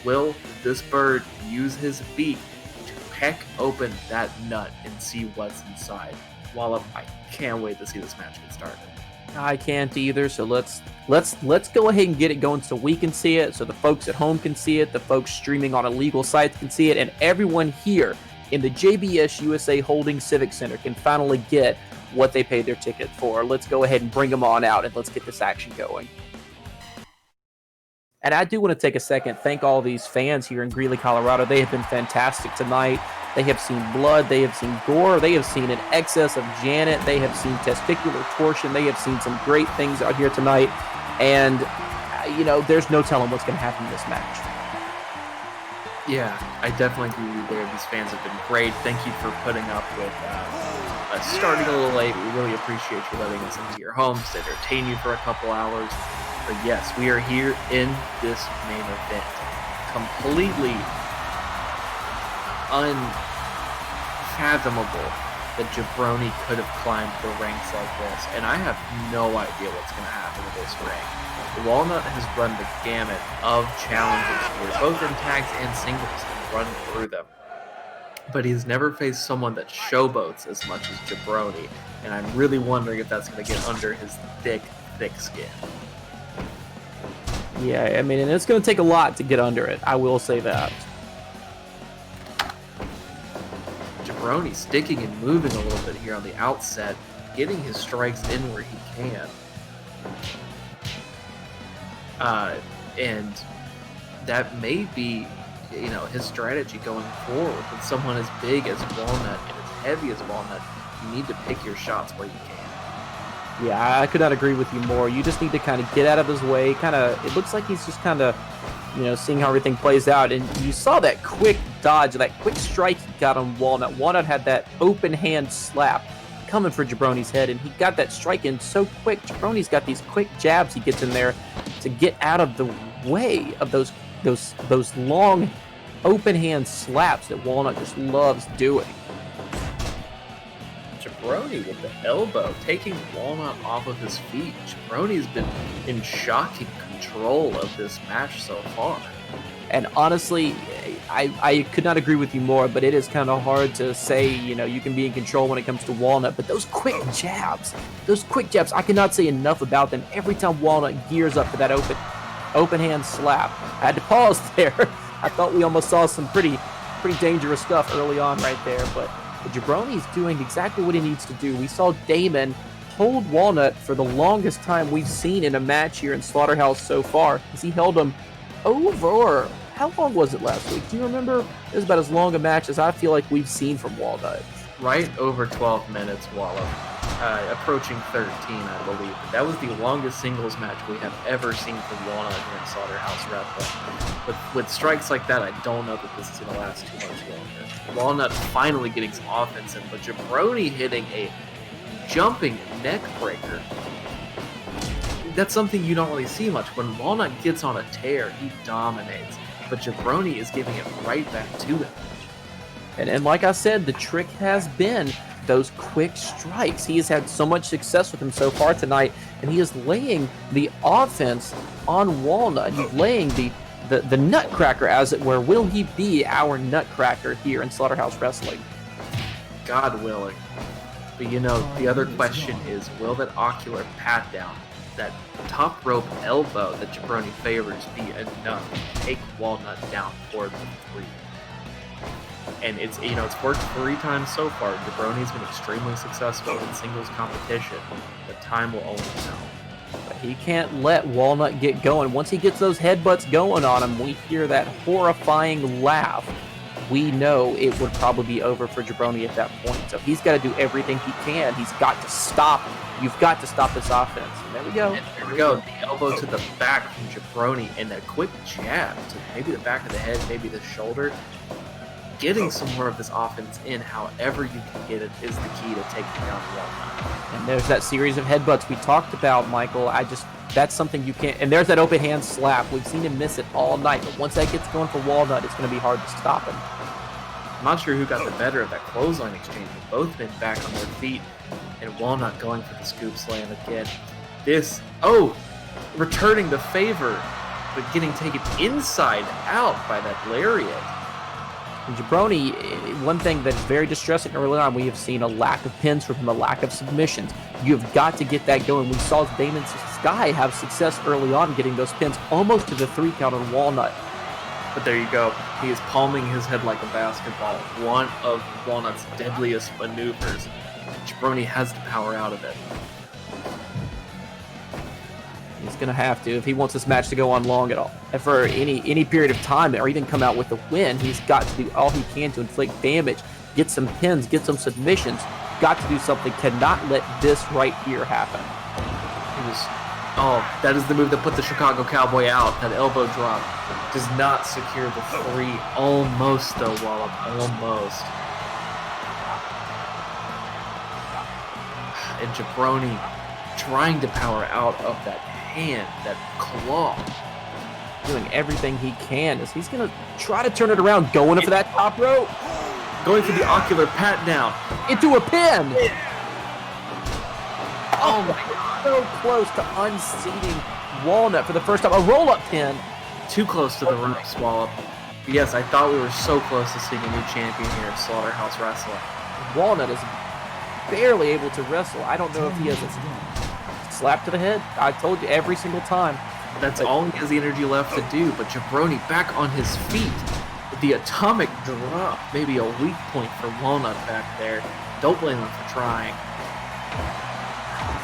Will this bird use his beak to peck open that nut and see what's inside? Wallop, I can't wait to see this match get started. I can't either, so let's go ahead and get it going so we can see it, so the folks at home can see it, the folks streaming on illegal sites can see it, and everyone here in the JBS USA Holding Civic Center can finally get what they paid their ticket for. Let's go ahead and bring them on out, and let's get this action going. And I do want to take a second, thank all these fans here in Greeley, Colorado. They have been fantastic tonight. They have seen blood, they have seen gore, they have seen an excess of Janet, they have seen testicular torsion, they have seen some great things out here tonight. And, there's no telling what's going to happen in this match. Yeah, I definitely agree with you there. These fans have been great. Thank you for putting up with us starting a little late. We really appreciate you letting us into your homes to entertain you for a couple hours. But yes, we are here in this main event. Completely unfathomable that Jabroni could have climbed the ranks like this. And I have no idea what's going to happen in this ring. Walnut has run the gamut of challenges here, both in tags and singles, and run through them. But he's never faced someone that showboats as much as Jabroni, and I'm really wondering if that's going to get under his thick skin. Yeah, I mean, and it's going to take a lot to get under it. I will say that. Jabroni sticking and moving a little bit here on the outset, getting his strikes in where he can. And that may be, his strategy going forward. With someone as big as Walnut and as heavy as Walnut, you need to pick your shots where you can. Yeah, I could not agree with you more. You just need to kind of get out of his way. It looks like he's just kind of, seeing how everything plays out. And you saw that quick dodge, that quick strike he got on Walnut. Walnut had that open hand slap coming for Jabroni's head, and he got that strike in so quick. Jabroni's got these quick jabs he gets in there to get out of the way of those long open hand slaps that Walnut just loves doing. Jabroni with the elbow, taking Walnut off of his feet. Jabroni's been in shocking control of this match so far. And honestly, I could not agree with you more, but it is kind of hard to say, you can be in control when it comes to Walnut, but those quick jabs, I cannot say enough about them. Every time Walnut gears up to that open hand slap, I had to pause there. I thought we almost saw some pretty dangerous stuff early on right there, but Jabroni's doing exactly what he needs to do. We saw Damon hold Walnut for the longest time we've seen in a match here in Slaughterhouse so far, as he held him over, how long was it last week? Do you remember? It was about as long a match as I feel like we've seen from Walnut. Right over 12 minutes, Wallop. Approaching 13, I believe. That was the longest singles match we have ever seen from Walnut here in Slaughterhouse Wrestling. But with strikes like that, I don't know that this is going to last too much longer. Walnut finally getting some offense in, but Jabroni hitting a jumping neck breaker. That's something you don't really see much. When Walnut gets on a tear, he dominates. But Jabroni is giving it right back to him. And like I said, the trick has been those quick strikes. He has had so much success with him so far tonight, and he is laying the offense on Walnut. He's laying the nutcracker, as it were. Will he be our nutcracker here in Slaughterhouse Wrestling? God willing. But the other question is, will that ocular pat down, that top rope elbow that Jabroni favors, be enough to take Walnut down for the 3? And it's worked 3 times so far. Jabroni's been extremely successful in singles competition. But time will only tell. But he can't let Walnut get going. Once he gets those headbutts going on him, we hear that horrifying laugh. We know it would probably be over for Jabroni at that point. So he's got to do everything he can. He's got to stop. You've got to stop this offense. And there we go. And there we go. The elbow to the back from Jabroni, and a quick jab to maybe the back of the head, maybe the shoulder. Getting some more of this offense in, however you can get it, is the key to taking down Walnut. And there's that series of headbutts we talked about, Michael. That's something you can't. And there's that open hand slap. We've seen him miss it all night, but once that gets going for Walnut, it's going to be hard to stop him. I'm not sure who got the better of that clothesline exchange, but both men back on their feet, and Walnut going for the scoop slam again. Returning the favor, but getting taken inside out by that lariat. And Jabroni, one thing that's very distressing early on, we have seen a lack of pins from him, a lack of submissions. You've got to get that going. We saw Damon Sky have success early on getting those pins almost to the 3 count on Walnut. But there you go. He is palming his head like a basketball. One of Walnut's deadliest maneuvers. Jabroni has to power out of it. He's going to have to if he wants this match to go on long at all. And for any period of time or even come out with a win, he's got to do all he can to inflict damage, get some pins, get some submissions. Got to do something. Cannot let this right here happen. That is the move that put the Chicago Cowboy out. That elbow drop does not secure the 3. Almost though, Wallop. Almost. And Jabroni trying to power out of that hand, that claw. Doing everything he can as he's going to try to turn it around, going for that top rope. Going for the ocular pat down. Into a pin. Oh my God. So close to unseating Walnut for the first time. A roll-up pin. Too close to the ropes, Wallop. Yes, I thought we were so close to seeing a new champion here at Slaughterhouse Wrestling. Walnut is barely able to wrestle. I don't know if he has a slap to the head. I told you every single time. That's all he has the energy left to do, but Jabroni back on his feet. The atomic drop, maybe a weak point for Walnut back there. Don't blame him for trying.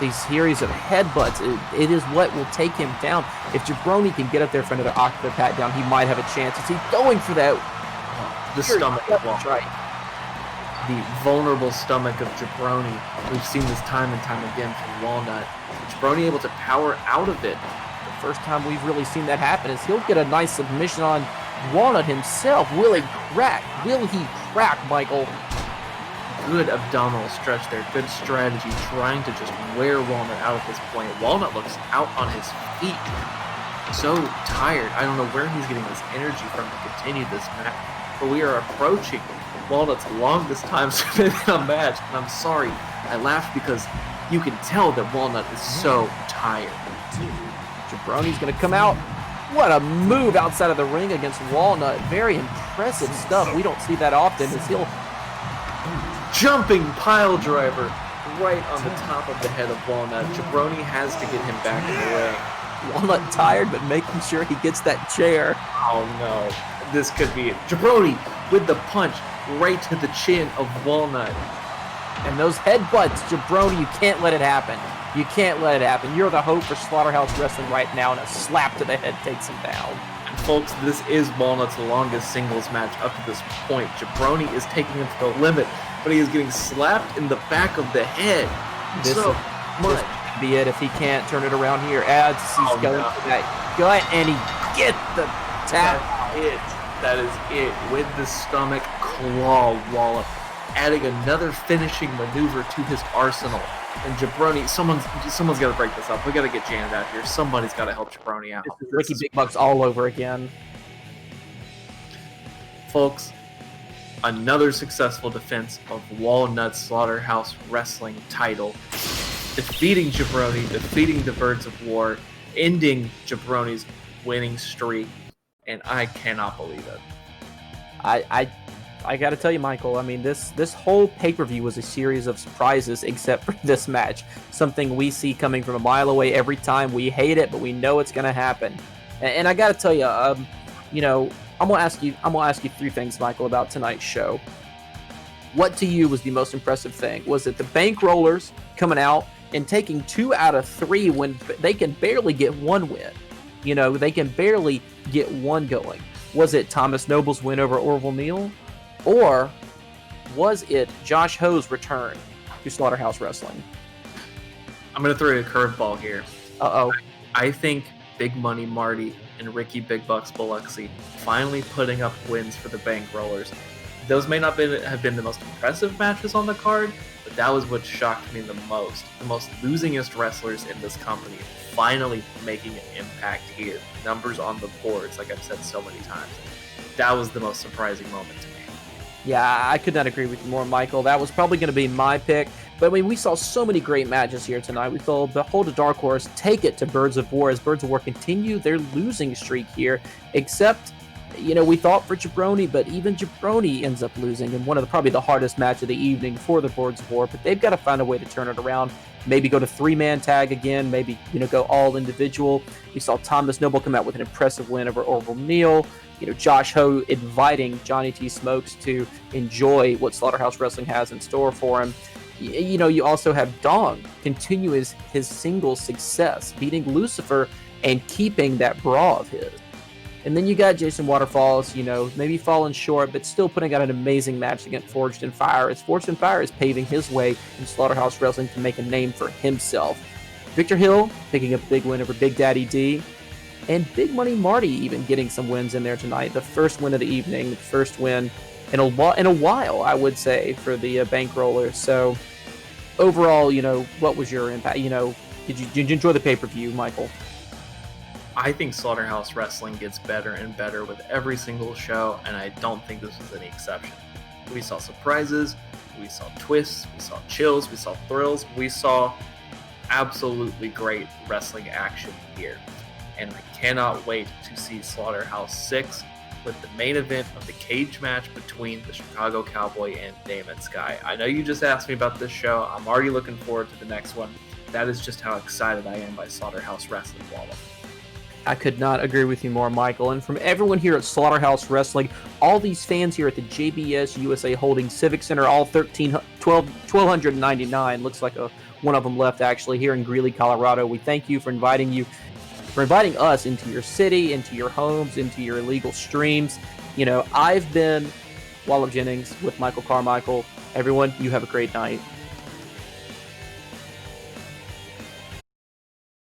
These series of headbutts, it is what will take him down. If Jabroni can get up there for another ocular pat down, he might have a chance. Is he going for that? The stomach claw. Right. The vulnerable stomach of Jabroni. We've seen this time and time again from Walnut. Jabroni able to power out of it. The first time we've really seen that happen is he'll get a nice submission on Walnut himself. Will he crack? Will he crack, Michael? Good abdominal stretch there. Good strategy, trying to just wear Walnut out at this point. Walnut looks out on his feet. So tired. I don't know where he's getting this energy from to continue this match. But we are approaching Walnut's longest time spent in a match. And I'm sorry, I laughed because you can tell that Walnut is so tired. Jabroni's going to come out. What a move outside of the ring against Walnut. Very impressive stuff. We don't see that often as he'll... Jumping pile driver right on the top of the head of Walnut. Jabroni has to get him back in the ring. Walnut tired, but making sure he gets that chair. Oh no, this could be it. Jabroni with the punch right to the chin of Walnut. And those headbutts, Jabroni, you can't let it happen. You can't let it happen. You're the hope for Slaughterhouse Wrestling right now, and a slap to the head takes him down. And folks, this is Walnut's longest singles match up to this point. Jabroni is taking him to the limit, but he is getting slapped in the back of the head. This could be it if he can't turn it around here. As he's going for that gut, and he gets the tap. That is it. With the stomach claw wallop, adding another finishing maneuver to his arsenal. And Jabroni, someone's got to break this up. We got to get Janet out here. Somebody's got to help Jabroni out. This is Ricky Big Bucks all over again. Folks, another successful defense of Walnut's Slaughterhouse Wrestling title. Defeating Jabroni, defeating the Birds of War, ending Jabroni's winning streak. And I cannot believe it. I got to tell you, Michael, I mean, this whole pay-per-view was a series of surprises except for this match. Something we see coming from a mile away every time. We hate it, but we know it's going to happen. And I got to tell you, I'm going to ask you 3 things, Michael, about tonight's show. What to you was the most impressive thing? Was it the bankrollers coming out and taking 2 out of 3 when they can barely get 1 win? You know, they can barely get 1 going. Was it Thomas Noble's win over Orville Neal? Or was it Josh Ho's return to Slaughterhouse Wrestling? I'm going to throw you a curveball here. Uh-oh. I think Big Money Marty and Ricky Big Bucks Biloxi finally putting up wins for the Bankrollers. Those may not have been the most impressive matches on the card, but that was what shocked me the most. The most losingest wrestlers in this company finally making an impact here. Numbers on the boards, like I've said so many times. That was the most surprising moment to me. Yeah, I could not agree with you more, Michael. That was probably going to be my pick. But I mean, we saw so many great matches here tonight. We saw Behold a Dark Horse take it to Birds of War as Birds of War continue their losing streak here, except, we thought for Jabroni, but even Jabroni ends up losing in one of probably the hardest match of the evening for the Birds of War, but they've got to find a way to turn it around. Maybe go to three-man tag again, maybe, go all individual. We saw Thomas Noble come out with an impressive win over Orville Neal. Josh Ho inviting Johnny T. Smokes to enjoy what Slaughterhouse Wrestling has in store for him. You also have Dong continue his single success, beating Lucifer and keeping that bra of his. And then you got Jason Waterfalls, maybe falling short, but still putting out an amazing match against Forged in Fire, as Forged in Fire is paving his way in Slaughterhouse Wrestling to make a name for himself. Victor Hill picking up a big win over Big Daddy D, and Big Money Marty even getting some wins in there tonight. The first win of the evening, the first win in a while, I would say, for the bankroller. So overall, what was your impact? Did you enjoy the pay-per-view, Michael? I think Slaughterhouse Wrestling gets better and better with every single show, and I don't think this was any exception. We saw surprises, we saw twists, we saw chills, we saw thrills, we saw absolutely great wrestling action here. And I cannot wait to see Slaughterhouse 6 with the main event of the cage match between the Chicago Cowboy and Damon Sky. I know you just asked me about this show. I'm already looking forward to the next one. That is just how excited I am by Slaughterhouse Wrestling, Wallace. I could not agree with you more, Michael. And from everyone here at Slaughterhouse Wrestling, all these fans here at the JBS USA Holdings Civic Center, all 1,299, looks like one of them left actually, here in Greeley, Colorado. We thank you for inviting us into your city, into your homes, into your illegal streams. I've been Wallop Jennings with Michael Carmichael. Everyone, you have a great night.